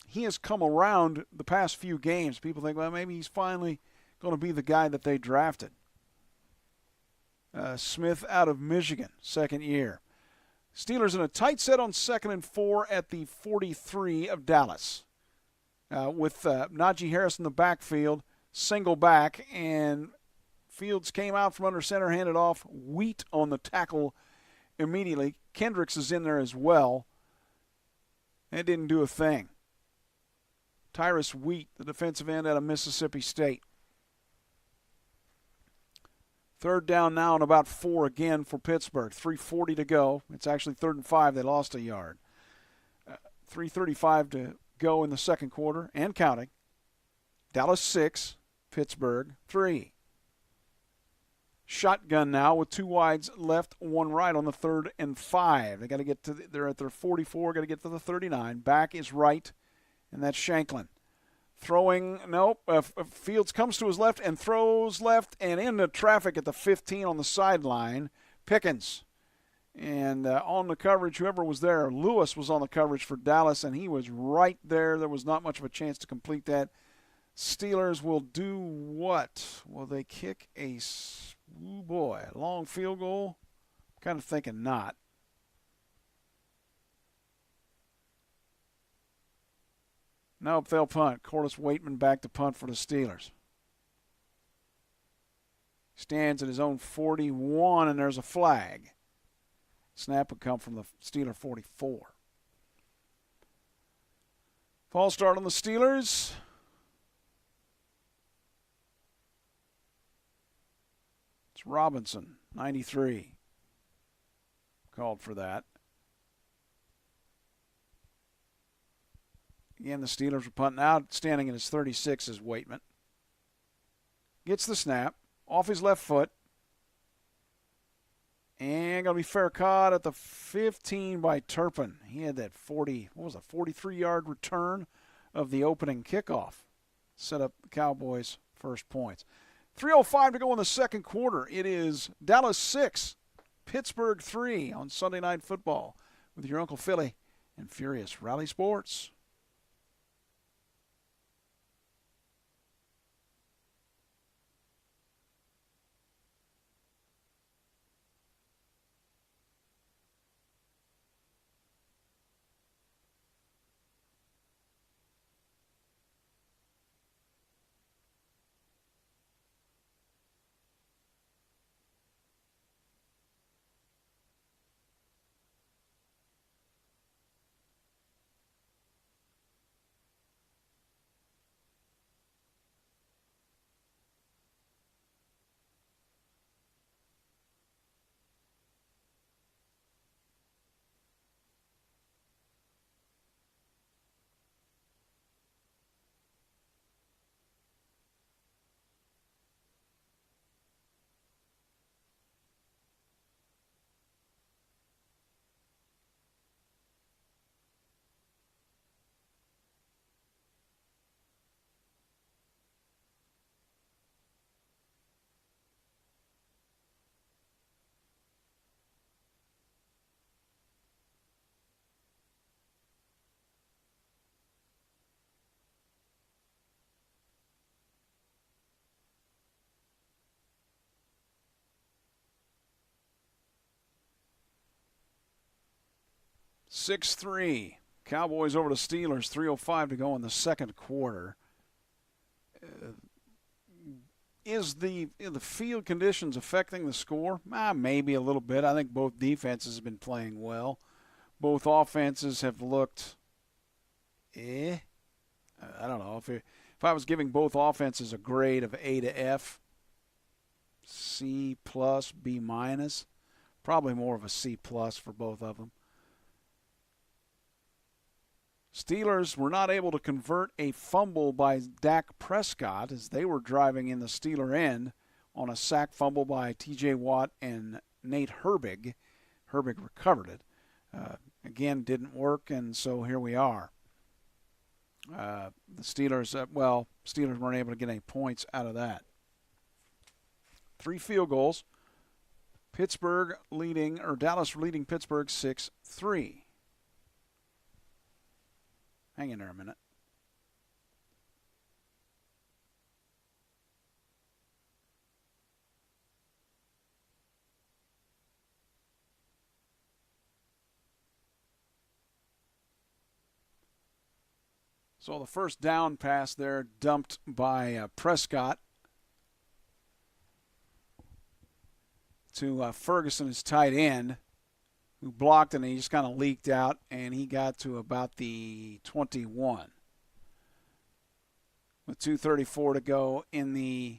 Speaker 1: He has come around the past few games. People think, well, maybe he's finally going to be the guy that they drafted. Smith out of Michigan, second year. Steelers in a tight set on 2nd and 4 at the 43 of Dallas. With Najee Harris in the backfield, single back, and Fields came out from under center, handed off. Wheat on the tackle immediately. Kendricks is in there as well. It didn't do a thing. Tyrus Wheat, the defensive end out of Mississippi State. 3rd down now and about 4 again for Pittsburgh. 3:40 to go. It's actually 3rd and 5. They lost a yard. 3:35 to go in the second quarter and counting. Dallas 6, Pittsburgh 3. Shotgun now with 2 wides left, 1 right on the 3rd and 5. They got to get to they're at their 44, got to get to the 39. Back is right, and that's Shanklin. Throwing, nope. Fields comes to his left and throws left and into traffic at the 15 on the sideline. Pickens. And on the coverage, whoever was there, Lewis was on the coverage for Dallas, and he was right there. There was not much of a chance to complete that. Steelers will do what? Will they kick a, long field goal? I'm kind of thinking not. Nope, they'll punt. Corliss Waitman back to punt for the Steelers. Stands at his own 41, and there's a flag. Snap would come from the Steeler 44. False start on the Steelers. It's Robinson, 93. Called for that. Again, the Steelers are punting out. Standing at his 36 is Waitman. Gets the snap. Off his left foot. And going to be fair caught at the 15 by Turpin. He had that 43-yard return of the opening kickoff. Set up the Cowboys' first points. 3:05 to go in the second quarter. It is Dallas 6, Pittsburgh 3 on Sunday Night Football with your Uncle Philly and Furious Rally Sports. Six 3. Cowboys over the Steelers. 3:05 to go in the second quarter. Is the field conditions affecting the score? Maybe a little bit. I think both defenses have been playing well. Both offenses have looked I don't know. If I was giving both offenses a grade of A to F, C+, B-, probably more of a C+ for both of them. Steelers were not able to convert a fumble by Dak Prescott as they were driving in the Steeler end on a sack fumble by T.J. Watt and Nate Herbig. Herbig recovered it. Again, didn't work, and so here we are. The Steelers, Steelers weren't able to get any points out of that. 3 field goals. Dallas leading Pittsburgh 6-3. Hang in there a minute. So the first down pass there dumped by Prescott to Ferguson, his tight end, who blocked, and he just kind of leaked out, and he got to about the 21. With 2:34 to go in the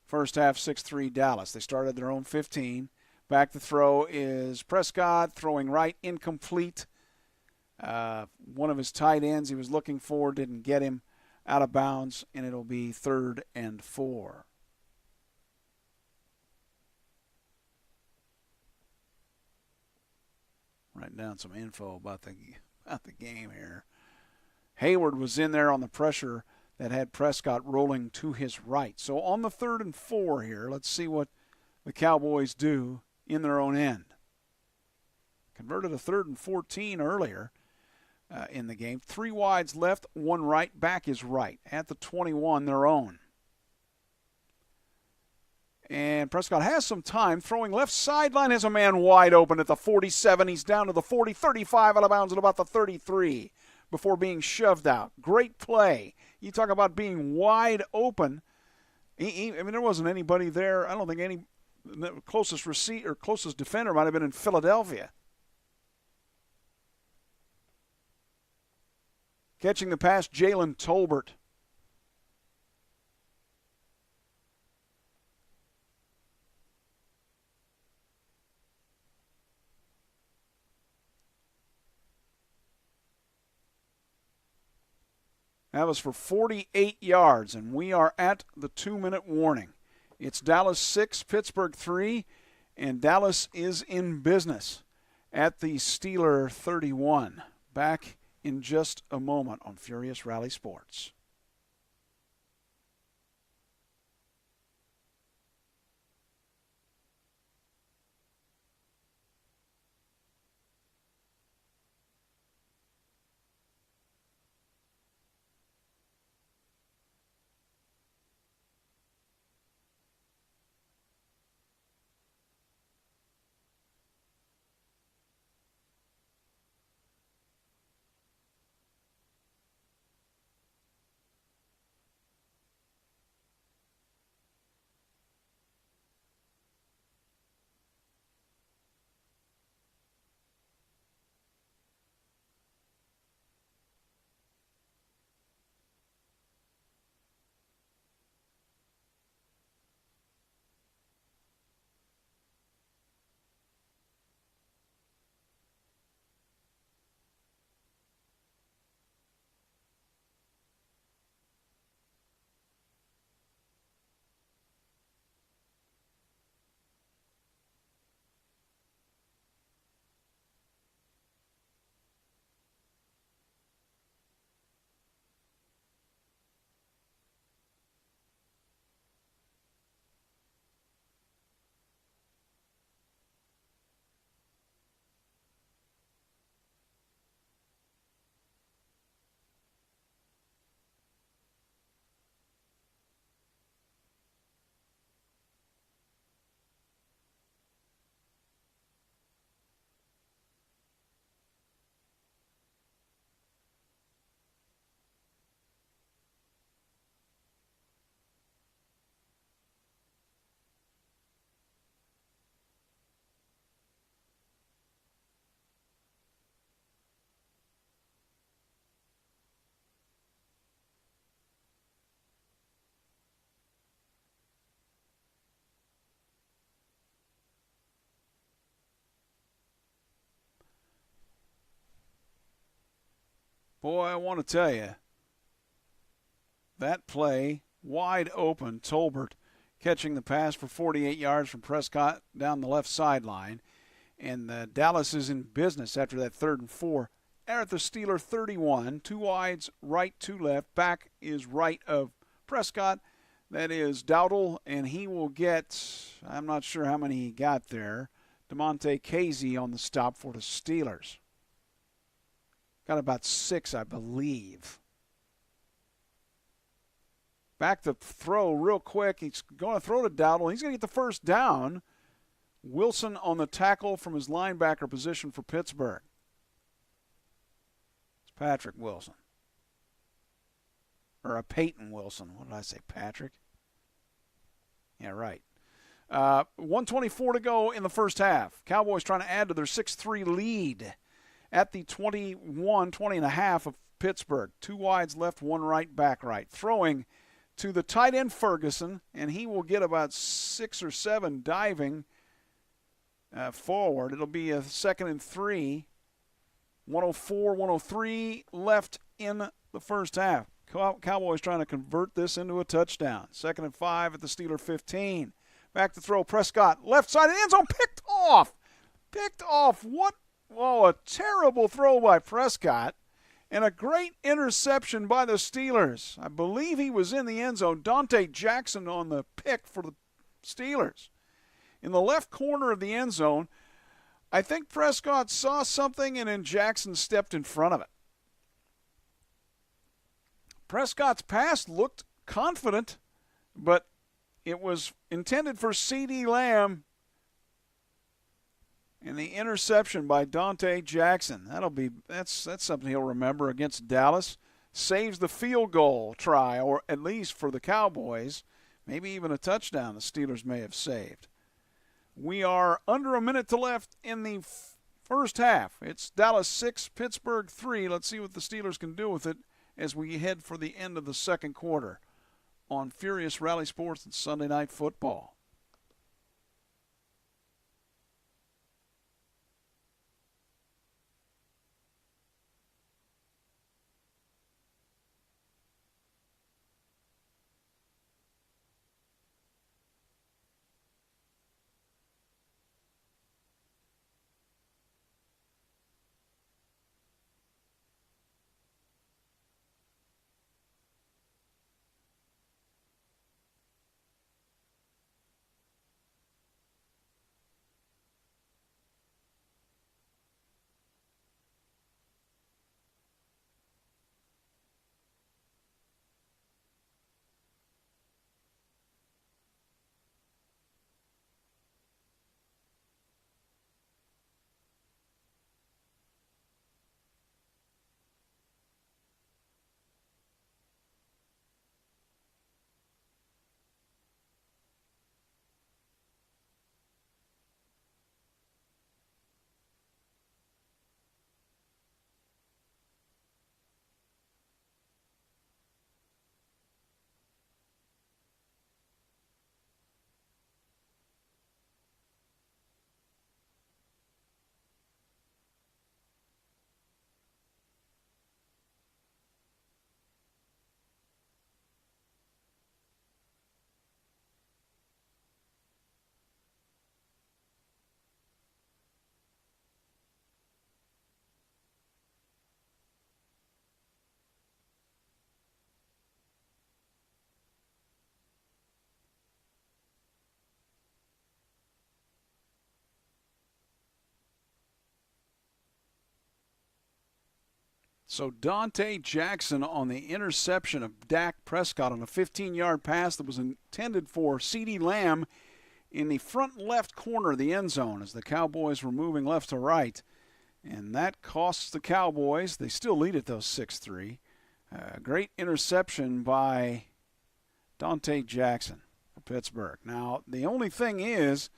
Speaker 1: first half, 6-3 Dallas. They started their own 15. Back to throw is Prescott, throwing right, incomplete. One of his tight ends he was looking for didn't get him, out of bounds, and it'll be 3rd and 4. Writing down some info about the game here. Hayward was in there on the pressure that had Prescott rolling to his right. So on the 3rd and 4 here, let's see what the Cowboys do in their own end. Converted a 3rd and 14 earlier in the game. 3 wides left, 1 right. Back is right. At the 21, their own. And Prescott has some time. Throwing left sideline, has a man wide open at the 47. He's down to the 40, 35 out of bounds at about the 33 before being shoved out. Great play. You talk about being wide open. There wasn't anybody there. I don't think any closest receiver or closest defender might have been in Philadelphia. Catching the pass, Jalen Tolbert. That was for 48 yards, and we are at the 2-minute warning. It's Dallas 6, Pittsburgh 3, and Dallas is in business at the Steeler 31. Back in just a moment on Furious Rally Sports. Boy, I want to tell you, that play, wide open, Tolbert catching the pass for 48 yards from Prescott down the left sideline. And Dallas is in business after that 3rd and 4. They're at the Steeler 31, 2 wides, right, 2 left. Back is right of Prescott. That is Dowdle, and he will get, I'm not sure how many he got there, DeMonte Casey on the stop for the Steelers. Got about 6, I believe. Back to throw real quick. He's going to throw to Dowdle. He's going to get the first down. Wilson on the tackle from his linebacker position for Pittsburgh. It's Patrick Wilson. Or a Peyton Wilson. What did I say, Patrick? Yeah, right. 1:24 to go in the first half. Cowboys trying to add to their 6-3 lead at the 20.5 of Pittsburgh. 2 wides left, 1 right, back right. Throwing to the tight end Ferguson, and he will get about 6 or 7 diving forward. It'll be a 2nd and 3. 104, 103 left in the first half. Cowboys trying to convert this into a touchdown. 2nd and 5 at the Steeler 15. Back to throw. Prescott, left side of the end zone, picked off. Picked off. What? Oh, a terrible throw by Prescott. And a great interception by the Steelers. I believe he was in the end zone. Dante Jackson on the pick for the Steelers. In the left corner of the end zone, I think Prescott saw something and then Jackson stepped in front of it. Prescott's pass looked confident, but it was intended for CeeDee Lamb. And the interception by Dante Jackson. That's something he'll remember against Dallas. Saves the field goal try, or at least for the Cowboys. Maybe even a touchdown the Steelers may have saved. We are under a minute to left in the first half. It's Dallas 6, Pittsburgh 3. Let's see what the Steelers can do with it as we head for the end of the second quarter on Furious Rally Sports and Sunday Night Football. So Dante Jackson on the interception of Dak Prescott on a 15-yard pass that was intended for CeeDee Lamb in the front left corner of the end zone as the Cowboys were moving left to right. And that costs the Cowboys. They still lead it, though, 6-3. Great interception by Dante Jackson for Pittsburgh. Now, the only thing is,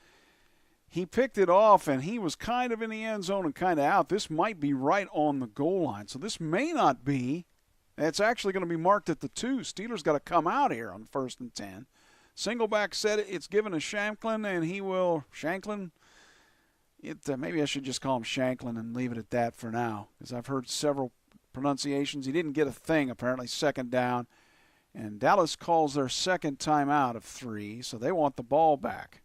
Speaker 1: he picked it off, and he was kind of in the end zone and kind of out. This might be right on the goal line. So this may not be. It's actually going to be marked at the 2. Steelers got to come out here on 1st and 10. Singleback said it's given to Shanklin, and he will – Shanklin? Maybe I should just call him Shanklin and leave it at that for now, because I've heard several pronunciations. He didn't get a thing, apparently, 2nd down. And Dallas calls their second timeout of 3, so they want the ball back.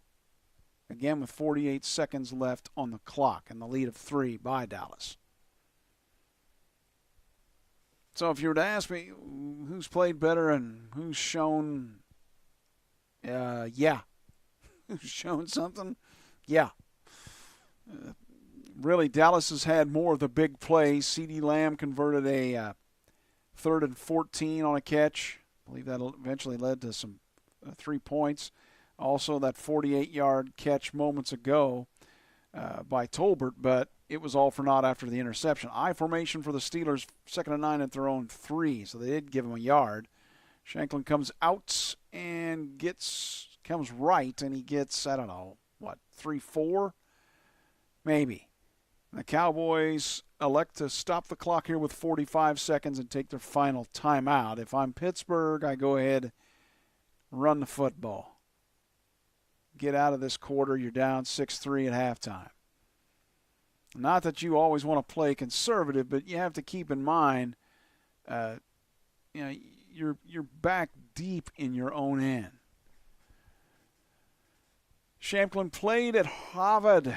Speaker 1: Again, with 48 seconds left on the clock and the lead of 3 by Dallas. So if you were to ask me who's played better and who's shown, who's shown something, really, Dallas has had more of the big plays. CeeDee Lamb converted a 3rd and 14 on a catch. I believe that eventually led to some 3 points. Also, that 48-yard catch moments ago by Tolbert, but it was all for naught after the interception. I formation for the Steelers, 2nd and 9 at their own 3, so they did give him a yard. Shanklin comes out and comes right, and he gets, 3-4? Maybe. The Cowboys elect to stop the clock here with 45 seconds and take their final timeout. If I'm Pittsburgh, I go ahead, run the football. Get out of this quarter. You're down 6-3 at halftime. Not that you always want to play conservative, but you have to keep in mind, you're back deep in your own end. Shanklin played at Harvard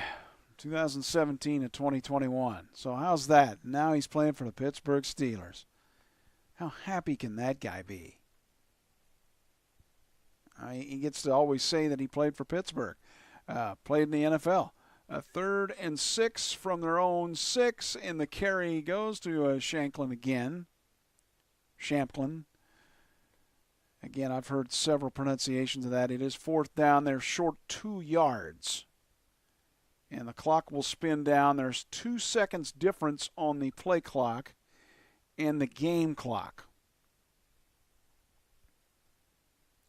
Speaker 1: 2017 to 2021. So how's that? Now he's playing for the Pittsburgh Steelers. How happy can that guy be? He gets to always say that he played for Pittsburgh, played in the NFL. 3rd and 6 from their own 6, and the carry goes to Shanklin again. Shamplin. Again, I've heard several pronunciations of that. It is 4th down. They're short 2 yards. And the clock will spin down. There's 2 seconds difference on the play clock and the game clock.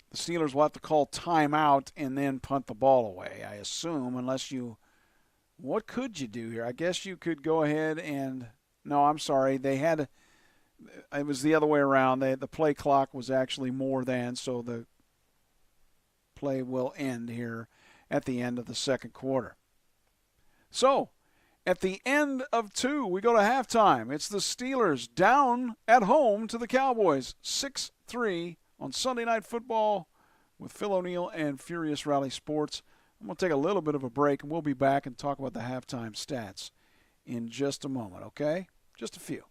Speaker 1: The Steelers will have to call timeout and then punt the ball away, I assume, unless you... What could you do here? I guess you could go ahead and... No, I'm sorry. It was the other way around. The play clock was actually more than, so the play will end here at the end of the second quarter. So, at the end of 2, we go to halftime. It's the Steelers down at home to the Cowboys, 6-3 on Sunday Night Football with Phil O'Neill and Furious Rally Sports. I'm going to take a little bit of a break, and we'll be back and talk about the halftime stats in just a moment, okay? Just a few.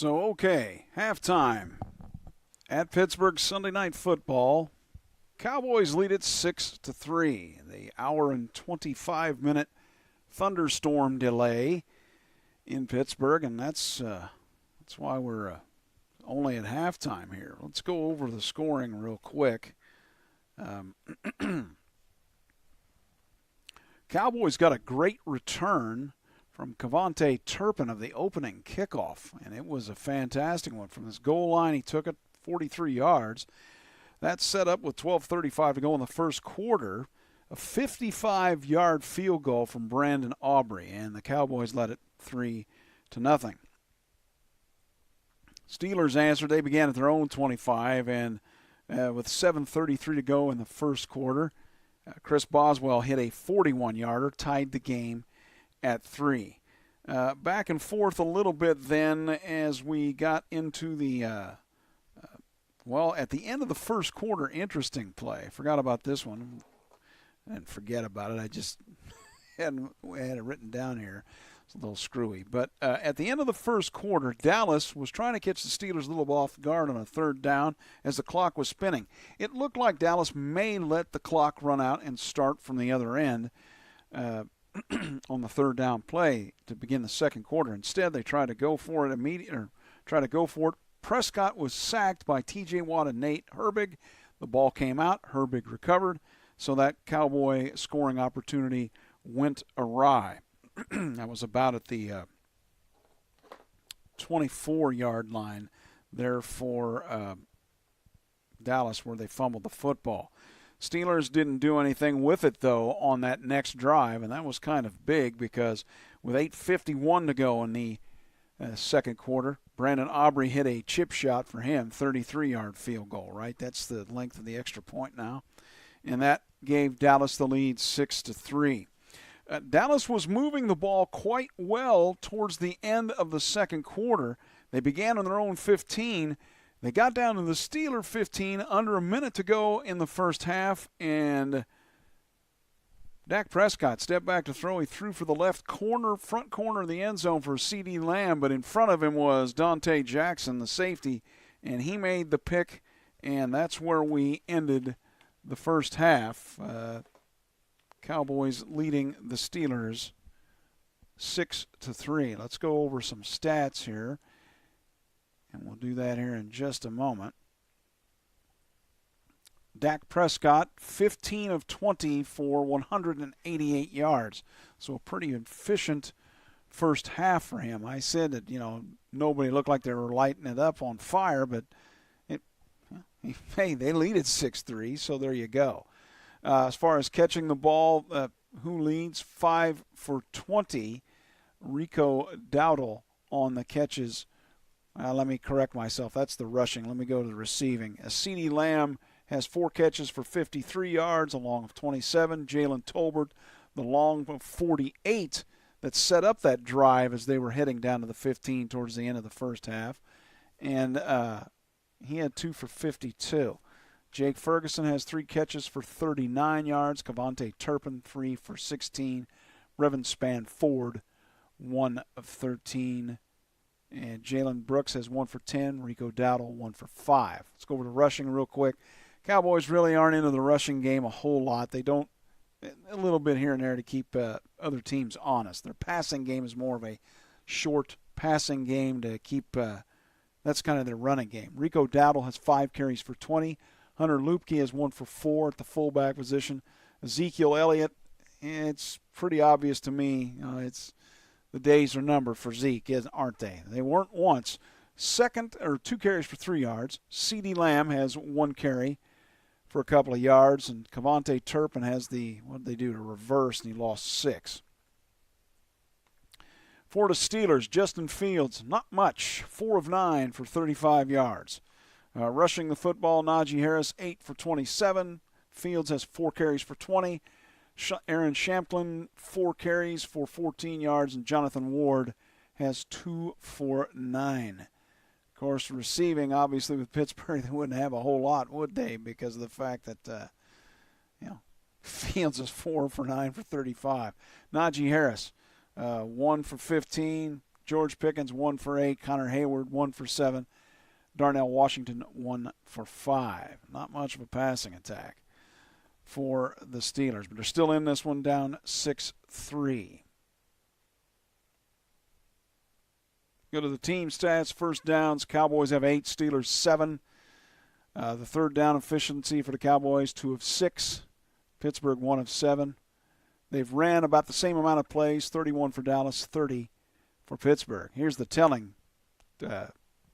Speaker 1: Okay, halftime at Pittsburgh Sunday Night Football. Cowboys lead it 6-3. The hour and 25-minute thunderstorm delay in Pittsburgh, and that's why we're only at halftime here. Let's go over the scoring real quick. Cowboys got a great return from Cavante Turpin of the opening kickoff, and it was a fantastic one. From this goal line, he took it 43 yards. That set up with 12:35 to go in the first quarter. A 55-yard field goal from Brandon Aubrey, and the Cowboys led it 3-0. Steelers answered. They began at their own 25, and with 7:33 to go in the first quarter, Chris Boswell hit a 41-yarder, tied the game at 3. Back and forth a little bit then as we got into the, at the end of the first quarter, interesting play. Forgot about this one. I didn't forget about it. I just had it written down here. It's a little screwy. But at the end of the first quarter, Dallas was trying to catch the Steelers a little off guard on a third down as the clock was spinning. It looked like Dallas may let the clock run out and start from the other end on the third down play to begin the second quarter. Instead, they tried to go for it Prescott was sacked by T.J. Watt and Nate Herbig. The ball came out. Herbig recovered. So that Cowboy scoring opportunity went awry. That was about at the 24-yard line there for Dallas, where they fumbled the football. Steelers didn't do anything with it, though, on that next drive, and that was kind of big because with 8:51 to go in the second quarter, Brandon Aubrey hit a chip shot for him, 33-yard field goal, right? That's the length of the extra point now. And that gave Dallas the lead 6-3. Dallas was moving the ball quite well towards the end of the second quarter. They began on their own 15. They got down to the Steeler 15, under a minute to go in the first half, and Dak Prescott stepped back to throw. He threw for the front corner of the end zone for CeeDee Lamb, but in front of him was Dante Jackson, the safety, and he made the pick, and that's where we ended the first half. Cowboys leading the Steelers 6-3. Let's go over some stats here, and we'll do that here in just a moment. Dak Prescott, 15 of 20 for 188 yards. So a pretty efficient first half for him. I said that, nobody looked like they were lighting it up on fire, but they lead at 6-3, so there you go. As far as catching the ball, who leads? 5 for 20. Rico Dowdle on the catches. Let me correct myself. That's the rushing. Let me go to the receiving. CeeDee Lamb has 4 catches for 53 yards, a long of 27. Jalen Tolbert, the long of 48 that set up that drive as they were heading down to the 15 towards the end of the first half. And he had 2 for 52. Jake Ferguson has 3 catches for 39 yards. Cavante Turpin, 3 for 16. Revan Spanford, 1 of 13. And Jalen Brooks has 1 for 10. Rico Dowdle, 1 for 5. Let's go over to rushing real quick. Cowboys really aren't into the rushing game a whole lot. They don't, a little bit here and there to keep other teams honest. Their passing game is more of a short passing game to keep, that's kind of their running game. Rico Dowdle has 5 carries for 20. Hunter Lupke has 1 for 4 at the fullback position. Ezekiel Elliott, it's pretty obvious to me, it's the days are numbered for Zeke, aren't they? They weren't once. 2 carries for 3 yards. CeeDee Lamb has 1 carry for a couple of yards, and Cavante Turpin has what did they do to reverse, and he lost 6. For the Steelers, Justin Fields, not much, 4 of 9 for 35 yards. Rushing the football, Najee Harris, 8 for 27. Fields has 4 carries for 20. Aaron Shamplin, 4 carries for 14 yards, and Jonathan Ward has 2 for 9. Of course, receiving, obviously, with Pittsburgh, they wouldn't have a whole lot, would they, because of the fact that, Fields is 4 for 9 for 35. Najee Harris, 1 for 15. George Pickens 1 for 8, Connor Hayward 1 for 7, Darnell Washington 1 for 5. Not much of a passing attack for the Steelers, but they're still in this one, down 6-3. Go to the team stats. First downs, Cowboys have 8, Steelers 7. The third down efficiency for the Cowboys, 2 of 6. Pittsburgh 1 of 7. They've ran about the same amount of plays, 31 for Dallas, 30 for Pittsburgh. Here's the telling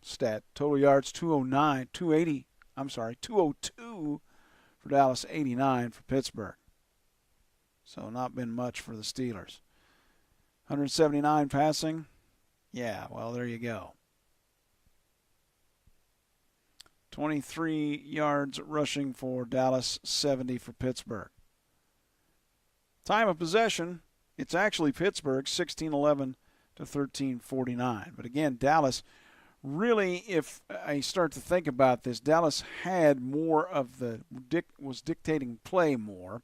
Speaker 1: stat. Total yards, 202 for Dallas, 89 for Pittsburgh. So not been much for the Steelers. 179 passing. Yeah, well, there you go. 23 yards rushing for Dallas, 70 for Pittsburgh. Time of possession, it's actually Pittsburgh, 16-11 to 13-49. But again, Dallas, really, if I start to think about this, Dallas had more of was dictating play more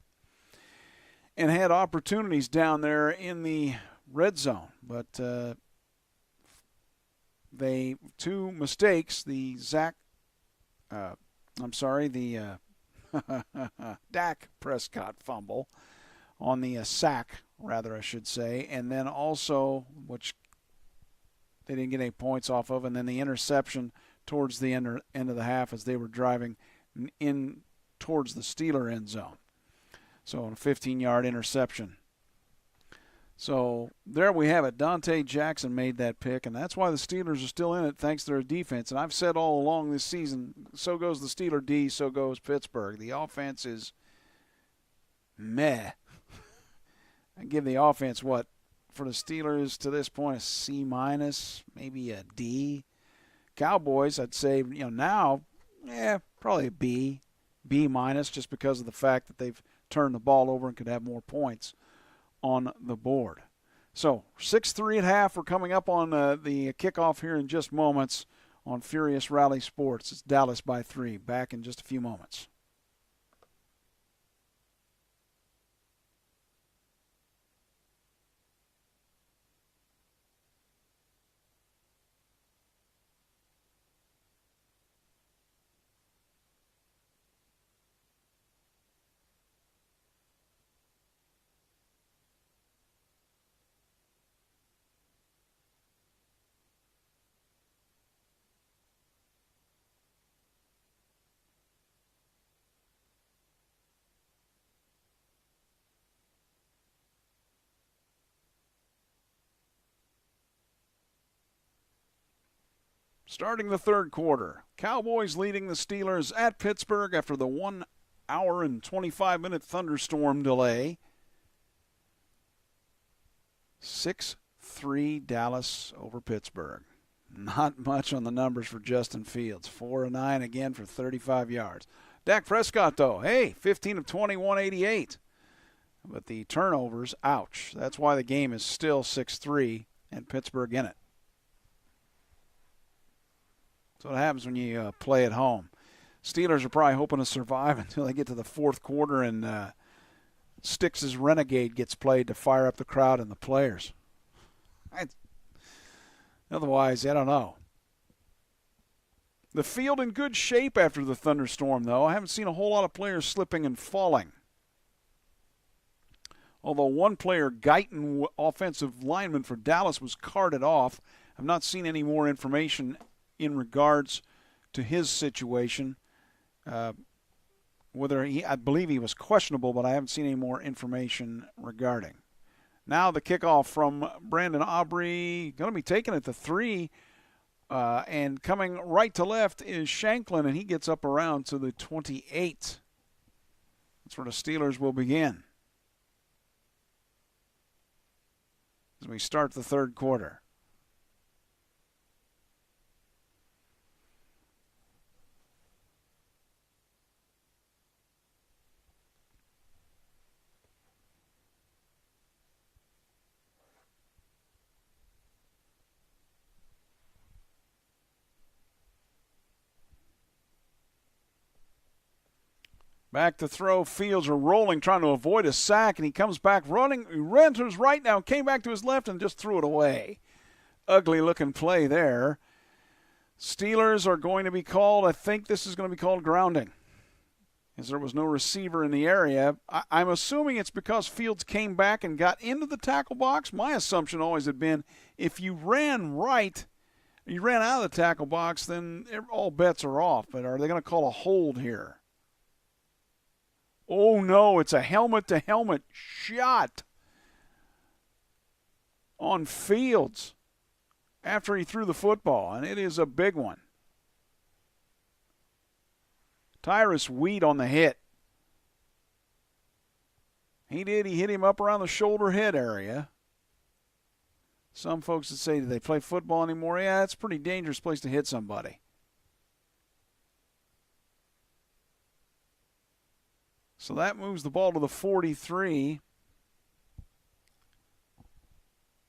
Speaker 1: and had opportunities down there in the red zone. But two mistakes, the Dak Prescott fumble on the sack, rather, I should say, and then also, which they didn't get any points off of, and then the interception towards the end of the half as they were driving in towards the Steeler end zone. So a 15-yard interception. So there we have it. Dante Jackson made that pick, and that's why the Steelers are still in it thanks to their defense. And I've said all along this season, so goes the Steeler D, so goes Pittsburgh. The offense is meh. I give the offense, for the Steelers to this point, a C-, maybe a D. Cowboys, I'd say, now, probably a B, B-, just because of the fact that they've turned the ball over and could have more points on the board. So 6-3 at half. We're coming up on the kickoff here in just moments on Furious Rally Sports. It's Dallas by 3. Back in just a few moments. Starting the third quarter, Cowboys leading the Steelers at Pittsburgh after the 1 hour and 25-minute thunderstorm delay. 6-3 Dallas over Pittsburgh. Not much on the numbers for Justin Fields. 4 of 9 again for 35 yards. Dak Prescott, though, 15 of 20, 188. But the turnovers, ouch. That's why the game is still 6-3 and Pittsburgh in it. That's what happens when you play at home. Steelers are probably hoping to survive until they get to the fourth quarter and Styx's Renegade gets played to fire up the crowd and the players. Otherwise, I don't know. The field in good shape after the thunderstorm, though. I haven't seen a whole lot of players slipping and falling. Although one player, Guyton, offensive lineman for Dallas, was carted off. I've not seen any more information in regards to his situation. I believe he was questionable, but I haven't seen any more information regarding. Now the kickoff from Brandon Aubrey, going to be taken at the 3, and coming right to left is Shanklin, and he gets up around to the 28. That's where the Steelers will begin as we start the third quarter. Back to throw. Fields are rolling, trying to avoid a sack, and he comes back running. He ran to his right now, came back to his left, and just threw it away. ugly-looking play there. Steelers are going to be called, I think this is going to be called grounding, as there was no receiver in the area. I'm assuming it's because Fields came back and got into the tackle box. My assumption always had been if you ran right, you ran out of the tackle box, then all bets are off. But are they going to call a hold here? Oh, no, it's a helmet-to-helmet shot on Fields after he threw the football, and it is a big one. Tyrus Wheat on the hit. He did. He hit him up around the shoulder head area. Some folks would say, do they play football anymore? Yeah, it's a pretty dangerous place to hit somebody. So that moves the ball to the 43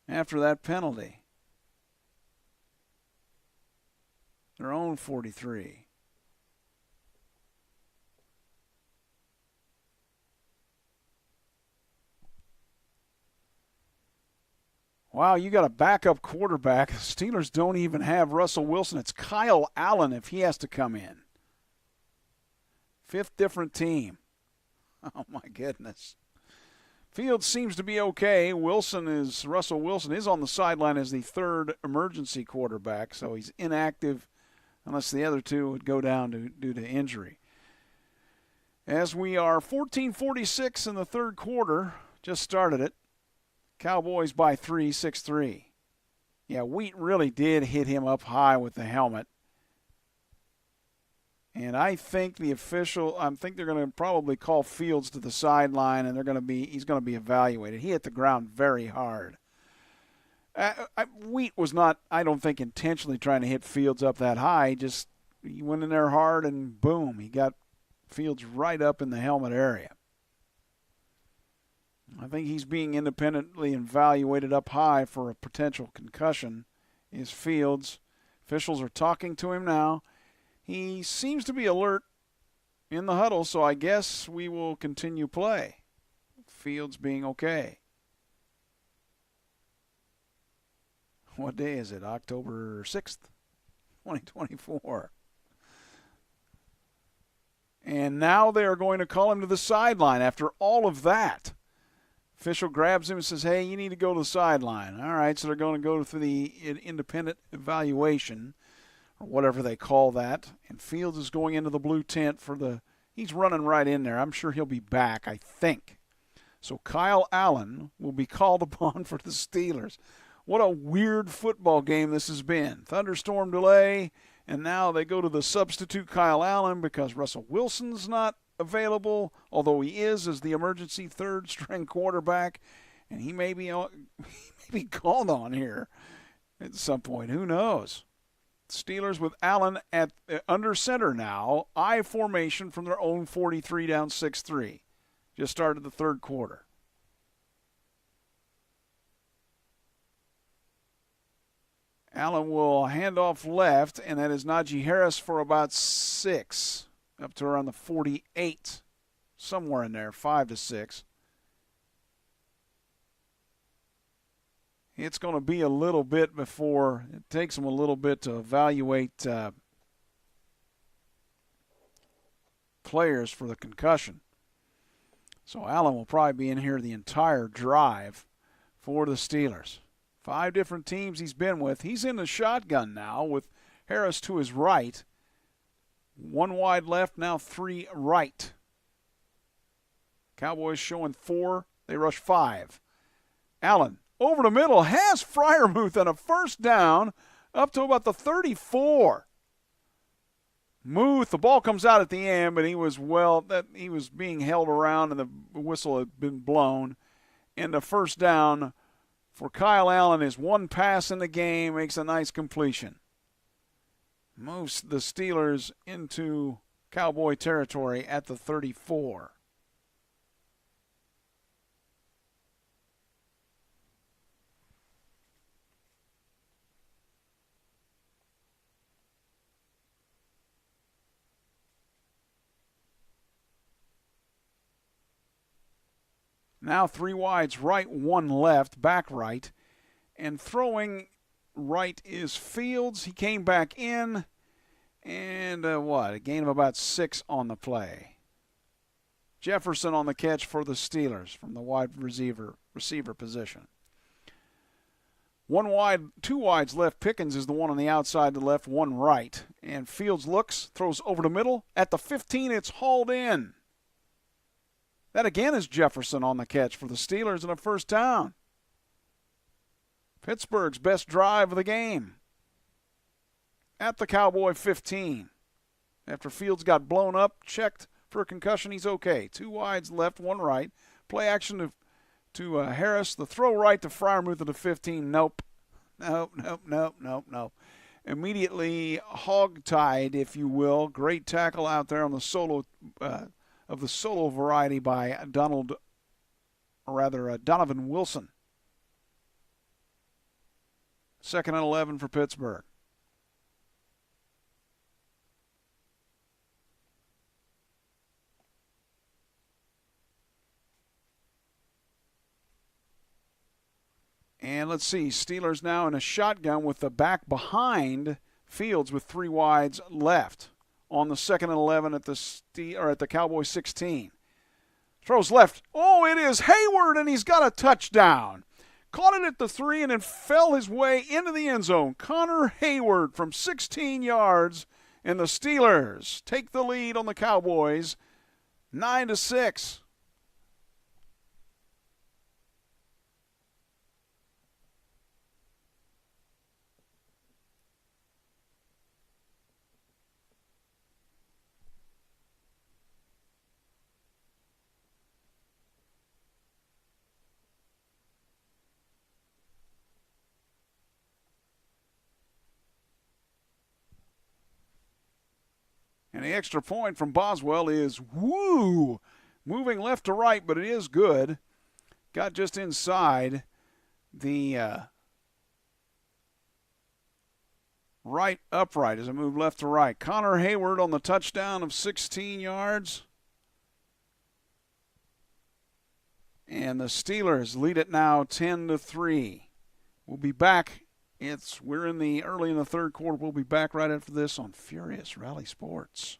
Speaker 1: after that penalty. Their own 43. Wow, you got a backup quarterback. Steelers don't even have Russell Wilson. It's Kyle Allen if he has to come in. Fifth different team. Oh, my goodness. Fields seems to be okay. Russell Wilson is on the sideline as the third emergency quarterback, so he's inactive unless the other two would go down due to injury. As we are 14:46 in the third quarter, just started it. Cowboys by 3, 6-3. Yeah, Wheat really did hit him up high with the helmet. And I think they're going to probably call Fields to the sideline, and he's going to be evaluated. He hit the ground very hard. Wheat was not, I don't think, intentionally trying to hit Fields up that high. He went in there hard, and boom, he got Fields right up in the helmet area. I think he's being independently evaluated up high for a potential concussion. Is Fields. Officials are talking to him now. He seems to be alert in the huddle, so I guess we will continue play. Fields being okay. What day is it? October 6th, 2024. And now they are going to call him to the sideline after all of that. Official grabs him and says, hey, you need to go to the sideline. All right, so they're going to go through the independent evaluation, or whatever they call that. And Fields is going into the blue tent he's running right in there. I'm sure he'll be back, I think. So Kyle Allen will be called upon for the Steelers. What a weird football game this has been. Thunderstorm delay, and now they go to the substitute Kyle Allen because Russell Wilson's not available, although he is as the emergency third-string quarterback, and he may be called on here at some point. Who knows? Steelers with Allen at under center now, I formation from their own 43 down 6-3. Just started the third quarter. Allen will hand off left, and that is Najee Harris for about 6. Up to around the 48, somewhere in there, 5-6. It's going to be a little bit before it takes them a little bit to evaluate players for the concussion. So Allen will probably be in here the entire drive for the Steelers. 5 different teams he's been with. He's in the shotgun now with Harris to his right. 1 wide left, now 3 right. Cowboys showing 4. They rush 5. Allen over the middle has Freiermuth and a first down up to about the 34. Muth, the ball comes out at the end, but he was being held around and the whistle had been blown. And the first down for Kyle Allen is 1 pass in the game, makes a nice completion. Moves the Steelers into Cowboy territory at the 34. Now 3 wides, right, 1 left, back right, and throwing right is Fields. He came back in, and a gain of about 6 on the play. Jefferson on the catch for the Steelers from the wide receiver position. 1 wide, 2 wides left. Pickens is the one on the outside to left, 1 right. And Fields looks, throws over the middle. At the 15, it's hauled in. That again is Jefferson on the catch for the Steelers and a first down. Pittsburgh's best drive of the game. At the Cowboy 15. After Fields got blown up, checked for a concussion, he's okay. 2 wides left, 1 right. Play action to Harris. The throw right to Freiermuth at the 15. Nope. Immediately hog-tied, if you will. Great tackle out there on the solo of the solo variety by Donovan Wilson. 2nd and 11 for Pittsburgh. And let's see, Steelers now in a shotgun with the back behind Fields with 3 wides left on the 2nd and 11 at the Cowboy 16. Throws left. Oh, it is Hayward, and he's got a touchdown. Caught it at the 3 and then fell his way into the end zone. Connor Hayward from 16 yards, and the Steelers take the lead on the Cowboys 9-6. And the extra point from Boswell is moving left to right, but it is good. Got just inside the right upright as it moved left to right. Connor Hayward on the touchdown of 16 yards. And the Steelers lead it now 10-3. We'll be back. We're early in the third quarter. We'll be back right after this on Furious Rally Sports.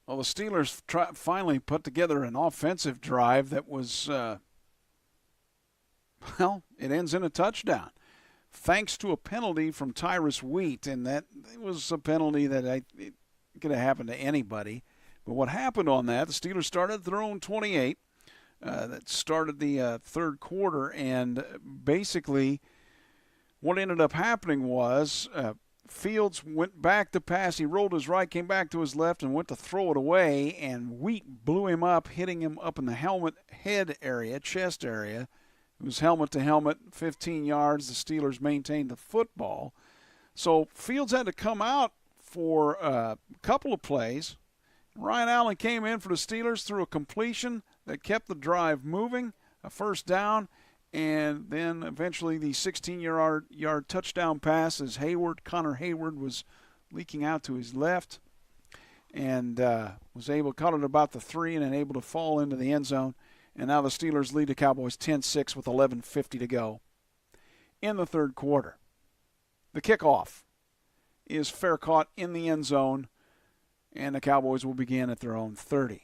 Speaker 1: Well, the Steelers finally put together an offensive drive that was, it ends in a touchdown. Thanks to a penalty from Tyrus Wheat, and that it was a penalty that it could have happened to anybody. But what happened on that, the Steelers started at their own 28. That started the third quarter, and basically what ended up happening was Fields went back to pass. He rolled his right, came back to his left, and went to throw it away, and Wheat blew him up, hitting him up in the helmet head area, chest area. It was helmet to helmet, 15 yards. The Steelers maintained the football. So Fields had to come out for a couple of plays. Ryan Allen came in for the Steelers, threw a completion that kept the drive moving, a first down, and then eventually the 16-yard touchdown pass as Connor Hayward was leaking out to his left. and was able to cut it about the 3 and then able to fall into the end zone. And now the Steelers lead the Cowboys 10-6 with 11:50 to go in the third quarter. The kickoff is fair caught in the end zone, and the Cowboys will begin at their own 30.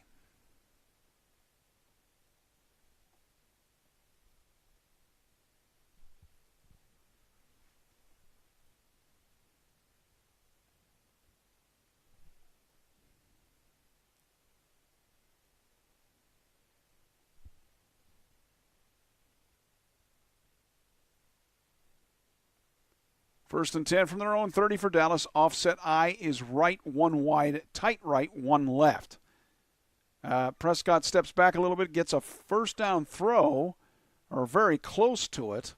Speaker 1: First and 10 from their own 30 for Dallas. Offset I is right, 1 wide, tight right, 1 left. Prescott steps back a little bit, gets a first down throw, or very close to it.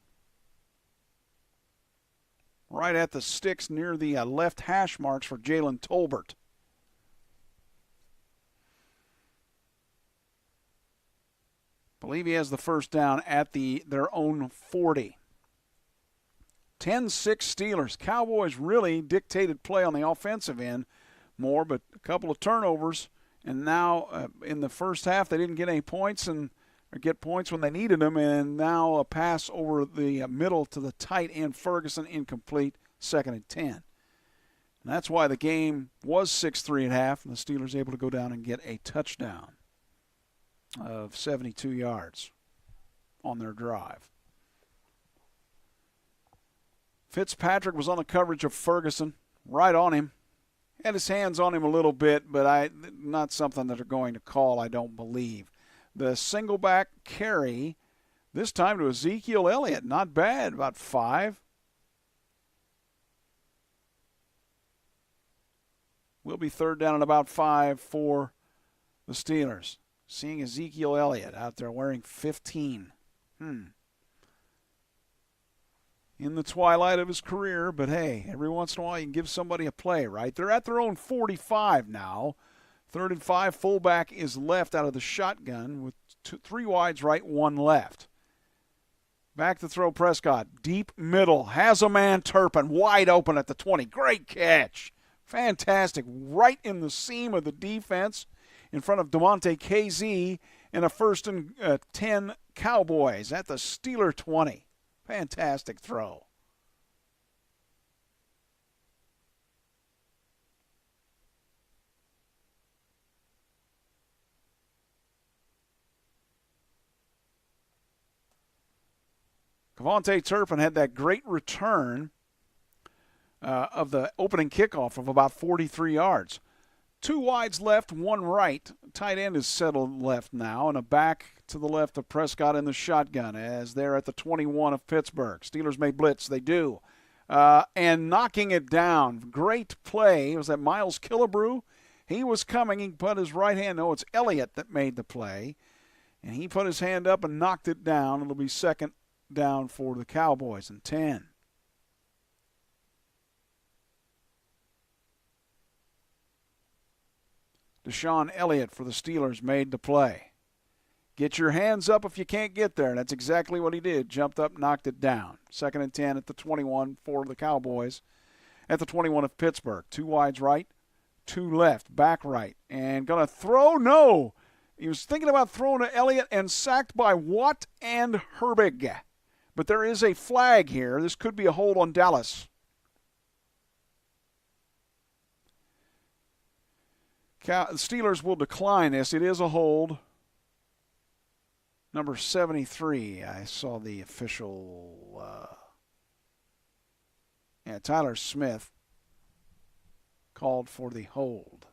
Speaker 1: Right at the sticks near the left hash marks for Jalen Tolbert. Believe he has the first down at their own 40. 10-6 Steelers. Cowboys really dictated play on the offensive end more, but a couple of turnovers. And now in the first half, they didn't get any points or get points when they needed them. And now a pass over the middle to the tight end, Ferguson, incomplete, 2nd and 10. And that's why the game was 6-3 at half, and the Steelers able to go down and get a touchdown of 72 yards on their drive. Fitzpatrick was on the coverage of Ferguson, right on him. Had his hands on him a little bit, but not something that they're going to call, I don't believe. The single back carry, this time to Ezekiel Elliott. Not bad, about 5. Will be third down and about 5 for the Steelers. Seeing Ezekiel Elliott out there wearing 15. In the twilight of his career, but hey, every once in a while you can give somebody a play, right? They're at their own 45 now. 3rd and 5, fullback is left out of the shotgun with 3 wides right, 1 left. Back to throw Prescott. Deep middle, has a man, Turpin, wide open at the 20. Great catch. Fantastic. Right in the seam of the defense in front of DeMonte KZ, and a 1st and 10 Cowboys at the Steeler 20. Fantastic throw. Kevontae Turpin had that great return of the opening kickoff of about 43 yards. 2 wides left, 1 right. Tight end is settled left now, and a back to the left of Prescott in the shotgun as they're at the 21 of Pittsburgh. Steelers may blitz. They do. And knocking it down. Great play. It was that Miles Killebrew. He was coming. He put his right hand. No, it's Elliott that made the play. And he put his hand up and knocked it down. It'll be 2nd down for the Cowboys and 10. Deshaun Elliott for the Steelers made the play. Get your hands up if you can't get there. And that's exactly what he did. Jumped up, knocked it down. 2nd and 10 at the 21 for the Cowboys. At the 21 of Pittsburgh. 2 wides right, 2 left, back right. And going to throw? No. He was thinking about throwing to Elliott and sacked by Watt and Herbig. But there is a flag here. This could be a hold on Dallas. The Steelers will decline this. It is a hold. Number 73, I saw the official, Tyler Smith called for the hold.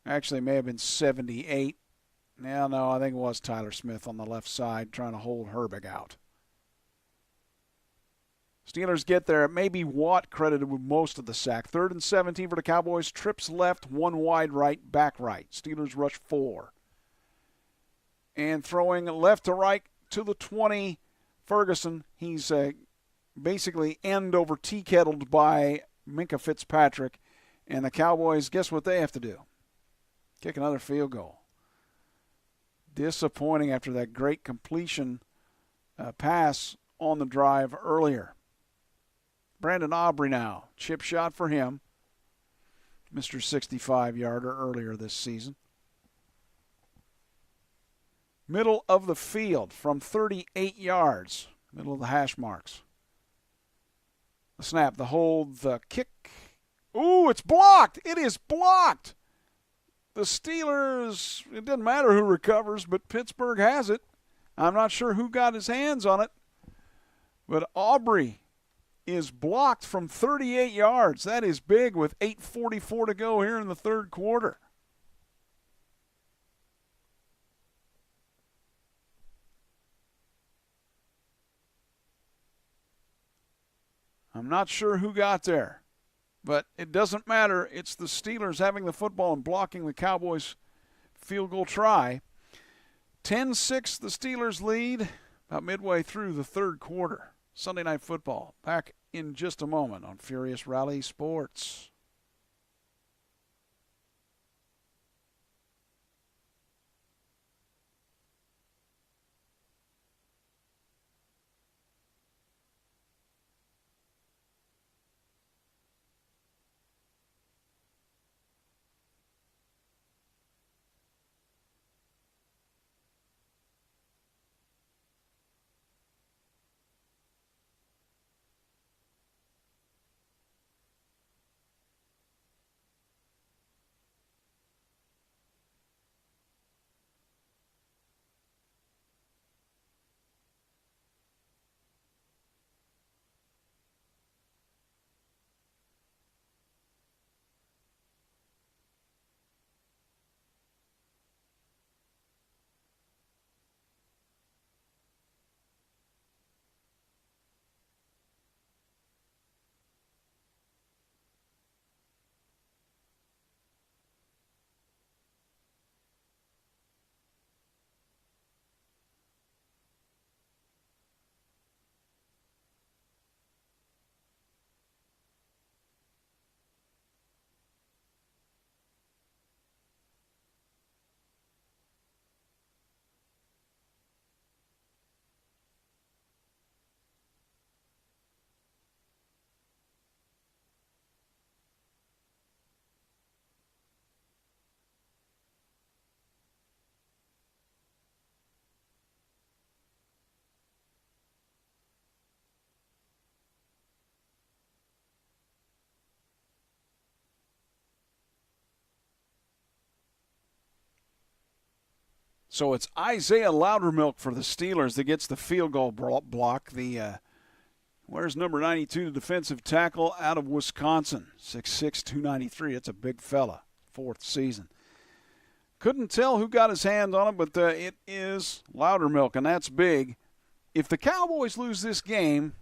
Speaker 1: Actually, it may have been 78. No, I think it was Tyler Smith on the left side trying to hold Herbig out. Steelers get there. It may be Watt credited with most of the sack. 3rd and 17 for the Cowboys. Trips left, 1 wide right, back right. Steelers rush 4. And throwing left to right to the 20, Ferguson. He's basically end over tea-kettled by Minkah Fitzpatrick. And the Cowboys, guess what they have to do? Kick another field goal. Disappointing after that great completion pass on the drive earlier. Brandon Aubrey now. Chip shot for him. Mr. 65-yarder earlier this season. Middle of the field from 38 yards. Middle of the hash marks. The snap, the hold, the kick. Ooh, it's blocked. It is blocked. The Steelers, it doesn't matter who recovers, but Pittsburgh has it. I'm not sure who got his hands on it. But Aubrey is blocked from 38 yards. That is big with 8:44 to go here in the third quarter. I'm not sure who got there, but it doesn't matter. It's the Steelers having the football and blocking the Cowboys' field goal try. 10-6 the Steelers lead about midway through the third quarter. Sunday Night Football back in just a moment on Furious Rally Sports. So it's Isaiah Loudermilk for the Steelers that gets the field goal block. Where's number 92, the defensive tackle out of Wisconsin, 6'6", 293. It's a big fella, fourth season. Couldn't tell who got his hand on it, but it is Loudermilk, and that's big. If the Cowboys lose this game,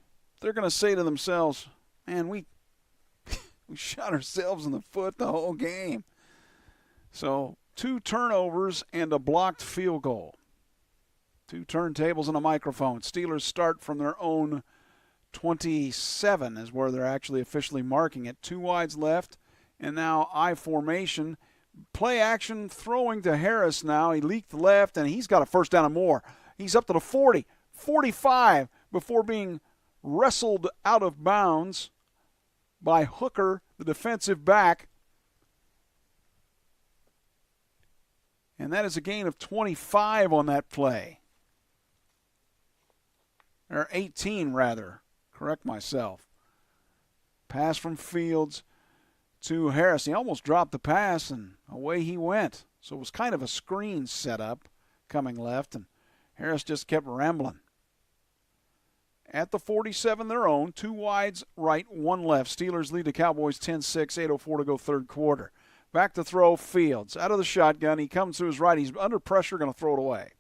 Speaker 1: they're going to say to themselves, man, we shot ourselves in the foot the whole game. So 2 turnovers and a blocked field goal. 2 turntables and a microphone. Steelers start from their own 27 is where they're actually officially marking it. 2 wides left, and now I formation. Play action, throwing to Harris now. He leaked left, and he's got a first down and more. He's up to the 40, 45 before being wrestled out of bounds by Hooker, the defensive back. And that is a gain of 25 on that play. Or 18, rather. Correct myself. Pass from Fields to Harris. He almost dropped the pass, and away he went. So it was kind of a screen setup coming left, and Harris just kept rambling. At the 47, their own. 2 wides right, 1 left. Steelers lead the Cowboys 10-6, 8:04 to go third quarter. Back to throw, Fields. Out of the shotgun. He comes to his right. He's under pressure, going to throw it away.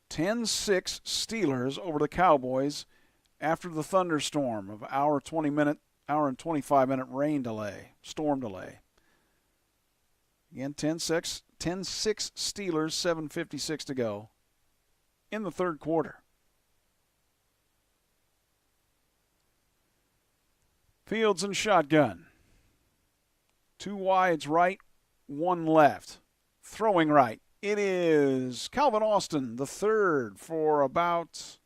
Speaker 1: (10-6) Steelers over the Cowboys after the thunderstorm of hour and 25-minute rain delay, storm delay. Again, 10-6 Steelers, 7:56 to go in the third quarter. Fields and shotgun. 2 wides right, 1 left. Throwing right. It is Calvin Austin, the third, for about,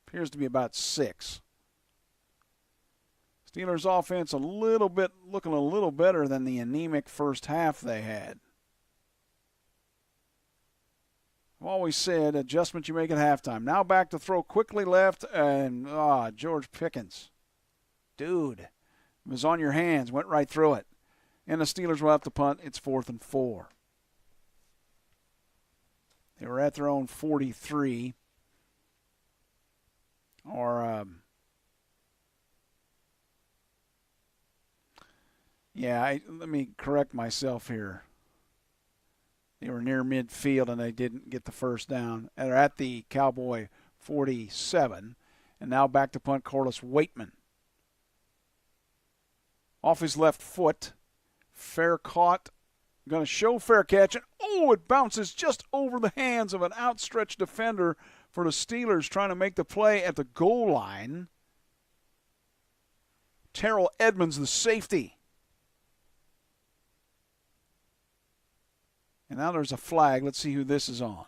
Speaker 1: appears to be about 6. Steelers offense looking a little better than the anemic first half they had. I've always said adjustment you make at halftime. Now back to throw quickly left, and George Pickens. Dude, it was on your hands, went right through it. And the Steelers will have to punt. It's 4th and 4. They were at their own 43. Let me correct myself here. They were near midfield and they didn't get the first down. They're at the Cowboy 47. And now back to punt, Corliss Waitman. Off his left foot. Fair caught. Going to show fair catch. And, it bounces just over the hands of an outstretched defender for the Steelers trying to make the play at the goal line. Terrell Edmonds, the safety. And now there's a flag. Let's see who this is on.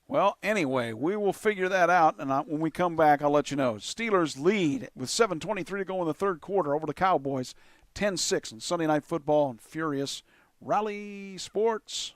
Speaker 1: Well, anyway, we will figure that out, and when we come back, I'll let you know. Steelers lead with 7:23 to go in the third quarter over the Cowboys, 10-6 on Sunday Night Football and Furious Rally Sports.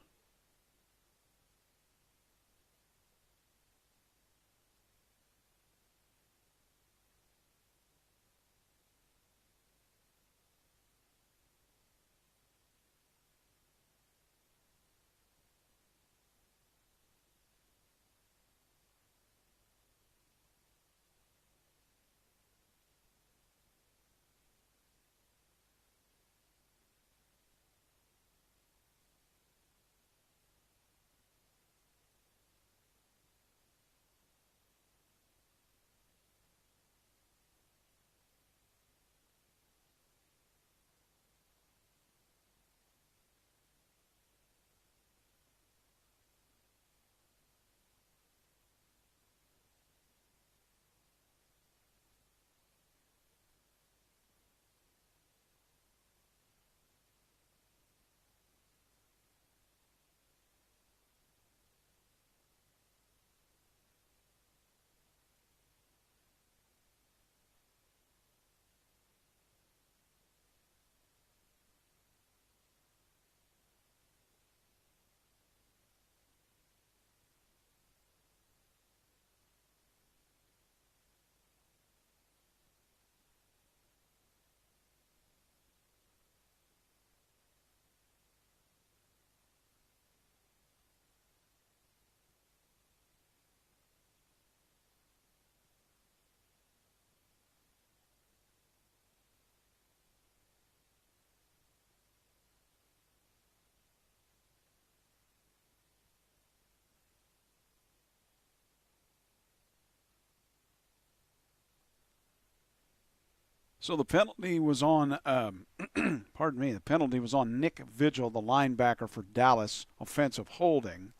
Speaker 1: So the penalty was on, the penalty was on Nick Vigil, the linebacker for Dallas, offensive holding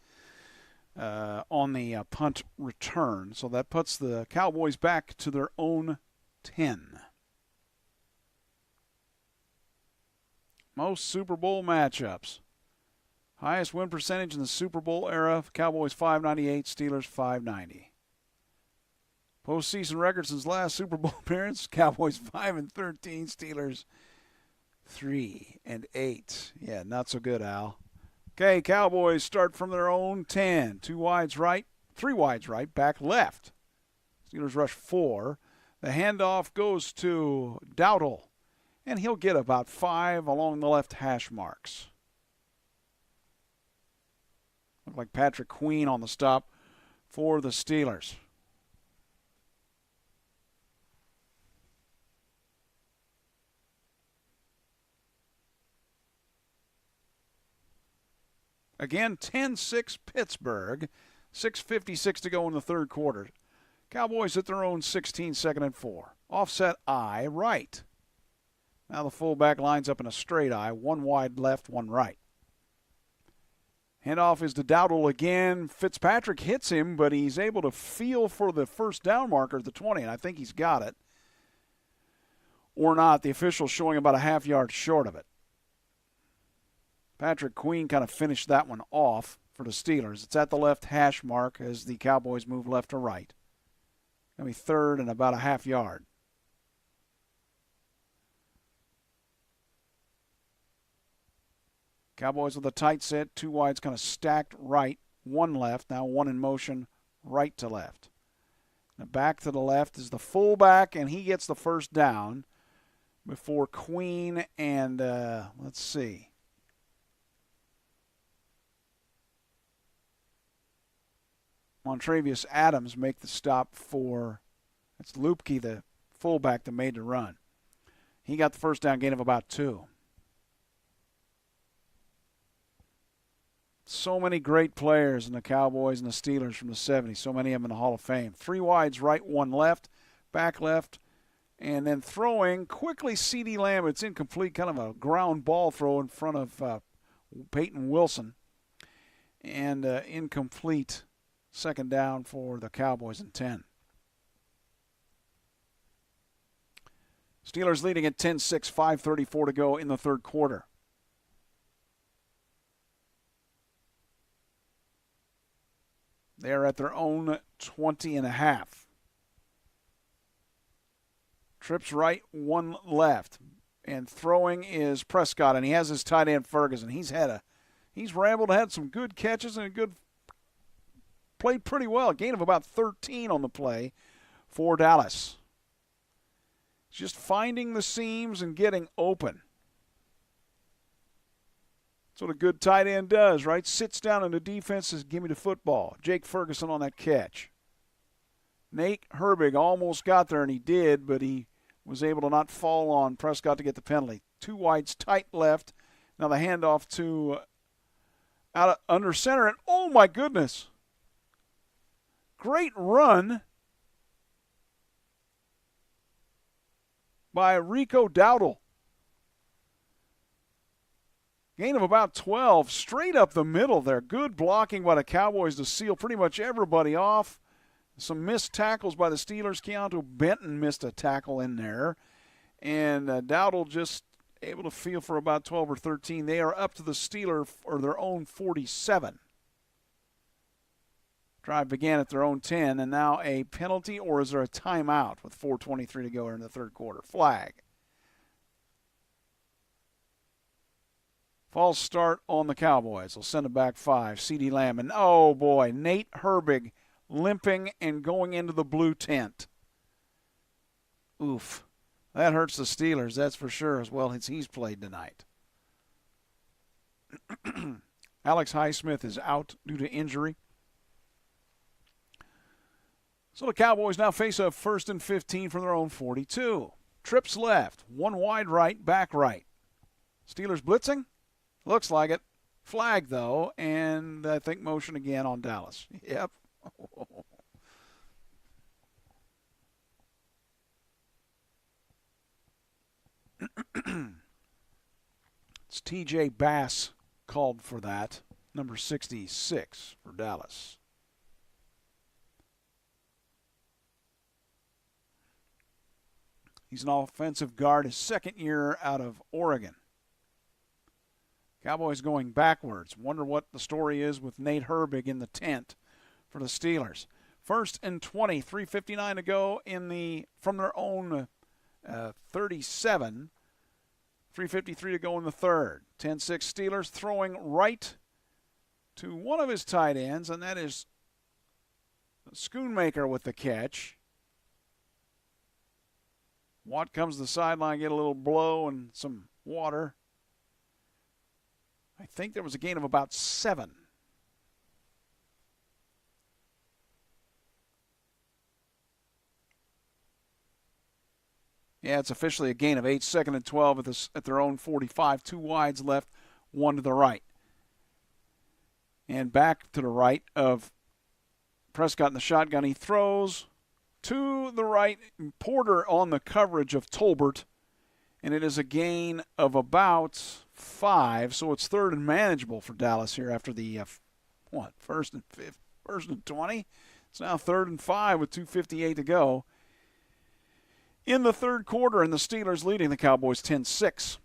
Speaker 1: on the punt return. So that puts the Cowboys back to their own 10. Most Super Bowl matchups. Highest win percentage in the Super Bowl era, Cowboys 598, Steelers 590. Postseason record since last Super Bowl appearance, Cowboys 5-13, Steelers 3-8. Yeah, not so good, Al. Okay, Cowboys start from their own 10. 3 wides right, back left. Steelers rush 4. The handoff goes to Dowdle, and he'll get about 5 along the left hash marks. Look like Patrick Queen on the stop for the Steelers. Again, 10-6 Pittsburgh, 6:56 to go in the third quarter. Cowboys at their own 16, 2nd and 4. Offset I, right. Now the fullback lines up in a straight I, 1 wide left, 1 right. Handoff is to Dowdle again. Fitzpatrick hits him, but he's able to feel for the first down marker at the 20, and I think he's got it. Or not. The official showing about a half yard short of it. Patrick Queen kind of finished that one off for the Steelers. It's at the left hash mark as the Cowboys move left to right. Going to be third and about a half yard. Cowboys with a tight set, 2 wides kind of stacked right, 1 left, now 1 in motion, right to left. Now back to the left is the fullback, and he gets the first down before Queen and, let's see. Montravius Adams make the stop for, it's Lupke, the fullback, that made the run. He got the first down, gain of about 2. So many great players in the Cowboys and the Steelers from the 70s. So many of them in the Hall of Fame. 3 wides, right, 1 left, back left, and then throwing quickly CeeDee Lamb. It's incomplete, kind of a ground ball throw in front of Peyton Wilson. And incomplete second down for the Cowboys and 10. Steelers leading at 10-6, 5:34 to go in the third quarter. They're at their own 20.5. Trips right, 1 left. And throwing is Prescott, and he has his tight end Ferguson. He's rambled, had some good catches and played pretty well. A gain of about 13 on the play for Dallas. Just finding the seams and getting open. That's what a good tight end does, right? Sits down and the defense says, give me the football. Jake Ferguson on that catch. Nate Herbig almost got there, and he did, but he was able to not fall on Prescott to get the penalty. 2 wides, tight left. Now the handoff to under center, and oh my goodness. Great run by Rico Dowdle. Gain of about 12, straight up the middle there. Good blocking by the Cowboys to seal pretty much everybody off. Some missed tackles by the Steelers. Keontae Benton missed a tackle in there. And Dowdle just able to feel for about 12 or 13. They are up to the Steeler or their own 47. Drive began at their own 10, and now a penalty, or is there a timeout with 4:23 to go in the third quarter? Flag. False start on the Cowboys. They'll send it back 5. CeeDee Lamb. And, oh, boy, Nate Herbig limping and going into the blue tent. Oof. That hurts the Steelers, that's for sure, as well as he's played tonight. Alex Highsmith is out due to injury. So the Cowboys now face a 1st and 15 from their own 42. Trips left, 1 wide right, back right. Steelers blitzing? Looks like it. Flag, though, and I think motion again on Dallas. Yep. It's TJ Bass called for that, number 66 for Dallas. He's an offensive guard, his 2nd year out of Oregon. Cowboys going backwards. Wonder what the story is with Nate Herbig in the tent for the Steelers. 1st and 20, 3:59 to go from their own 37. 3:53 to go in the third. 10-6 Steelers, throwing right to one of his tight ends, and that is Schoonmaker with the catch. Watt comes to the sideline, get a little blow and some water. I think there was a gain of about 7. Yeah, it's officially a gain of 8. 2nd and 12 at their own 45. 2 wides left, 1 to the right. And back to the right of Prescott in the shotgun. He throws to the right. Porter on the coverage of Tolbert. And it is a gain of about 5, so it's 3rd and manageable for Dallas here after the, first and 20. It's now 3rd and 5 with 2:58 to go in the third quarter, and the Steelers leading the Cowboys 10-6.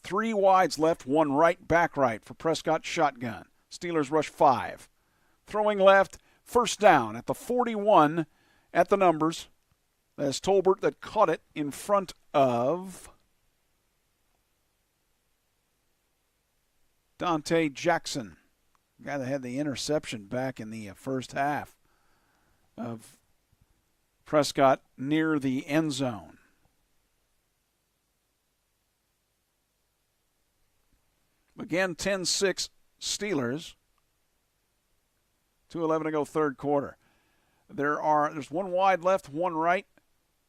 Speaker 1: Three wides left, one right, back right for Prescott shotgun. Steelers rush 5. Throwing left, first down at the 41 at the numbers. That's Tolbert that caught it in front of Dante Jackson, the guy that had the interception back in the first half of Prescott near the end zone. Again, 10-6 Steelers. 2:11 to go, third quarter. There's one wide left, one right,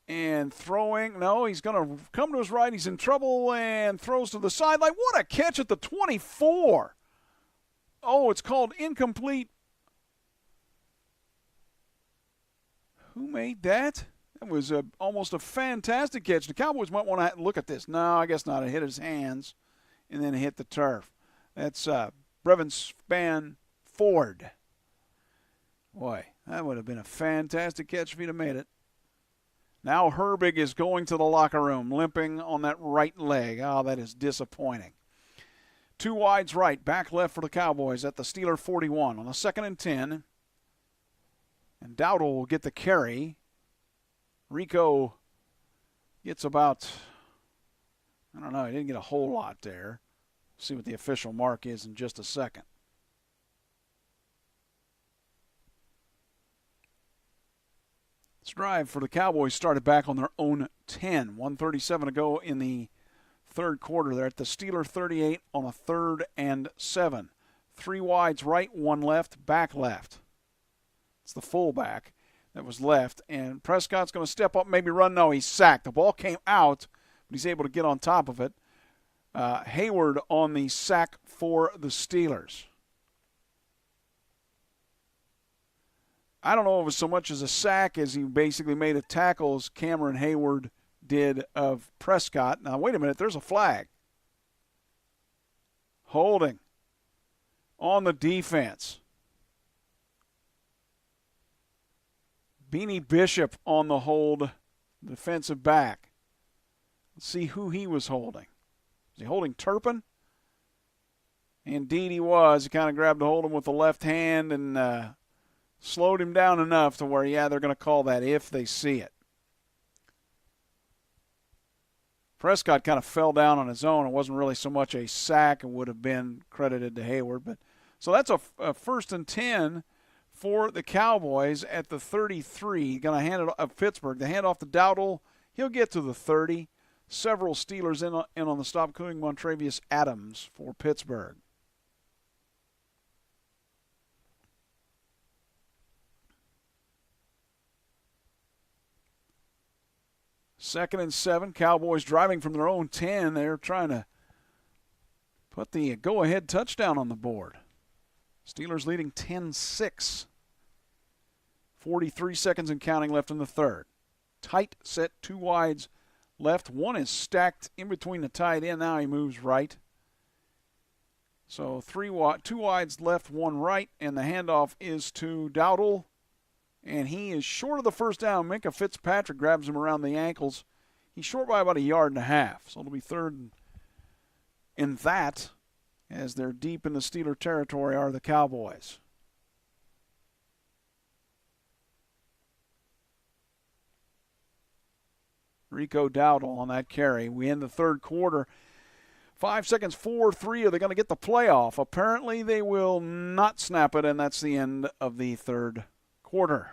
Speaker 1: and throwing. No, he's going to come to his right. He's in trouble and throws to the sideline. What a catch at the 24. Oh, it's called incomplete. Who made that? That was almost a fantastic catch. The Cowboys might want to look at this. No, I guess not. It hit his hands and then hit the turf. That's Brevin Spann-Ford. Boy, that would have been a fantastic catch if he'd have made it. Now Herbig is going to the locker room, limping on that right leg. Oh, that is disappointing. Two wides right, back left for the Cowboys at the Steeler 41 on the 2nd and 10. And Dowdle will get the carry. Rico gets about, I don't know, he didn't get a whole lot there. See what the official mark is in just a second. This drive for the Cowboys started back on their own 10. 1:37 to go in the third quarter. They're at the Steeler 38 on a 3rd and 7. Three wides right, one left, back left. It's the fullback that was left. And Prescott's going to step up, maybe run. No, he's sacked. The ball came out, but he's able to get on top of it. Hayward on the sack for the Steelers. I don't know if it was so much as a sack as he basically made a tackle as Cameron Hayward did of Prescott. Now, wait a minute. There's a flag. Holding on the defense. Beanie Bishop on the hold, defensive back. Let's see who he was holding. Was he holding Turpin? Indeed he was. He kind of grabbed a hold of him with the left hand and slowed him down enough to where, yeah, they're going to call that if they see it. Prescott kind of fell down on his own. It wasn't really so much a sack. It would have been credited to Hayward. But so that's a 1st and 10 for the Cowboys at the 33. Going to hand it of Pittsburgh. They hand off to Dowdle. He'll get to the 30. Several Steelers in on the stop, including Montravius Adams for Pittsburgh. Second and 7. Cowboys driving from their own 10. They're trying to put the go-ahead touchdown on the board. Steelers leading 10-6. 43 seconds and counting left in the third. Tight set, two wides left. One is stacked in between the tight end. Now he moves right. So two wides left, one right, and the handoff is to Dowdle. And he is short of the first down. Minkah Fitzpatrick grabs him around the ankles. He's short by about 1.5 yards. So it'll be 3rd in that, as they're deep in the Steeler territory are the Cowboys. Rico Dowdle on that carry. We end the third quarter. 5 seconds, 4-3. Are they going to get the playoff? Apparently they will not snap it, and that's the end of the third quarter.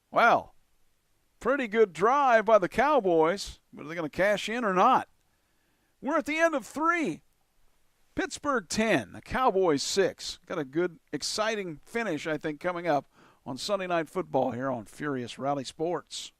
Speaker 1: Well, pretty good drive by the Cowboys, but are they going to cash in or not? We're at the end of 3. Pittsburgh 10, the Cowboys 6. Got a good, exciting finish, I think, coming up on Sunday Night Football here on Furious Rally Sports.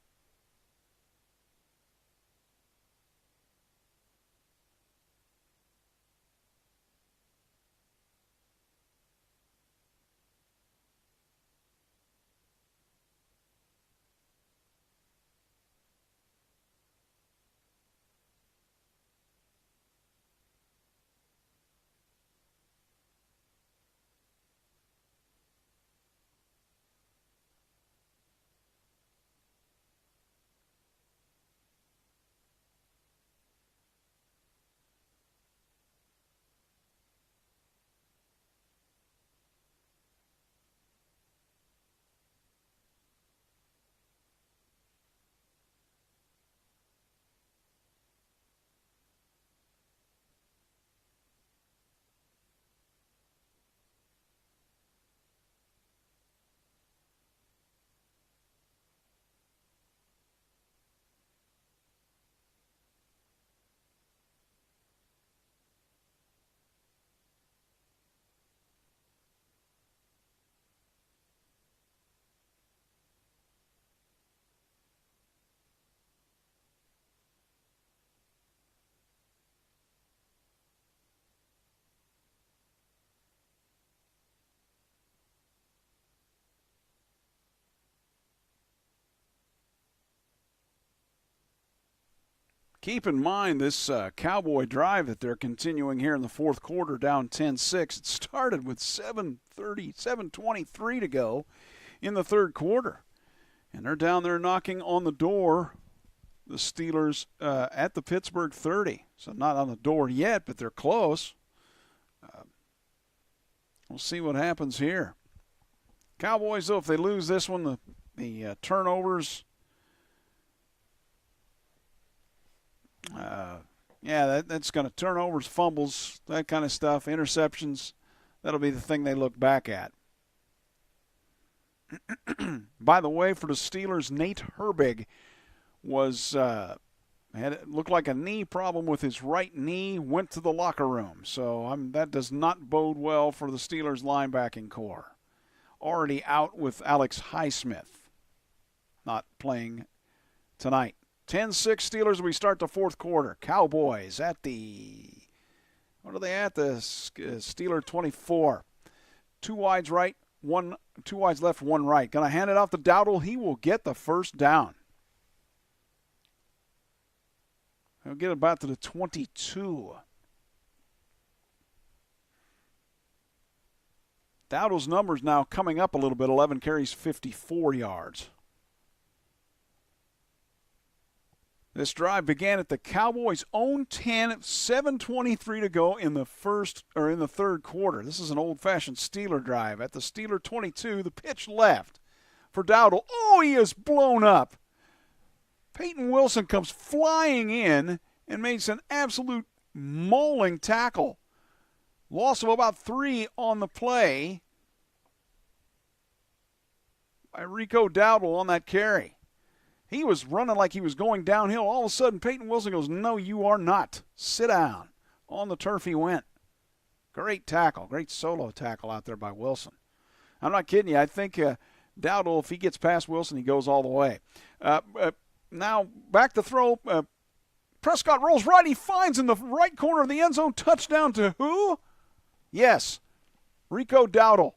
Speaker 1: Keep in mind this Cowboy drive that they're continuing here in the fourth quarter, down 10-6. It started with 7:23 to go in the third quarter. And they're down there knocking on the door, the Steelers, at the Pittsburgh 30. So not on the door yet, but they're close. We'll see what happens here. Cowboys, though, if they lose this one, the turnovers, that's going to turnovers, fumbles, that kind of stuff, interceptions. That'll be the thing they look back at. By the way, for the Steelers, Nate Herbig looked like a knee problem with his right knee, went to the locker room. So that does not bode well for the Steelers linebacking core. Already out with Alex Highsmith, not playing tonight. 10-6 Steelers. We start the fourth quarter. Cowboys at the Steeler 24. Two wides right, two wides left, one right. Going to hand it off to Dowdle. He will get the first down. He'll get about to the 22. Dowdle's numbers now coming up a little bit. 11 carries, 54 yards. This drive began at the Cowboys' own 10, 7:23 to go in the third quarter. This is an old-fashioned Steeler drive. At the Steeler 22, the pitch left for Dowdle. Oh, he is blown up. Peyton Wilson comes flying in and makes an absolute mauling tackle. Loss of about 3 on the play by Rico Dowdle on that carry. He was running like he was going downhill. All of a sudden, Peyton Wilson goes, "No, you are not. Sit down." On the turf he went. Great tackle. Great solo tackle out there by Wilson. I'm not kidding you. I think Dowdle, if he gets past Wilson, he goes all the way. Now, back to throw. Prescott rolls right. He finds in the right corner of the end zone. Touchdown to who? Yes, Rico Dowdle.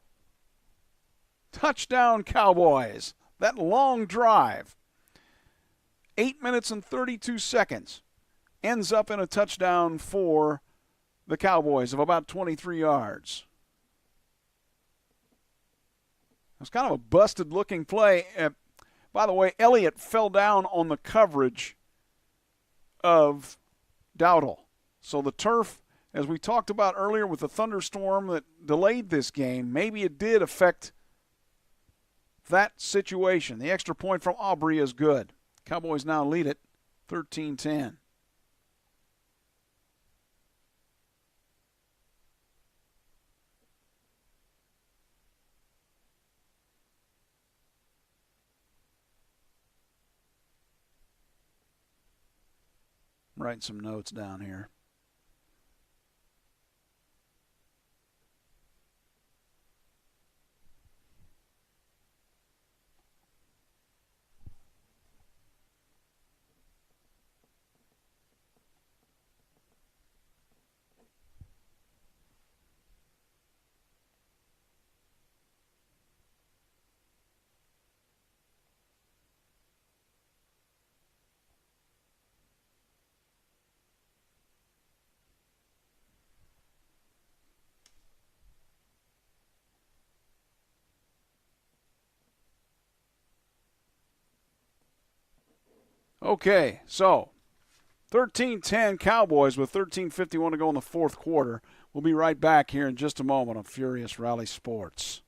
Speaker 1: Touchdown Cowboys. That long drive. 8 minutes and 32 seconds. Ends up in a touchdown for the Cowboys of about 23 yards. It was kind of a busted-looking play. By the way, Elliott fell down on the coverage of Dowdle. So the turf, as we talked about earlier with the thunderstorm that delayed this game, maybe it did affect that situation. The extra point from Aubrey is good. Cowboys now lead it 13-10. Writing some notes down here. Okay, so 13-10 Cowboys with 13:51 to go in the fourth quarter. We'll be right back here in just a moment on Furious Rally Sports.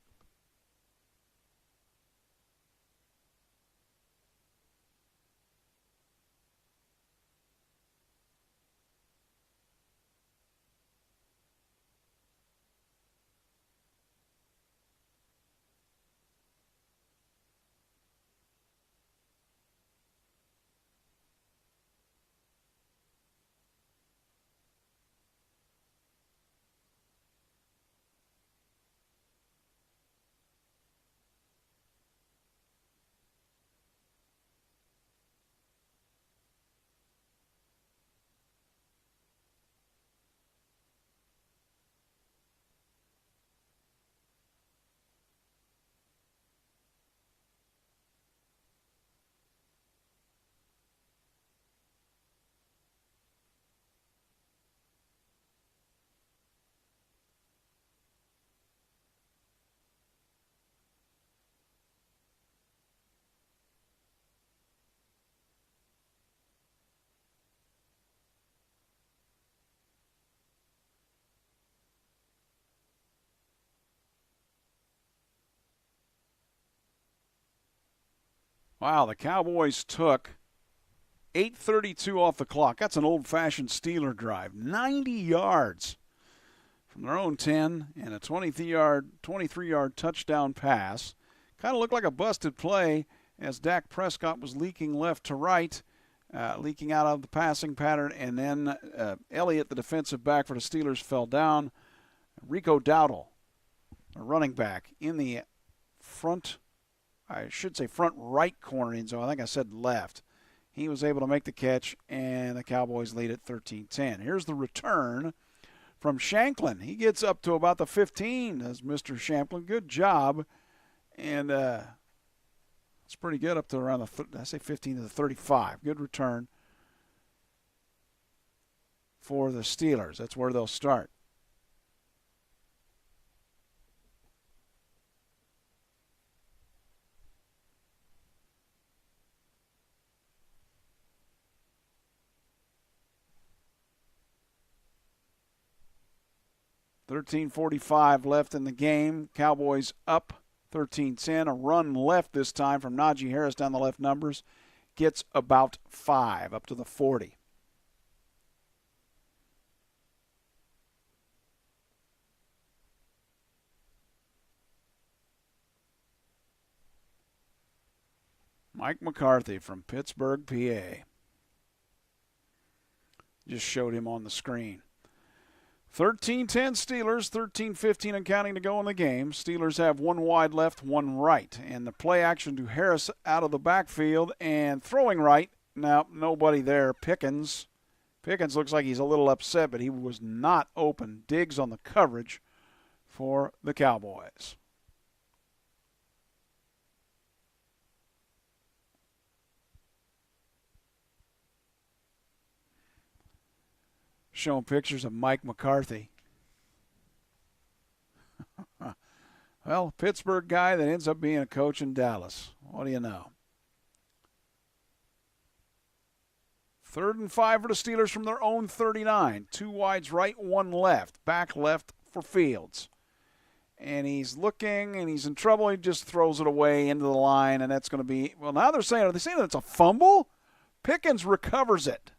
Speaker 1: Wow, the Cowboys took 8:32 off the clock. That's an old-fashioned Steeler drive. 90 yards from their own 10 and a 23-yard touchdown pass. Kind of looked like a busted play as Dak Prescott was leaking left to right, leaking out of the passing pattern, and then Elliott, the defensive back for the Steelers, fell down. Rico Dowdle, a running back, in the front, I should say front right corner end zone. I think I said left. He was able to make the catch, and the Cowboys lead at 13-10. Here's the return from Shanklin. He gets up to about the 15, as Mr. Shanklin. Good job. And it's pretty good up to around the, I say 15 to the 35. Good return for the Steelers. That's where they'll start. .45 left in the game. Cowboys up 13-10. A run left this time from Najee Harris down the left numbers. Gets about 5 up to the 40. Mike McCarthy from Pittsburgh, PA. Just showed him on the screen. 13-10 Steelers, 13-15 and counting to go in the game. Steelers have one wide left, one right. And the play action to Harris out of the backfield and throwing right. Now, nobody there. Pickens. Pickens looks like he's a little upset, but he was not open. Diggs on the coverage for the Cowboys. Showing pictures of Mike McCarthy. Well, Pittsburgh guy that ends up being a coach in Dallas. What do you know? 3rd and 5 for the Steelers from their own 39. 2 wides right, 1 left. Back left for Fields. And he's looking, and he's in trouble. He just throws it away into the line, and that's going to be, well, now are they saying that it's a fumble? Pickens recovers it.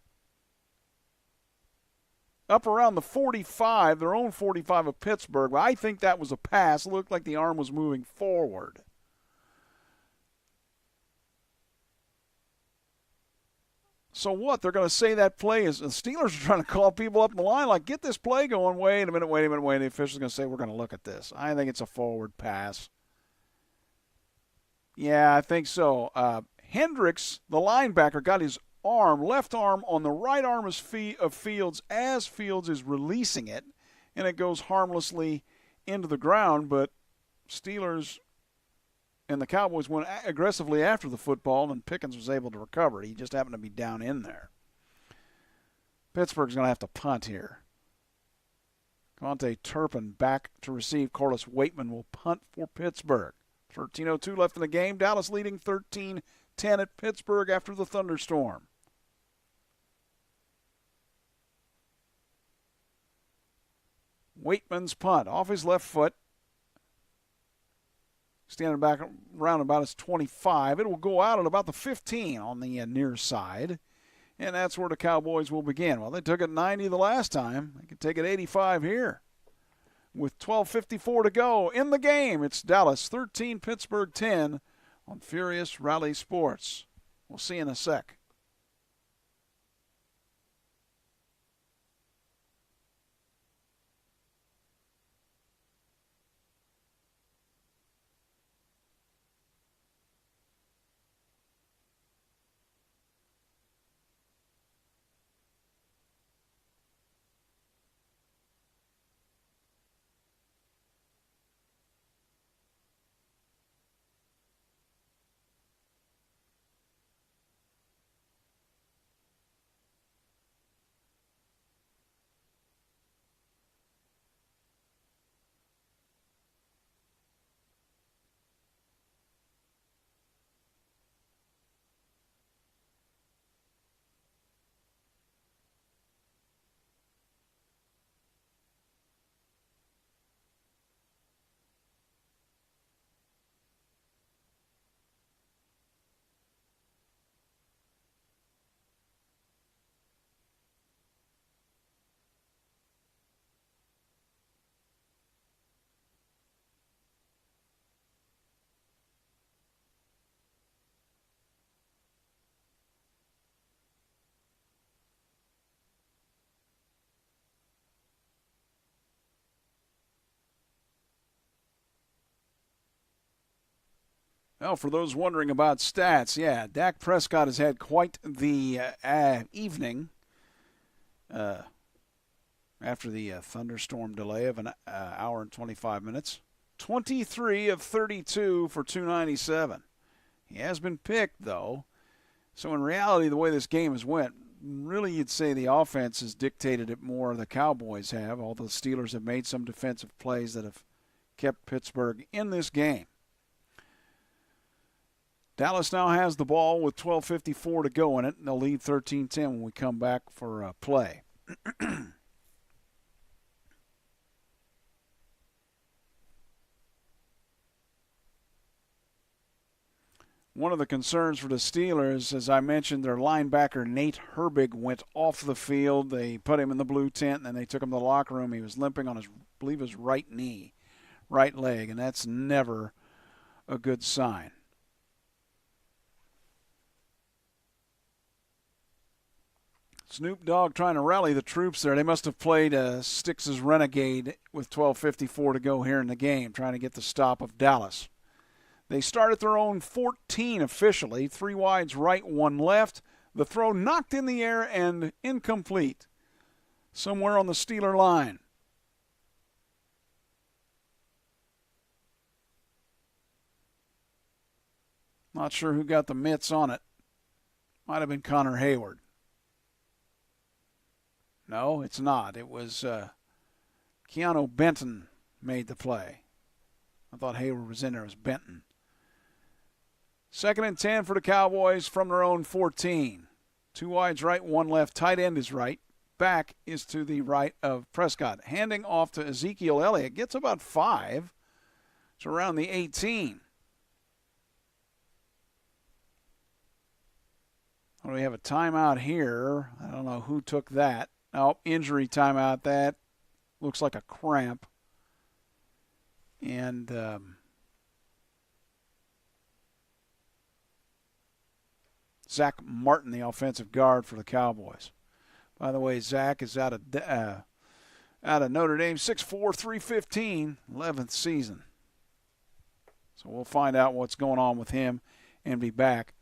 Speaker 1: Up around the 45, their own 45 of Pittsburgh. I think that was a pass. It looked like the arm was moving forward. So what? They're going to say that play is the Steelers are trying to call people up the line like, get this play going. Wait a minute. The official's going to say, we're going to look at this. I think it's a forward pass. Yeah, I think so. Hendricks, the linebacker, got his left arm on the right arm of Fields as Fields is releasing it, and it goes harmlessly into the ground, but Steelers and the Cowboys went aggressively after the football, and Pickens was able to recover it. He just happened to be down in there. Pittsburgh's going to have to punt here. Conte Turpin back to receive. Corliss Waitman will punt for Pittsburgh. 13:02 left in the game. Dallas leading 13-10 at Pittsburgh after the thunderstorm. Waitman's punt off his left foot. Standing back around about his 25. It will go out at about the 15 on the near side. And that's where the Cowboys will begin. Well, they took it 90 the last time. They can take it 85 here. With 12:54 to go in the game, it's Dallas 13, Pittsburgh 10 on Furious Rally Sports. We'll see you in a sec. Well, for those wondering about stats, yeah, Dak Prescott has had quite the evening after the thunderstorm delay of an hour and 25 minutes. 23 of 32 for 297. He has been picked, though. So in reality, the way this game has went, really you'd say the offense has dictated it more. The Cowboys have, although the Steelers have made some defensive plays that have kept Pittsburgh in this game. Dallas now has the ball with 12:54 to go in it, and they'll lead 13-10 when we come back for play. One of the concerns for the Steelers, as I mentioned, their linebacker Nate Herbig went off the field. They put him in the blue tent, and then they took him to the locker room. He was limping on his, I believe, his right knee, right leg, and that's never a good sign. Snoop Dogg trying to rally the troops there. They must have played Styx's Renegade with 12:54 to go here in the game, trying to get the stop of Dallas. They start at their own 14 officially. 3 wides right, 1 left. The throw knocked in the air and incomplete. Somewhere on the Steeler line. Not sure who got the mitts on it. Might have been Connor Hayward. No, it's not. It was Keanu Benton made the play. I thought Hayward was in there. It was Benton. 2nd and 10 for the Cowboys from their own 14. 2 wides right, 1 left. Tight end is right. Back is to the right of Prescott. Handing off to Ezekiel Elliott. Gets about 5. It's around the 18. Well, we have a timeout here. I don't know who took that. Oh, injury timeout. That looks like a cramp. And Zach Martin, the offensive guard for the Cowboys. By the way, Zach is out of Notre Dame, 6'4", 315, 11th season. So we'll find out what's going on with him and be back.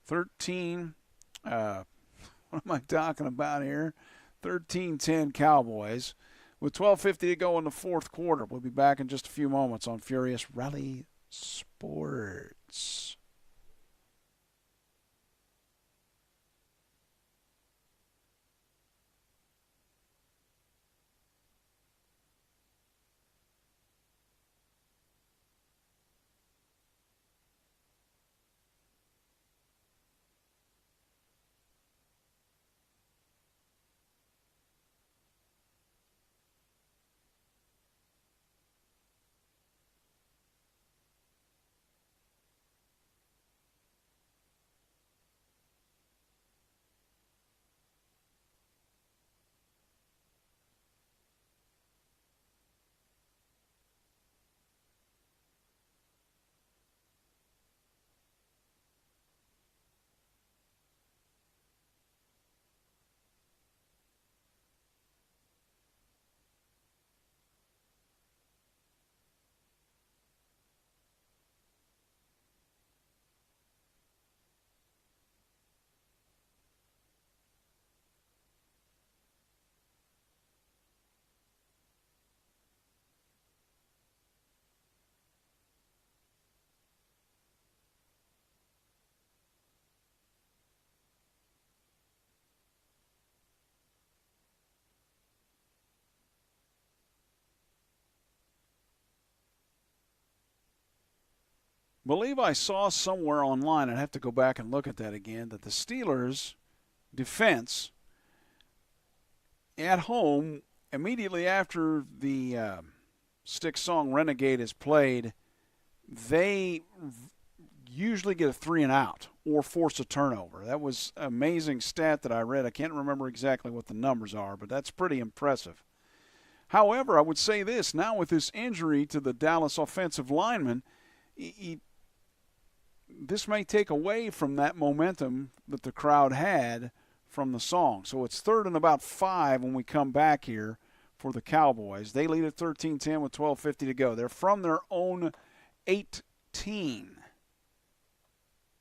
Speaker 1: 13, what am I talking about here? 13-10 Cowboys. With 12:50 to go in the fourth quarter. We'll be back in just a few moments on Furious Rally Sports. Believe I saw somewhere online, I'd have to go back and look at that again, that the Steelers' defense at home, immediately after the Styx song Renegade is played, they usually get a 3 and out or force a turnover. That was an amazing stat that I read. I can't remember exactly what the numbers are, but that's pretty impressive. However, I would say this, now with this injury to the Dallas offensive lineman, this may take away from that momentum that the crowd had from the song. So it's 3rd and about 5 when we come back here for the Cowboys. They lead at 13-10 with 12:50 to go. They're from their own 18.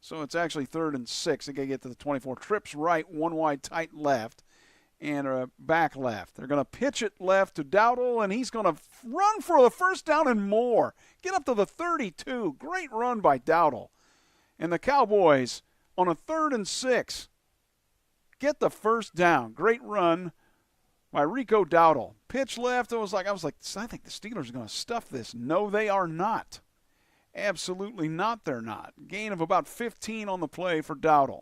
Speaker 1: So it's actually 3rd and 6. They got to get to the 24. Trips right, one wide, tight left, and a back left. They're going to pitch it left to Dowdle, and he's going to run for the first down and more. Get up to the 32. Great run by Dowdle. And the Cowboys on a 3rd and 6 get the first down. Great run by Rico Dowdle. Pitch left. I was like, I think the Steelers are going to stuff this. No, they are not. Absolutely not, they're not. Gain of about 15 on the play for Dowdle.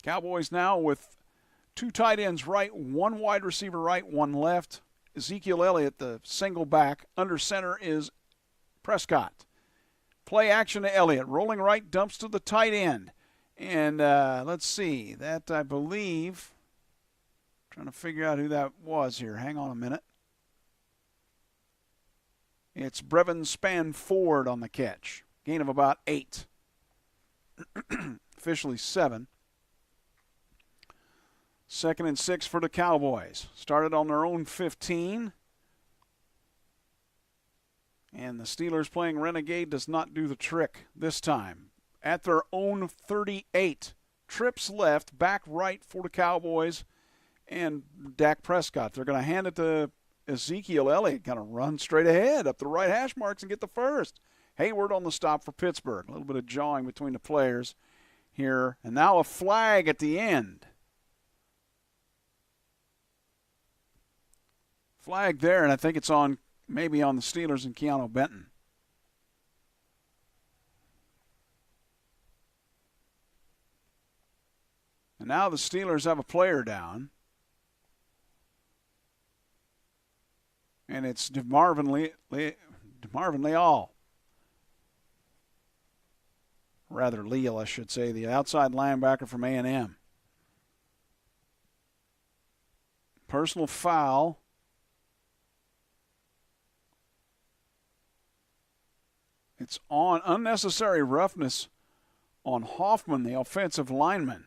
Speaker 1: Cowboys now with 2 tight ends right, 1 wide receiver right, 1 left. Ezekiel Elliott, the single back. Under center is Prescott. Play action to Elliott. Rolling right, dumps to the tight end. And let's see, that I believe, trying to figure out who that was here. Hang on a minute. It's Brevin Spanford on the catch. Gain of about 8. Officially 7. 2nd and 6 for the Cowboys. Started on their own 15. And the Steelers playing Renegade does not do the trick this time. At their own 38. Trips left, back right for the Cowboys and Dak Prescott. They're going to hand it to Ezekiel Elliott. Going to run straight ahead up the right hash marks and get the first. Hayward on the stop for Pittsburgh. A little bit of jawing between the players here. And now a flag at the end. Flag there, and I think it's on maybe on the Steelers and Keanu Benton. And now the Steelers have a player down. And it's DeMarvin Leal. Rather, Leal, I should say, the outside linebacker from A&M. Personal foul. It's on unnecessary roughness on Hoffman, the offensive lineman.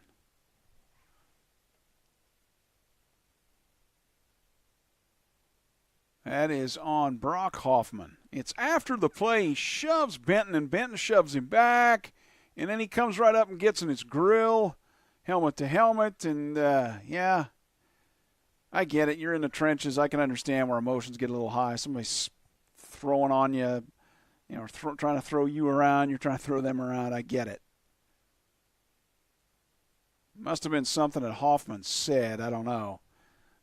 Speaker 1: That is on Brock Hoffman. It's after the play. He shoves Benton, and Benton shoves him back. And then he comes right up and gets in his grill, helmet to helmet. And, yeah, I get it. You're in the trenches. I can understand where emotions get a little high. Somebody's throwing on you, trying to throw you around. You're trying to throw them around. I get it. Must have been something that Hoffman said. I don't know.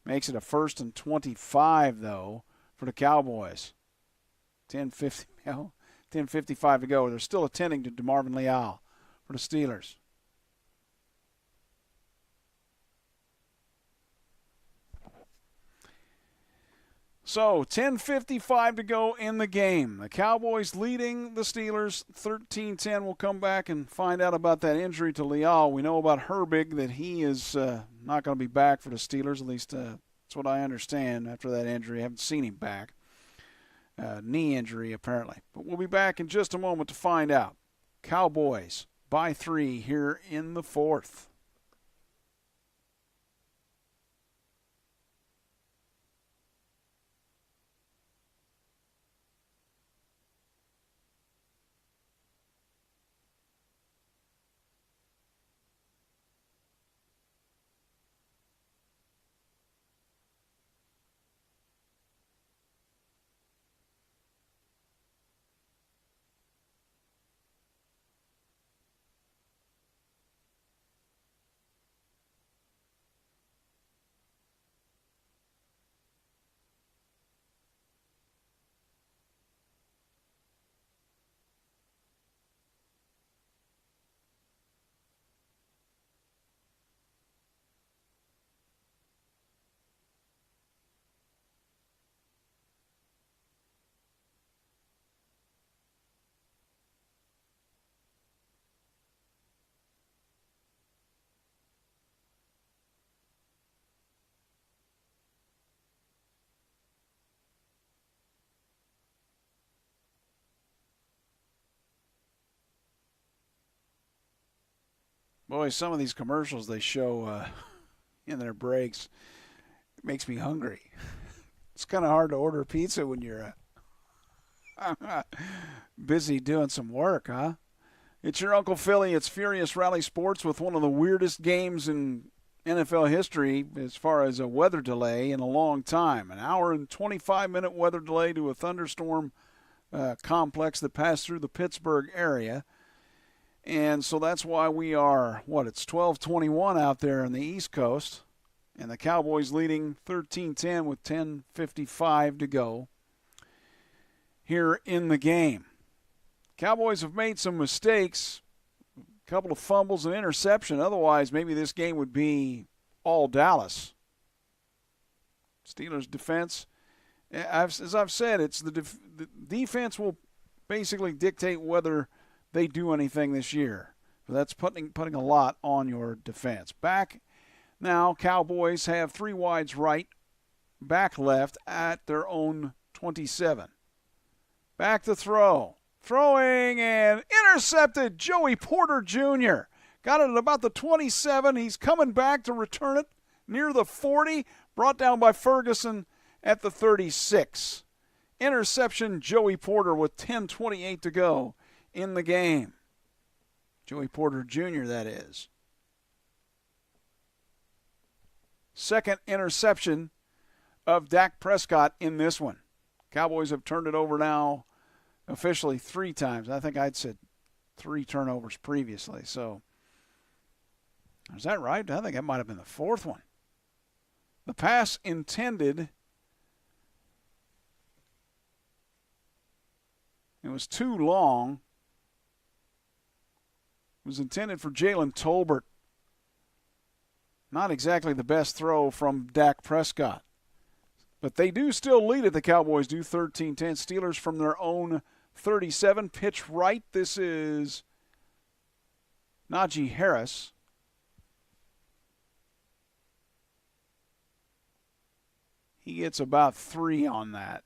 Speaker 1: Makes it a 1st and 25, though, for the Cowboys. 10:55 to go. They're still attending to DeMarvin Leal for the Steelers. So, 10:55 to go in the game. The Cowboys leading the Steelers 13-10. We'll come back and find out about that injury to Leal. We know about Herbig, that he is not going to be back for the Steelers. At least that's what I understand after that injury. I haven't seen him back. Knee injury, apparently. But we'll be back in just a moment to find out. Cowboys by 3 here in the 4th. Boy, some of these commercials they show in their breaks, it makes me hungry. It's kind of hard to order pizza when you're busy doing some work, huh? It's your Uncle Philly. It's Furious Rally Sports with one of the weirdest games in NFL history as far as a weather delay in a long time. An hour and 25-minute weather delay to a thunderstorm complex that passed through the Pittsburgh area. And so that's why we are, it's 12:21 out there on the East Coast. And the Cowboys leading 13-10 with 10:55 to go here in the game. Cowboys have made some mistakes, a couple of fumbles and interception. Otherwise, maybe this game would be all Dallas. Steelers defense, as I've said, it's the defense will basically dictate whether they do anything this year. But that's putting a lot on your defense. Back now, Cowboys have 3 wides right, back left at their own 27. Back to throw. Throwing and intercepted. Joey Porter Jr. Got it at about the 27. He's coming back to return it near the 40. Brought down by Ferguson at the 36. Interception, Joey Porter with 10:28 to go in the game. Joey Porter Jr., that is. Second interception of Dak Prescott in this one. Cowboys have turned it over now officially 3 times. I think I'd said 3 turnovers previously. So, is that right? I think that might have been the 4th one. The pass intended, it was too long. It was intended for Jalen Tolbert. Not exactly the best throw from Dak Prescott. But they do still lead it. The Cowboys do 13-10. Steelers from their own 37. Pitch right. This is Najee Harris. He gets about 3 on that.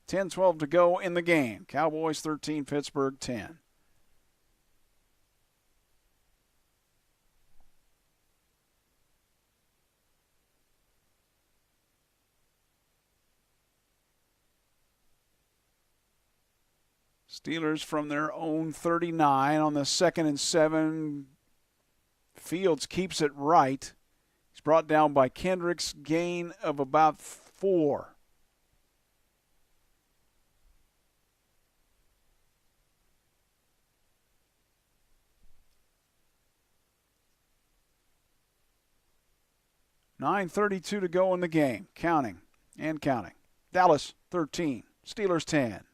Speaker 1: 10-12 to go in the game. Cowboys 13, Pittsburgh 10. Steelers from their own 39 on the 2nd and 7. Fields keeps it right. He's brought down by Kendricks, gain of about 4. $9:32 to go in the game. Counting and counting. Dallas 13, Steelers 10.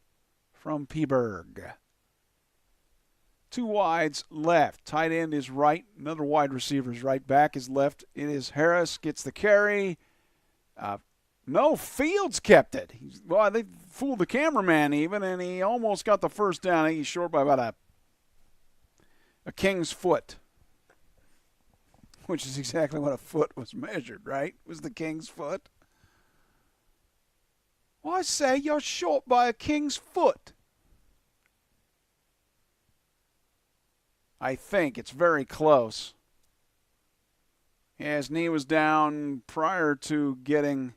Speaker 1: From Pittsburgh. 2 wides left. Tight end is right. Another wide receiver is right. Back is left. It is Harris. Gets the carry. No, Fields kept it. They fooled the cameraman even, and he almost got the first down. He's short by about a king's foot, which is exactly what a foot was measured, right? It was the king's foot. Well, I say you're short by a king's foot. I think it's very close. Yeah, his knee was down prior to getting...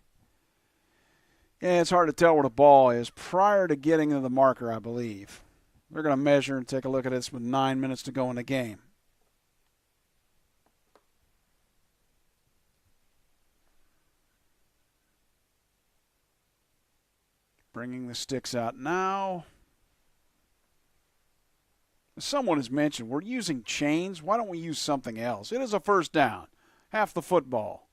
Speaker 1: Yeah, it's hard to tell where the ball is. Prior to getting to the marker, I believe. We're going to measure and take a look at this with 9 minutes to go in the game. Bringing the sticks out now. Someone has mentioned we're using chains. Why don't we use something else? It is a first down. Half the football.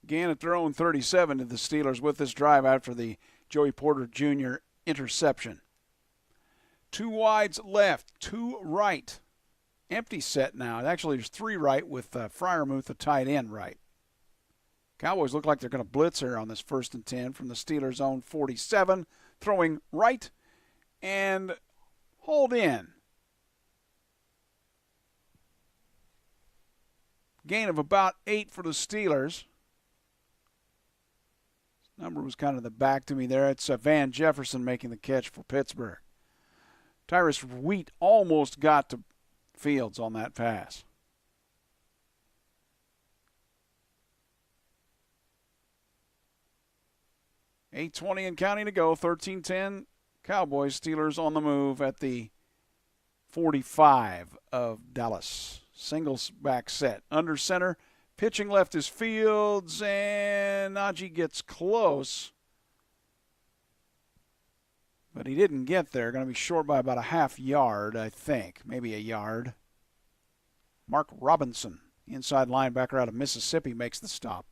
Speaker 1: Again, at their own 37 to the Steelers with this drive after the Joey Porter Jr. interception. 2 wides left, 2 right. Empty set now. Actually, there's 3 right with Freiermuth, the tight end, right. Cowboys look like they're going to blitz here on this 1st and 10 from the Steelers' own 47. Throwing right and hauled in Gain of about 8 for the Steelers. Number was kind of the back to me there. It's Van Jefferson making the catch for Pittsburgh. Tyrus Wheat almost got to Fields on that pass. $8:20 and counting to go. 13-10 Cowboys. Steelers on the move at the 45 of Dallas. Singles back set. Under center. Pitching left is Fields, and Najee gets close. But he didn't get there. Going to be short by about a half yard, I think. Maybe a yard. Mark Robinson, inside linebacker out of Mississippi, makes the stop.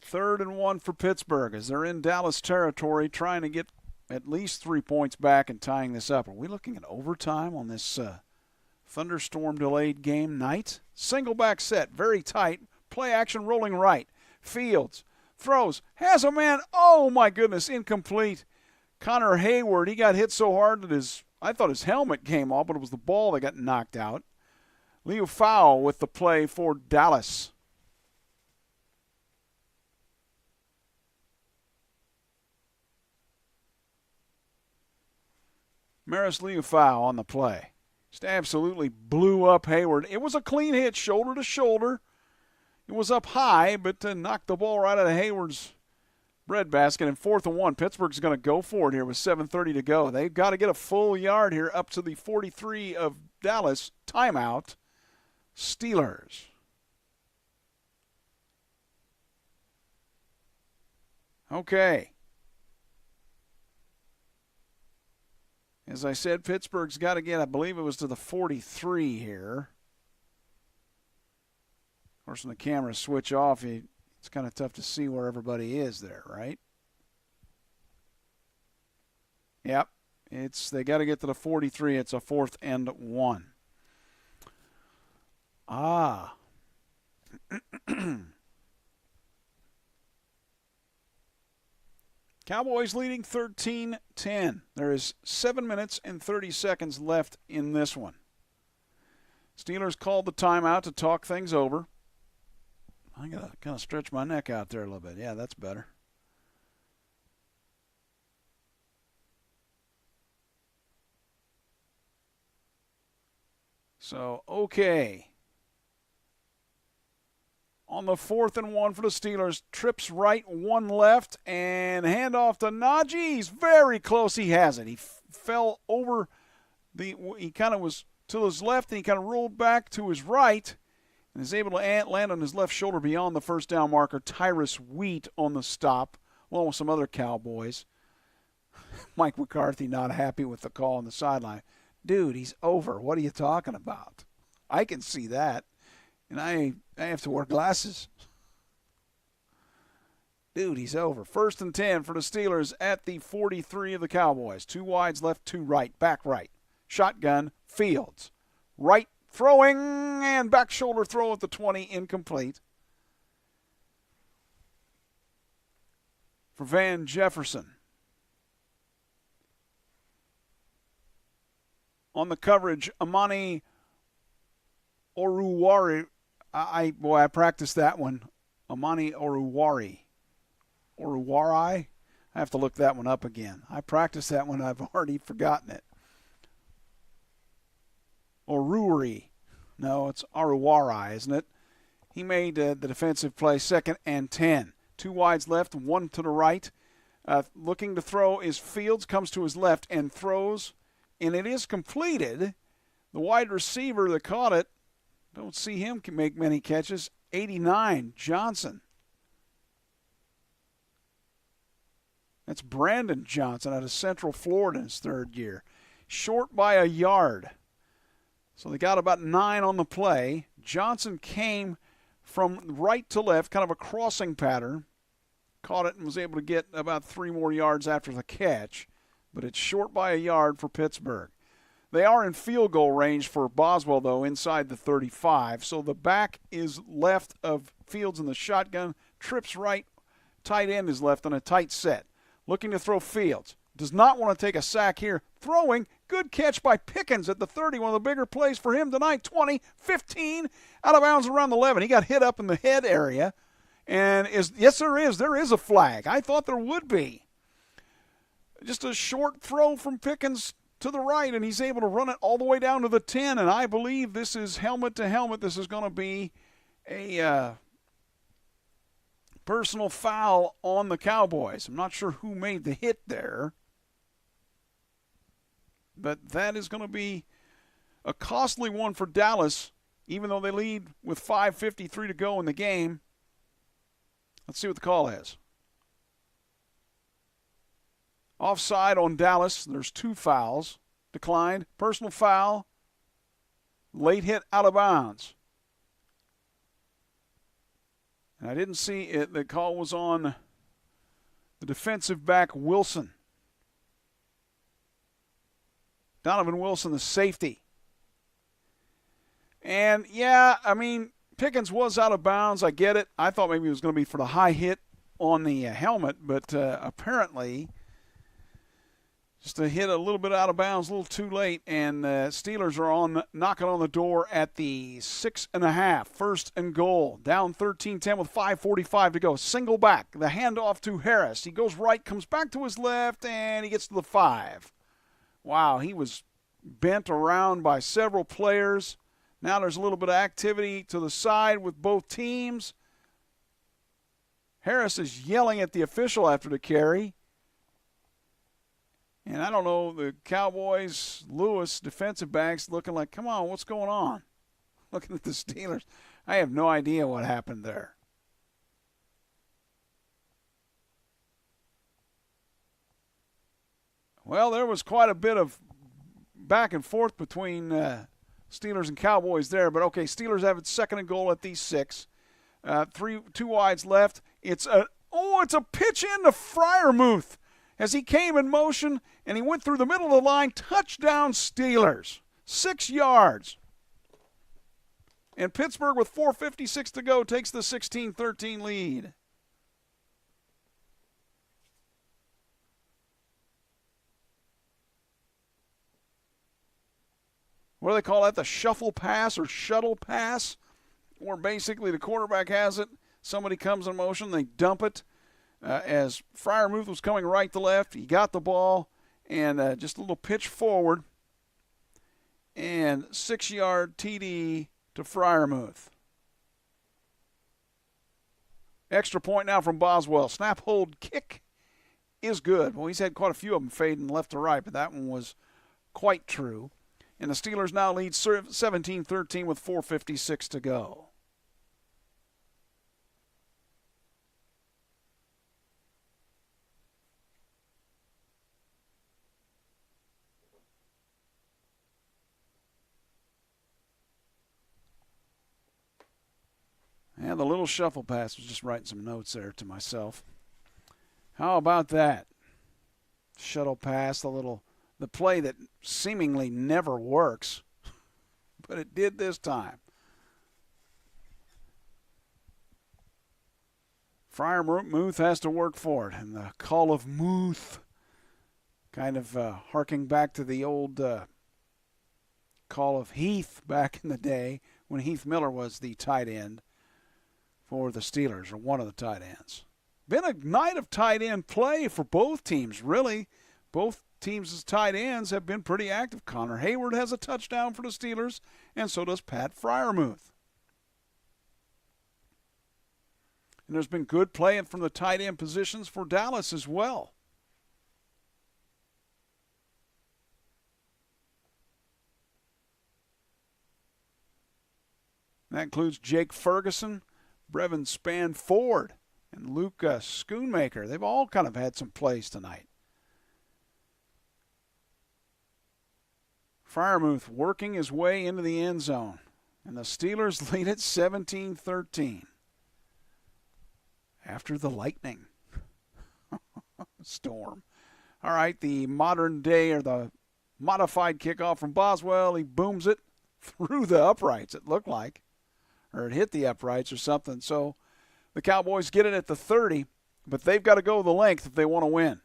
Speaker 1: Third and 1 for Pittsburgh as they're in Dallas territory trying to get at least 3 points back and tying this up. Are we looking at overtime on this thunderstorm-delayed game night? Single back set, very tight. Play action rolling right. Fields throws, has a man. Oh, my goodness, incomplete. Connor Hayward, he got hit so hard that I thought his helmet came off, but it was the ball that got knocked out. Leo Fowl with the play for Dallas. Maris Liufau on the play. Just absolutely blew up Hayward. It was a clean hit, shoulder to shoulder. It was up high, but knocked the ball right out of Hayward's breadbasket. And 4th and 1, Pittsburgh's going to go for it here with 7:30 to go. They've got to get a full yard here up to the 43 of Dallas. Timeout, Steelers. Okay. As I said, Pittsburgh's got to get, I believe it was to the 43 here. Of course, when the cameras switch off, it's kind of tough to see where everybody is there, right? Yep. They got to get to the 43. It's a 4th and 1. Cowboys leading 13-10. There is 7 minutes and 30 seconds left in this one. Steelers called the timeout to talk things over. I got to kind of stretch my neck out there a little bit. Yeah, that's better. So, okay. On the 4th and 1 for the Steelers, trips right, 1 left, and handoff to Najee. He's very close. He has it. He fell over he kind of was to his left, and he kind of rolled back to his right, and is able to land on his left shoulder beyond the first down marker. Tyrus Wheat on the stop, along with some other Cowboys. Mike McCarthy not happy with the call on the sideline. Dude, he's over. What are you talking about? I can see that. And I have to wear glasses. Dude, he's over. 1st and 10 for the Steelers at the 43 of the Cowboys. 2 wides left, 2 right, back right. Shotgun, Fields. Right throwing, and back shoulder throw at the 20, incomplete. For Van Jefferson. On the coverage, Amani Oruwari. I practiced that one. Amani Oruwari. I have to look that one up again. I practiced that one. I've already forgotten it. Oruri. No, it's Aruwari, isn't it? He made the defensive play. 2nd and 10. 2 wides left, 1 to the right. Looking to throw is Fields, comes to his left and throws, and it is completed. The wide receiver that caught it, don't see him make many catches. 89, Johnson. That's Brandon Johnson out of Central Florida in his 3rd year. Short by a yard. So they got about 9 on the play. Johnson came from right to left, kind of a crossing pattern. Caught it and was able to get about 3 more yards after the catch. But it's short by a yard for Pittsburgh. They are in field goal range for Boswell, though, inside the 35. So the back is left of Fields in the shotgun. Trips right. Tight end is left on a tight set. Looking to throw Fields. does not want to take a sack here. Throwing, good catch by Pickens at the 30, one of the bigger plays for him tonight. 20, 15, out of bounds around the 11. He got hit up in the head area. And yes, there is a flag. I thought there would be. Just a short throw from Pickens to the right, and he's able to run it all the way down to the 10, and I believe this is helmet to helmet. This is going to be a personal foul on the Cowboys. I'm not sure who made the hit there, but that is going to be a costly one for Dallas, even though they lead with 5:53 to go in the game. Let's see what the call is. Offside on Dallas. There's 2 fouls. Declined. Personal foul. Late hit out of bounds. And I didn't see it. The call was on the defensive back, Wilson. Donovan Wilson, the safety. And, yeah, I mean, Pickens was out of bounds. I get it. I thought maybe it was going to be for the high hit on the helmet, but apparently just a hit a little bit out of bounds, a little too late, and Steelers are knocking on the door at the 6.5, 1st and goal. Down 13-10 with 5:45 to go. Single back, the handoff to Harris. He goes right, comes back to his left, and he gets to the 5. Wow, he was bent around by several players. Now there's a little bit of activity to the side with both teams. Harris is yelling at the official after the carry. And I don't know, the Cowboys, Lewis, defensive backs looking like, come on, what's going on? Looking at the Steelers. I have no idea what happened there. Well, there was quite a bit of back and forth between Steelers and Cowboys there. But, okay, Steelers have it 2nd and goal at the 6. 2 wides left. It's a pitch into Freiermuth as he came in motion, and he went through the middle of the line. Touchdown, Steelers. 6 yards. And Pittsburgh, with 4:56 to go, takes the 16-13 lead. What do they call that? The shuffle pass or shuttle pass? Where basically the quarterback has it, somebody comes in motion, they dump it. As Freiermuth was coming right to left, he got the ball, and just a little pitch forward, and 6-yard TD to Freiermuth. Extra point now from Boswell. Snap, hold, kick is good. Well, he's had quite a few of them fading left to right, but that one was quite true. And the Steelers now lead 17-13 with 4:56 to go. And the little shuffle pass, was just writing some notes there to myself. How about that? Shuttle pass, the play that seemingly never works, but it did this time. Freiermuth has to work for it, and the call of Muth, kind of harking back to the old call of Heath back in the day when Heath Miller was the tight end for the Steelers, or one of the tight ends. Been a night of tight end play for both teams, really. Both teams' tight ends have been pretty active. Connor Hayward has a touchdown for the Steelers, and so does Pat Freiermuth. And there's been good play from the tight end positions for Dallas as well. That includes Jake Ferguson, Brevin Spann-Ford, and Luke Schoonmaker. They've all kind of had some plays tonight. Freiermuth working his way into the end zone. And the Steelers lead it 17-13. After the lightning storm. All right, the modern day, or the modified kickoff from Boswell. He booms it through the uprights, it looked like. Or it hit the uprights or something. So the Cowboys get it at the 30, but they've got to go the length if they want to win.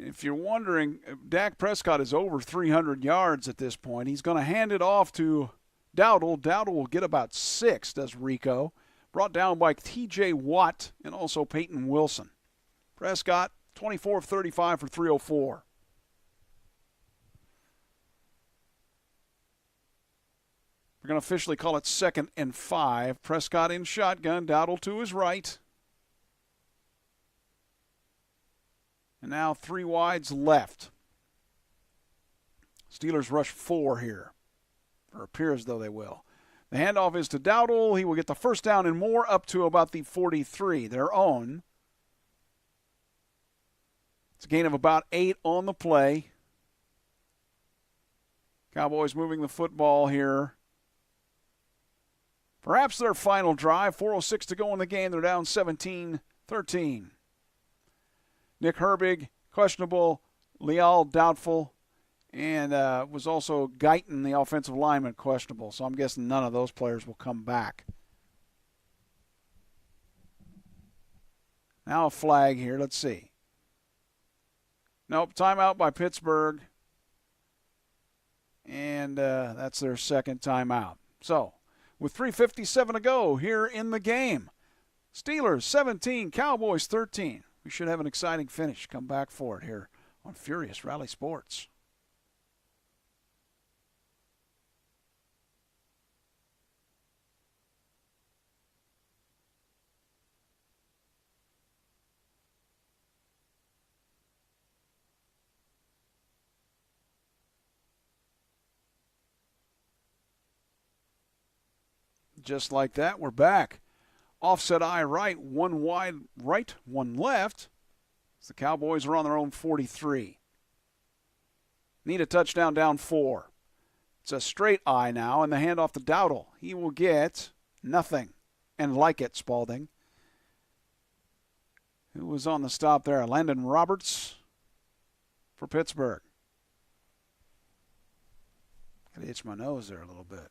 Speaker 1: if you're wondering, Dak Prescott is over 300 yards at this point. He's going to hand it off to Dowdle. Dowdle will get about 6, does Rico. Brought down by T.J. Watt and also Peyton Wilson. Prescott, 24 of 35 for 304. We're going to officially call it 2nd and 5. Prescott in shotgun. Dowdle to his right. And now 3 wides left. Steelers rush 4 here. Or appears though they will. The handoff is to Dowdle. He will get the first down and more up to about the 43, their own. It's a gain of about 8 on the play. Cowboys moving the football here. Perhaps their final drive. 4:06 to go in the game. They're down 17-13. Nick Herbig, questionable. Leal, doubtful. And was also Guyton, the offensive lineman, questionable. So I'm guessing none of those players will come back. Now a flag here. Let's see. Nope, timeout by Pittsburgh. And that's their second timeout. So, with 3:57 to go here in the game, Steelers 17, Cowboys 13. We should have an exciting finish. Come back for it here on Furious Rally Sports. Just like that, we're back. Offset eye right, 1 wide right, 1 left. As the Cowboys are on their own 43. Need a touchdown, down 4. It's a straight eye now, and the handoff to Dowdle. He will get nothing. And like it, Spalding. Who was on the stop there? Landon Roberts for Pittsburgh. Got to itch my nose there a little bit.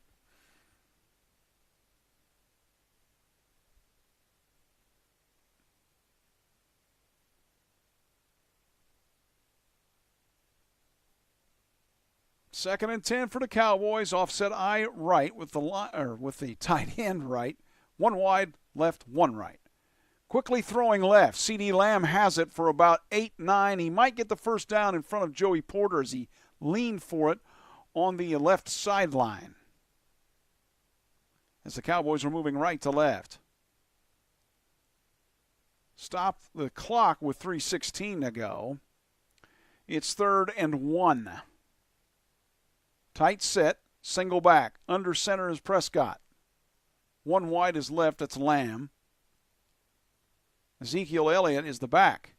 Speaker 1: Second and 10 for the Cowboys. Offset eye right with the tight end right. 1 wide left, 1 right. Quickly throwing left. C.D. Lamb has it for about 8-9. He might get the first down in front of Joey Porter as he leaned for it on the left sideline. As the Cowboys are moving right to left. Stop the clock with 3:16 to go. It's 3rd and 1. Tight set, single back. Under center is Prescott. 1 wide is left, that's Lamb. Ezekiel Elliott is the back.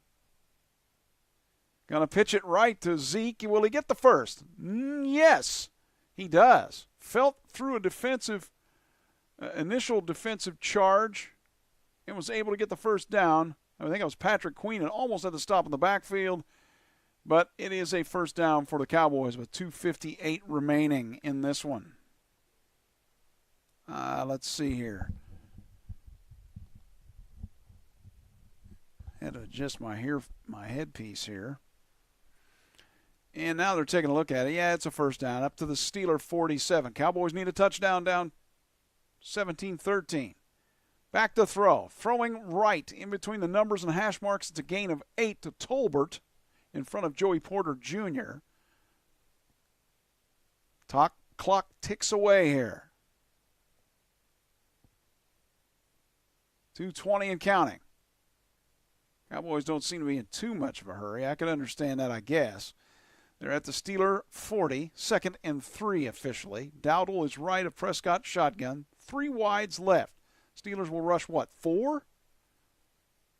Speaker 1: Going to pitch it right to Zeke. Will he get the first? Yes, he does. Felt through a defensive, initial defensive charge and was able to get the first down. I think it was Patrick Queen and almost had to stop in the backfield. But it is a first down for the Cowboys with 2:58 remaining in this one. Let's see here. Had to adjust my headpiece here. And now they're taking a look at it. Yeah, it's a first down up to the Steeler 47. Cowboys need a touchdown, down 17-13. Back to throw. Throwing right in between the numbers and hash marks. It's a gain of 8 to Tolbert in front of Joey Porter Jr. Clock ticks away here. 2:20 and counting. Cowboys don't seem to be in too much of a hurry. I can understand that, I guess. They're at the Steeler 40, 2nd and 3 officially. Dowdle is right of Prescott shotgun. 3 wides left. Steelers will rush what, 4?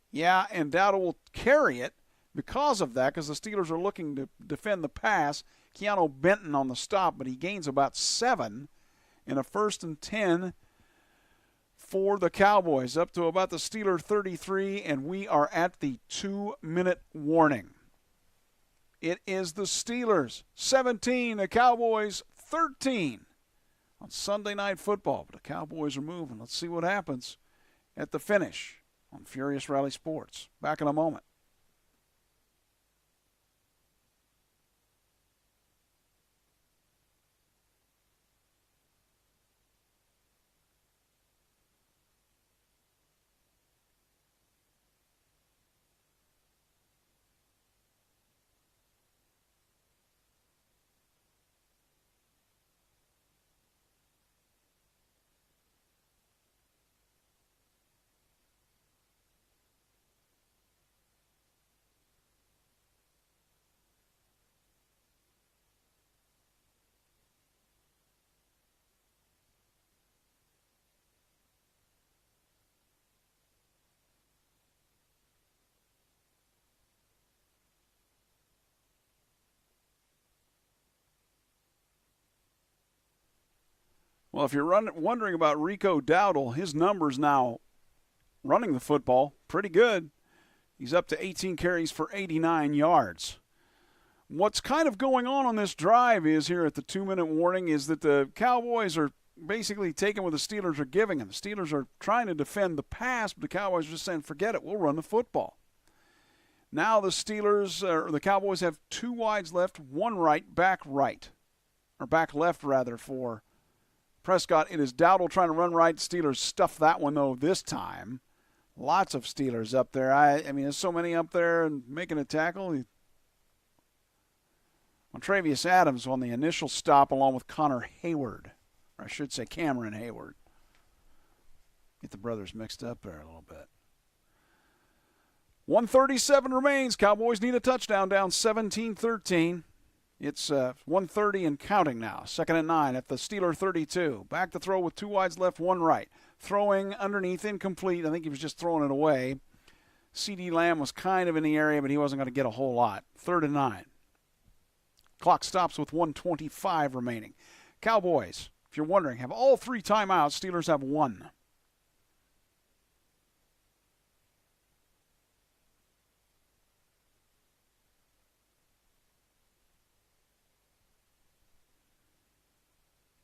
Speaker 1: Yeah, and Dowdle will carry it. Because of that, because the Steelers are looking to defend the pass, Keanu Benton on the stop, but he gains about 7 in a 1st and 10 for the Cowboys, up to about the Steeler 33, and we are at the 2-minute warning. It is the Steelers 17, the Cowboys 13 on Sunday Night Football. But the Cowboys are moving. Let's see what happens at the finish on Furious Rally Sports. Back in a moment. Well, if you're wondering about Rico Dowdle, his numbers now running the football, pretty good. He's up to 18 carries for 89 yards. What's kind of going on this drive is here at the 2-minute warning is that the Cowboys are basically taking what the Steelers are giving them. The Steelers are trying to defend the pass, but the Cowboys are just saying, forget it, we'll run the football. Now the Cowboys have 2 wides left, 1 right, back left rather for Prescott. It is Dowdle trying to run right. Steelers stuffed that one, though, this time. Lots of Steelers up there. I mean, there's so many up there and making a tackle. Montravius Adams on the initial stop along with Connor Hayward. Or I should say Cameron Hayward. Get the brothers mixed up there a little bit. 1:37 remains. Cowboys need a touchdown, down 17-13. It's 1:30 and counting now. 2nd and 9 at the Steeler 32. Back to throw with 2 wides left, 1 right. Throwing underneath, incomplete. I think he was just throwing it away. C.D. Lamb was kind of in the area, but he wasn't going to get a whole lot. 3rd and 9. Clock stops with 1:25 remaining. Cowboys, if you're wondering, have all 3 timeouts. Steelers have 1.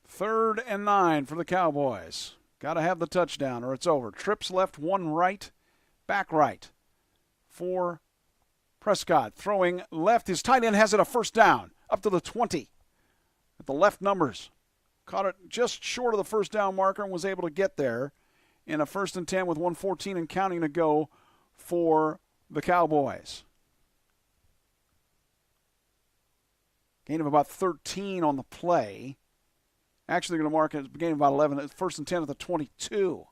Speaker 1: Third and 9 for the Cowboys. Got to have the touchdown or it's over. Trips left, 1 right, back right for Prescott. Throwing left. His tight end has it a first down up to the 20 at the left numbers. Caught it just short of the first down marker and was able to get there in a 1st and 10 with 1:14 and counting to go for the Cowboys. Gain of about 13 on the play. Actually, they're going to mark it at the beginning of about 11. 1st and 10 at the 22.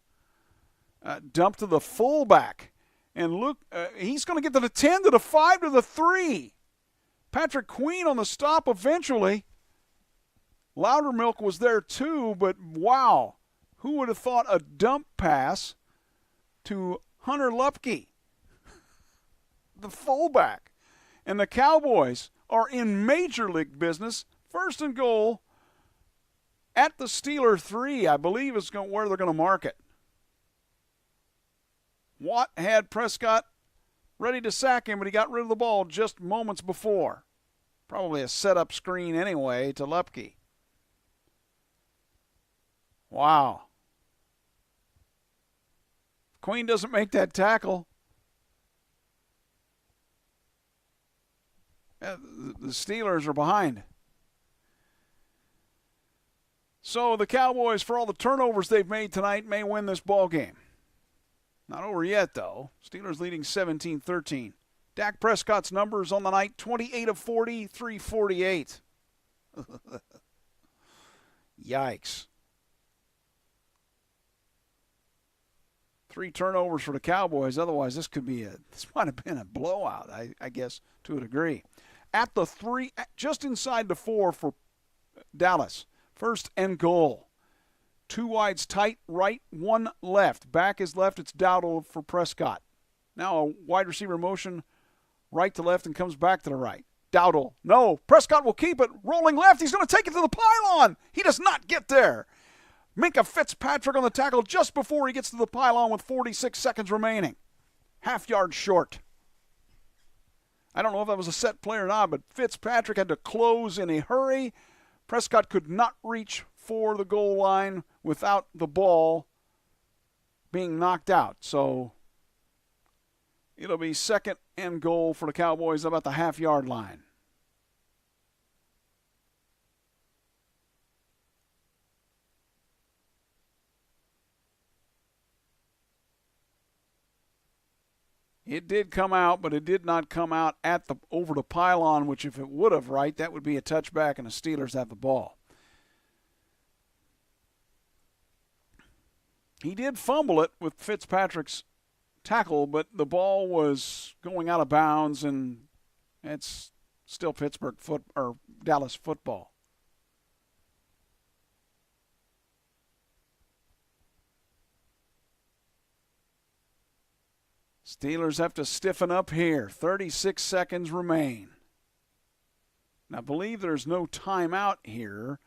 Speaker 1: Dump to the fullback. And look, he's going to get to the 10, to the 5, to the 3. Patrick Queen on the stop eventually. Loudermilk was there too, but wow. Who would have thought a dump pass to Hunter Lupke, the fullback? And the Cowboys are in major league business. 1st and goal at the Steeler 3, I believe is where they're going to mark it. Watt had Prescott ready to sack him, but he got rid of the ball just moments before. Probably a setup screen anyway to Lupke. Wow. Queen doesn't make that tackle. The Steelers are behind. So the Cowboys, for all the turnovers they've made tonight, may win this ball game. Not over yet, though. Steelers leading 17-13. Dak Prescott's numbers on the night, 28 of 40, 348. Yikes. 3 turnovers for the Cowboys. Otherwise, this might have been a blowout, I guess, to a degree. At the 3, just inside the 4 for Dallas. 1st and goal. 2 wides tight, right, 1 left. Back is left. It's Dowdle for Prescott. Now a wide receiver motion right to left and comes back to the right. Dowdle. No. Prescott will keep it. Rolling left. He's going to take it to the pylon. He does not get there. Minka Fitzpatrick on the tackle just before he gets to the pylon with 46 seconds remaining. Half yard short. I don't know if that was a set play or not, but Fitzpatrick had to close in a hurry. Prescott could not reach for the goal line without the ball being knocked out. So it'll be 2nd and goal for the Cowboys about the half-yard line. It did come out, but it did not come out over the pylon, which if it would have, right, that would be a touchback and the Steelers have the ball. He did fumble it with Fitzpatrick's tackle, but the ball was going out of bounds, and it's still Dallas football. Steelers have to stiffen up here. 36 seconds remain. Now, I believe there's no timeout here.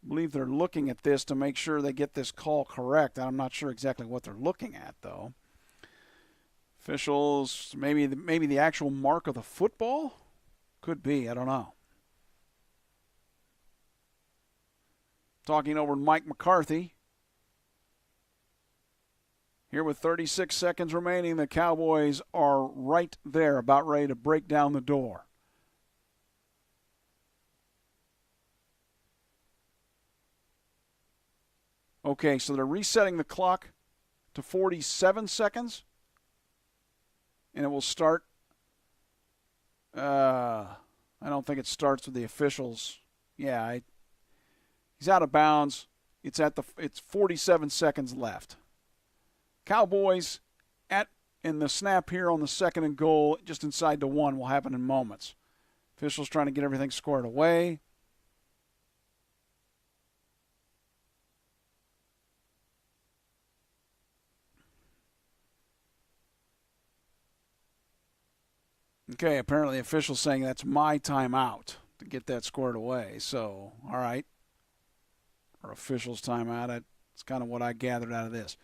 Speaker 1: I believe they're looking at this to make sure they get this call correct. I'm not sure exactly what they're looking at, though. Officials, maybe the actual mark of the football? Could be, I don't know. Talking over Mike McCarthy. Here with 36 seconds remaining, the Cowboys are right there, about ready to break down the door. Okay, so they're resetting the clock to 47 seconds. And it will start. I don't think it starts with the officials. Yeah, he's out of bounds. It's 47 seconds left. Cowboys in the snap here on the 2nd and goal, just inside the 1, will happen in moments. Officials trying to get everything squared away. Okay, apparently the official's saying that's my timeout to get that squared away. So, all right. Or official's timeout. That's kind of what I gathered out of this.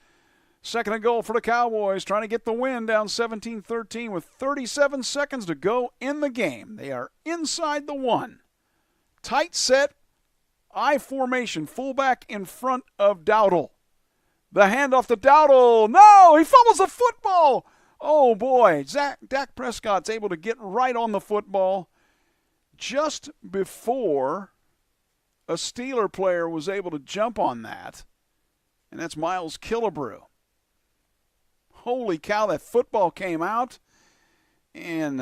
Speaker 1: 2nd and goal for the Cowboys, trying to get the win, down 17-13 with 37 seconds to go in the game. They are inside the 1. Tight set, I formation, fullback in front of Dowdle. The handoff to Dowdle. No, he fumbles the football. Oh, boy. Dak Prescott's able to get right on the football just before a Steeler player was able to jump on that, and that's Miles Killebrew. Holy cow, that football came out, and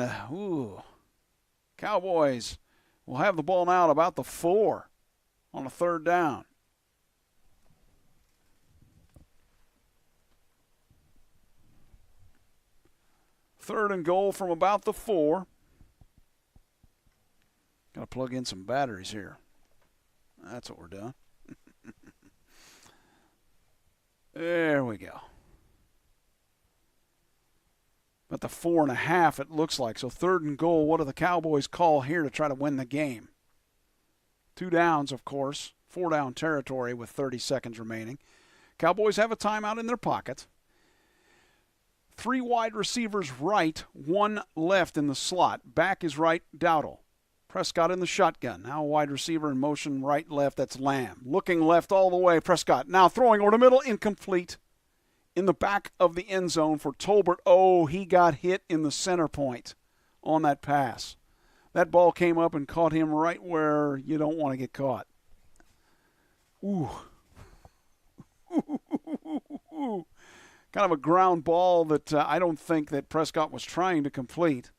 Speaker 1: Cowboys will have the ball now at about the 4 on a 3rd down. Third and goal from about the 4. Got to plug in some batteries here. That's what we're doing. There we go. But the 4.5, it looks like. So 3rd and goal, what do the Cowboys call here to try to win the game? 2 downs, of course. 4-down territory with 30 seconds remaining. Cowboys have a timeout in their pocket. 3 wide receivers right, 1 left in the slot. Back is right, Dowdle. Prescott in the shotgun. Now a wide receiver in motion, right, left, that's Lamb. Looking left all the way, Prescott. Now throwing over the middle, incomplete. In the back of the end zone for Tolbert. Oh, he got hit in the center point on that pass. That ball came up and caught him right where you don't want to get caught. Ooh. Kind of a ground ball that I don't think that Prescott was trying to complete.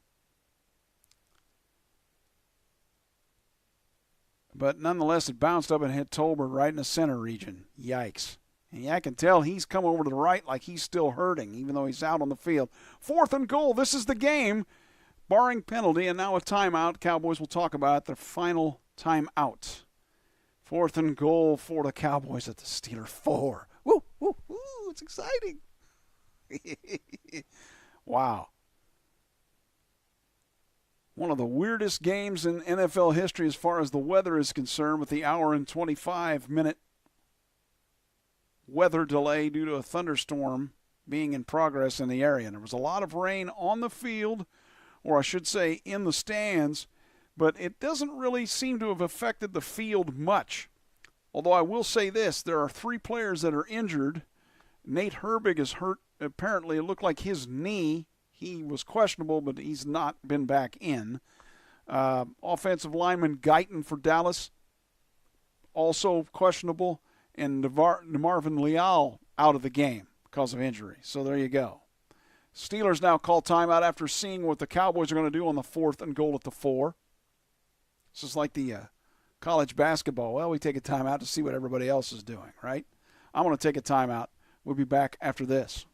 Speaker 1: But nonetheless, it bounced up and hit Tolbert right in the center region. Yikes. And yeah, I can tell he's come over to the right like he's still hurting, even though he's out on the field. 4th and goal. This is the game, barring penalty, and now a timeout. Cowboys will talk about the final timeout. 4th and goal for the Cowboys at the Steeler 4. Woo, woo, woo, it's exciting. Wow. One of the weirdest games in NFL history as far as the weather is concerned, with the hour and 25-minute weather delay due to a thunderstorm being in progress in the area. And there was a lot of rain on the field, or I should say in the stands, but it doesn't really seem to have affected the field much. Although I will say this, there are 3 players that are injured. Nate Herbig is hurt. Apparently, it looked like his knee. He was questionable, but he's not been back in. Offensive lineman Guyton for Dallas, also questionable. And Marvin Leal out of the game because of injury. So there you go. Steelers now call timeout after seeing what the Cowboys are going to do on the 4th and goal at the 4. This is like the college basketball. Well, we take a timeout to see what everybody else is doing, right? I'm going to take a timeout. We'll be back after this.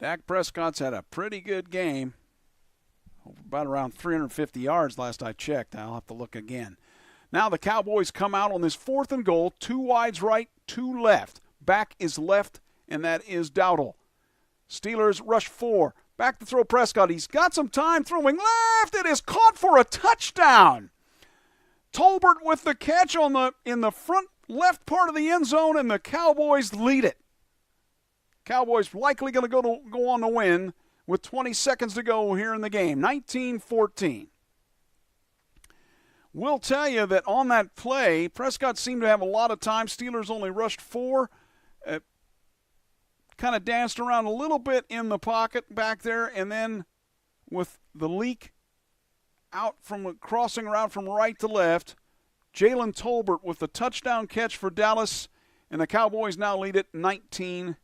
Speaker 1: Dak Prescott's had a pretty good game. About around 350 yards last I checked. I'll have to look again. Now the Cowboys come out on this 4th and goal. 2 wides right, 2 left. Back is left, and that is Dowdle. Steelers rush 4. Back to throw Prescott. He's got some time throwing left. It is caught for a touchdown. Tolbert with the catch in the front left part of the end zone, and the Cowboys lead it. Cowboys likely going to go on to win with 20 seconds to go here in the game, 19-14. We'll tell you that on that play, Prescott seemed to have a lot of time. Steelers only rushed 4. Kind of danced around a little bit in the pocket back there, and then with the leak out from crossing around from right to left, Jalen Tolbert with the touchdown catch for Dallas, and the Cowboys now lead it 19-17.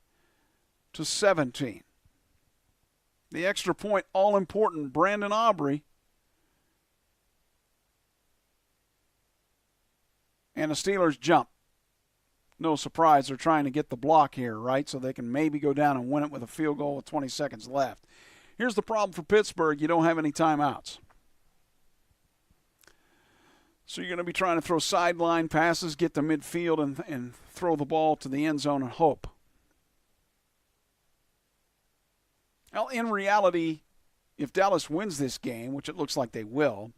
Speaker 1: The extra point, all-important, Brandon Aubrey. And the Steelers jump. No surprise, they're trying to get the block here, right? So they can maybe go down and win it with a field goal with 20 seconds left. Here's the problem for Pittsburgh. You don't have any timeouts. So you're going to be trying to throw sideline passes, get to midfield, and throw the ball to the end zone and hope. Well, in reality, if Dallas wins this game, which it looks like they will,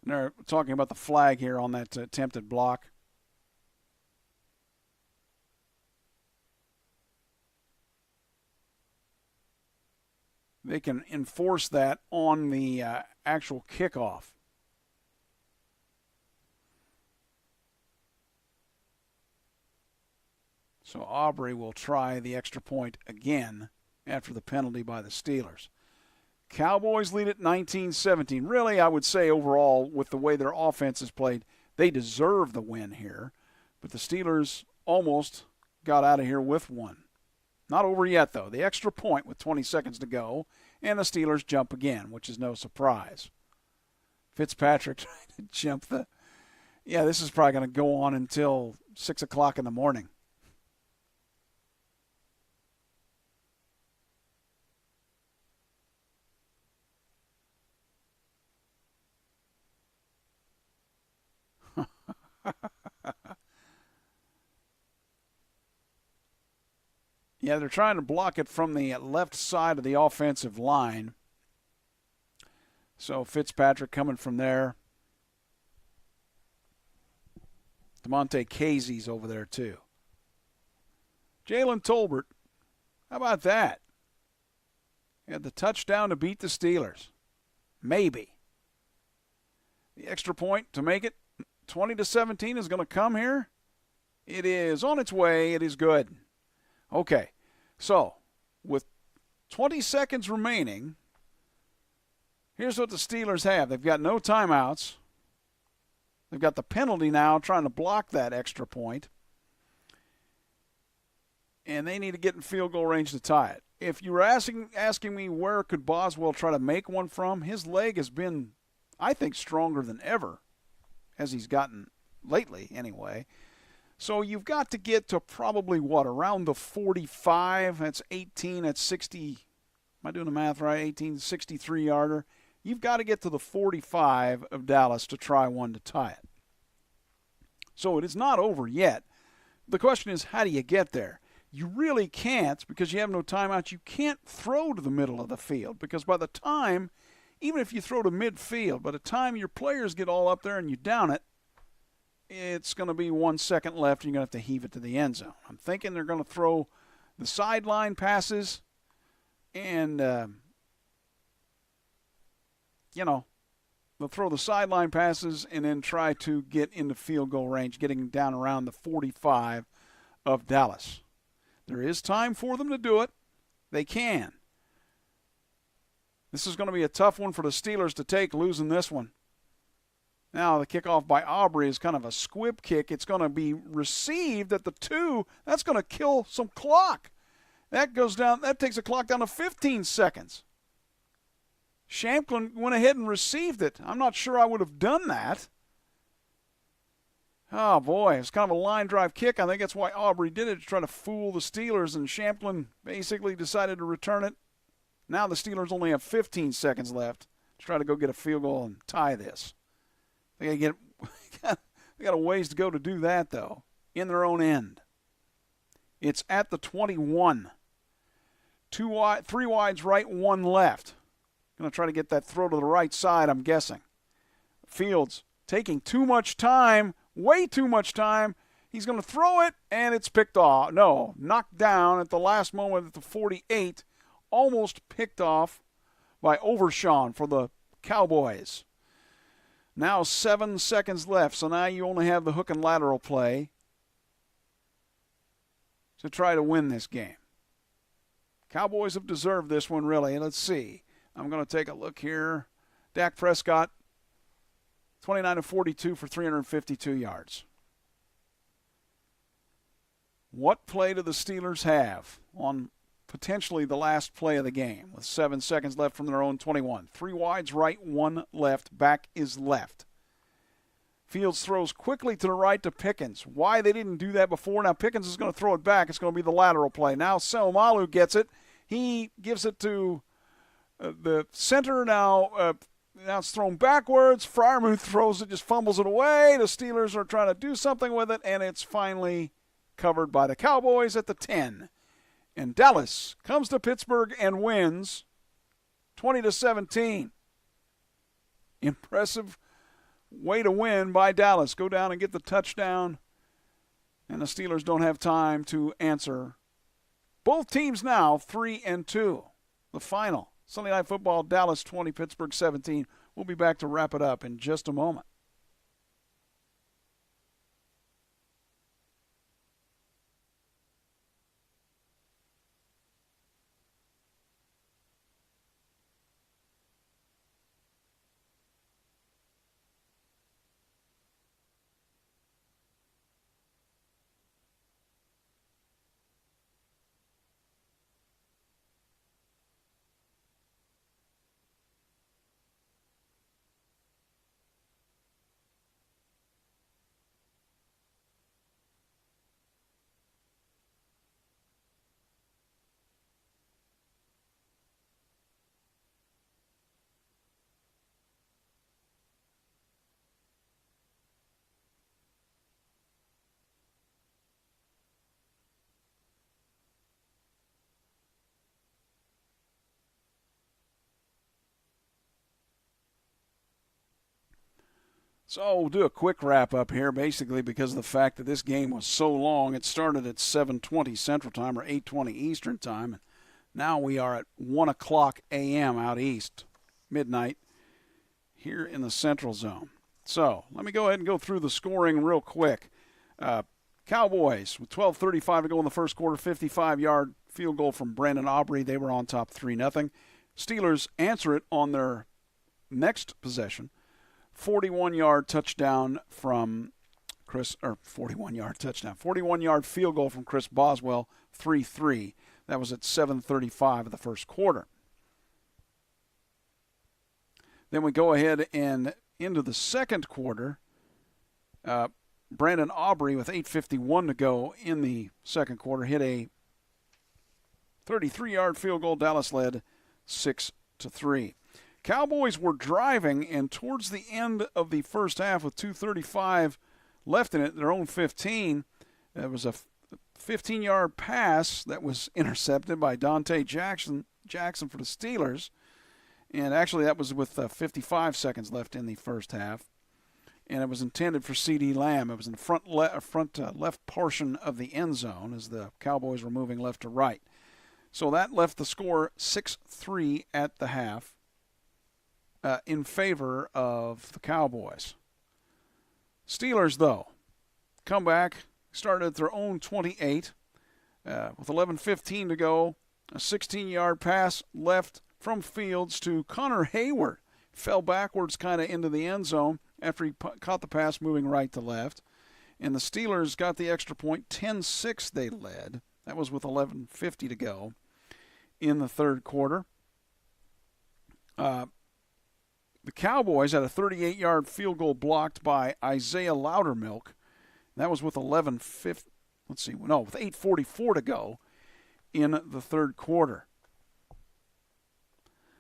Speaker 1: and they're talking about the flag here on that attempted block. They can enforce that on the actual kickoff. So Aubrey will try the extra point again after the penalty by the Steelers. Cowboys lead it 19-17. Really, I would say overall, with the way their offense is played, they deserve the win here. But the Steelers almost got out of here with one. Not over yet, though. The extra point with 20 seconds to go, and the Steelers jump again, which is no surprise. Fitzpatrick trying to jump the... Yeah, this is probably going to go on until 6 o'clock in the morning. Yeah, they're trying to block it from the left side of the offensive line. So Fitzpatrick coming from there. DeMonte Casey's over there too. Jalen Tolbert, how about that? He had the touchdown to beat the Steelers. Maybe. The extra point to make it 20-17 is going to come here. It is on its way. It is good. Okay, so with 20 seconds remaining, here's what the Steelers have. They've got no timeouts. They've got the penalty now trying to block that extra point. And they need to get in field goal range to tie it. If you were asking me where could Boswell try to make one from, his leg has been, I think, stronger than ever as he's gotten lately anyway. So you've got to get to probably, around the 45. That's 18. That's 60. Am I doing the math right? 18, 63-yarder. You've got to get to the 45 of Dallas to try one to tie it. So it is not over yet. The question is, how do you get there? You really can't, because you have no timeouts. You can't throw to the middle of the field, because by the time, even if you throw to midfield, by the time your players get all up there and you down it, it's going to be 1 second left, and you're going to have to heave it to the end zone. I'm thinking they're going to throw the sideline passes and, they'll throw the sideline passes and then try to get into field goal range, getting down around the 45 of Dallas. There is time for them to do it. They can. This is going to be a tough one for the Steelers to take, losing this one. Now, the kickoff by Aubrey is kind of a squib kick. It's going to be received at the 2. That's going to kill some clock. That goes down. That takes the clock down to 15 seconds. Shamplin went ahead and received it. I'm not sure I would have done that. Oh, boy, it's kind of a line drive kick. I think that's why Aubrey did it, to try to fool the Steelers, and Champlin basically decided to return it. Now the Steelers only have 15 seconds left to try to go get a field goal and tie this. They got a ways to go to do that, though, in their own end. It's at the 21. 3 wides right, 1 left. Going to try to get that throw to the right side, I'm guessing. Fields taking too much time, way too much time. He's going to throw it, and it's picked off. No, knocked down at the last moment at the 48. Almost picked off by Overshawn for the Cowboys. Now 7 seconds left, so now you only have the hook and lateral play to try to win this game. Cowboys have deserved this one, really. Let's see. I'm going to take a look here. Dak Prescott, 29 of 42 for 352 yards. What play do the Steelers have on potentially the last play of the game with 7 seconds left from their own 21? 3 wides right, 1 left. Back is left. Fields throws quickly to the right to Pickens. Why they didn't do that before? Now Pickens is going to throw it back. It's going to be the lateral play. Now Seumalo gets it. He gives it to the center. Now it's thrown backwards. Freiermuth throws it, just fumbles it away. The Steelers are trying to do something with it, and it's finally covered by the Cowboys at the 10. And Dallas comes to Pittsburgh and wins 20-17. Impressive way to win by Dallas. Go down and get the touchdown, and the Steelers don't have time to answer. Both teams now 3-2. The final, Sunday Night Football, Dallas 20, Pittsburgh 17. We'll be back to wrap it up in just a moment. So we'll do a quick wrap-up here, basically because of the fact that this game was so long. It started at 7:20 Central Time or 8:20 Eastern Time. And now we are at 1 o'clock a.m. out east, midnight, here in the Central Zone. So let me go ahead and go through the scoring real quick. Cowboys with 12:35 to go in the first quarter, 55-yard field goal from Brandon Aubrey. They were on top 3-0. Steelers answer it on their next possession. 41-yard touchdown from 41-yard field goal from Chris Boswell, 3-3. That was at 7:35 of the first quarter. Then we go ahead and into the second quarter. Brandon Aubrey, with 8:51 to go in the second quarter, hit a 33-yard field goal. Dallas led 6-3. Cowboys were driving, and towards the end of the first half with 2:35 left in it, their own 15, there was a 15-yard pass that was intercepted by Dante Jackson for the Steelers. And actually that was with 55 seconds left in the first half. And it was intended for C.D. Lamb. It was in the front left portion of the end zone as the Cowboys were moving left to right. So that left the score 6-3 at the half. In favor of the Cowboys. Steelers, though, come back, started at their own 28 with 11:15 to go. A 16-yard pass left from Fields to Connor Hayward. Fell backwards kind of into the end zone after he caught the pass moving right to left. And the Steelers got the extra point. 10-6 they led. That was with 11:50 to go in the third quarter. The Cowboys had a 38-yard field goal blocked by Isaiah Loudermilk. That was with 8:44 to go in the third quarter.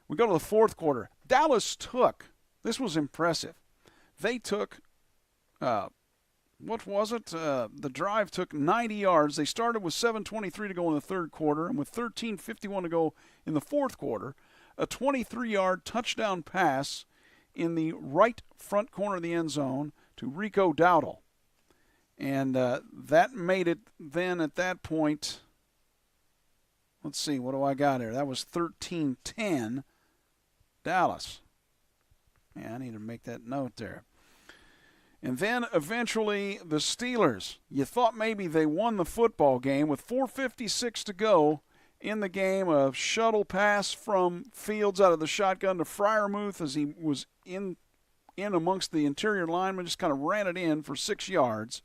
Speaker 1: We go to the fourth quarter. Dallas took, this was impressive. They took, the drive took 90 yards. They started with 7:23 to go in the third quarter, and with 13:51 to go in the fourth quarter, a 23-yard touchdown pass in the right front corner of the end zone to Rico Dowdle. And that made it then at that point, let's see, what do I got here? That was 13-10 Dallas. Yeah, I need to make that note there. And then eventually the Steelers, you thought maybe they won the football game with 4:56 to go in the game. A shuttle pass from Fields out of the shotgun to Freiermuth as he was in amongst the interior linemen, just kind of ran it in for 6 yards,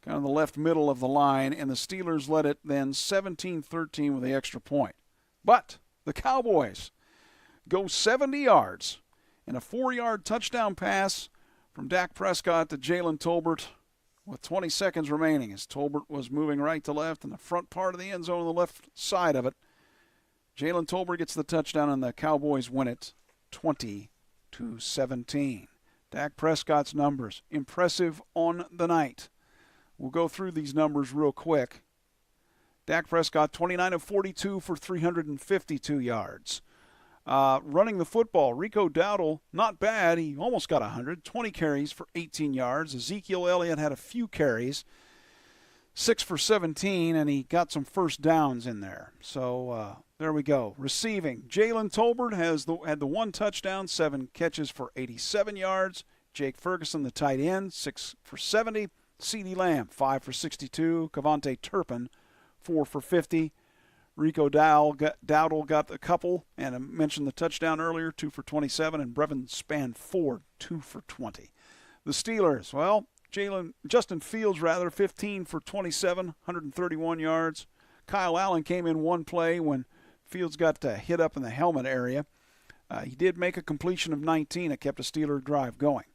Speaker 1: kind of the left middle of the line, and the Steelers led it then 17-13 with the extra point. But the Cowboys go 70 yards and a 4-yard touchdown pass from Dak Prescott to Jalen Tolbert with 20 seconds remaining as Tolbert was moving right to left in the front part of the end zone on the left side of it. Jalen Tolbert gets the touchdown and the Cowboys win it 20-17. Dak Prescott's numbers, impressive on the night. We'll go through these numbers real quick. Dak Prescott, 29 of 42 for 352 yards. Running the football, Rico Dowdle, not bad. He almost got 100, 20 carries for 18 yards. Ezekiel Elliott had a few carries, 6 for 17, and he got some first downs in there. So there we go. Receiving, Jalen Tolbert had the one touchdown, 7 catches for 87 yards. Jake Ferguson, the tight end, 6 for 70. CeeDee Lamb, 5 for 62. Kavontae Turpin, 4 for 50. Rico Dowdle got a couple, and I mentioned the touchdown earlier, 2 for 27, and Brevin Spann-Ford, 2 for 20. The Steelers, well, Justin Fields, 15 for 27, 131 yards. Kyle Allen came in one play when Fields got hit up in the helmet area. He did make a completion of 19. It kept a Steeler drive going.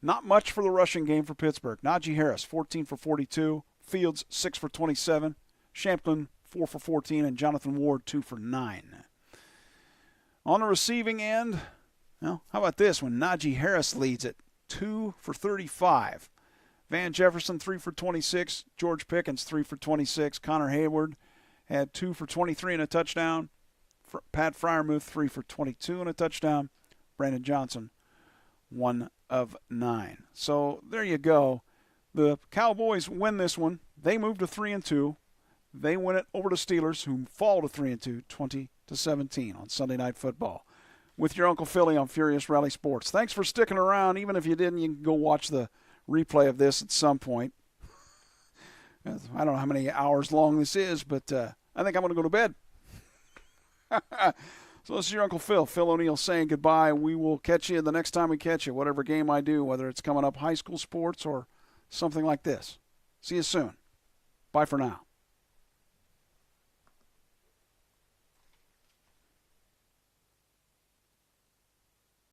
Speaker 1: Not much for the rushing game for Pittsburgh. Najee Harris, 14 for 42. Fields, 6 for 27. Shamplin, 4 for 14, and Jonathan Ward, 2 for 9. On the receiving end, well, how about this when Najee Harris leads it, 2 for 35. Van Jefferson, 3 for 26. George Pickens, 3 for 26. Connor Hayward had 2 for 23 and a touchdown. Pat Freiermuth, 3 for 22 and a touchdown. Brandon Johnson, 1 of 9. So there you go. The Cowboys win this one. They move to 3-2. They win it over to Steelers, who fall to 3-2, 20-17 on Sunday Night Football. With your Uncle Philly on Furious Rally Sports. Thanks for sticking around. Even if you didn't, you can go watch the replay of this at some point. I don't know how many hours long this is, but I think I'm going to go to bed. So this is your Uncle Phil. Phil O'Neill saying goodbye. We will catch you the next time we catch you, whatever game I do, whether it's coming up high school sports or something like this. See you soon. Bye for now.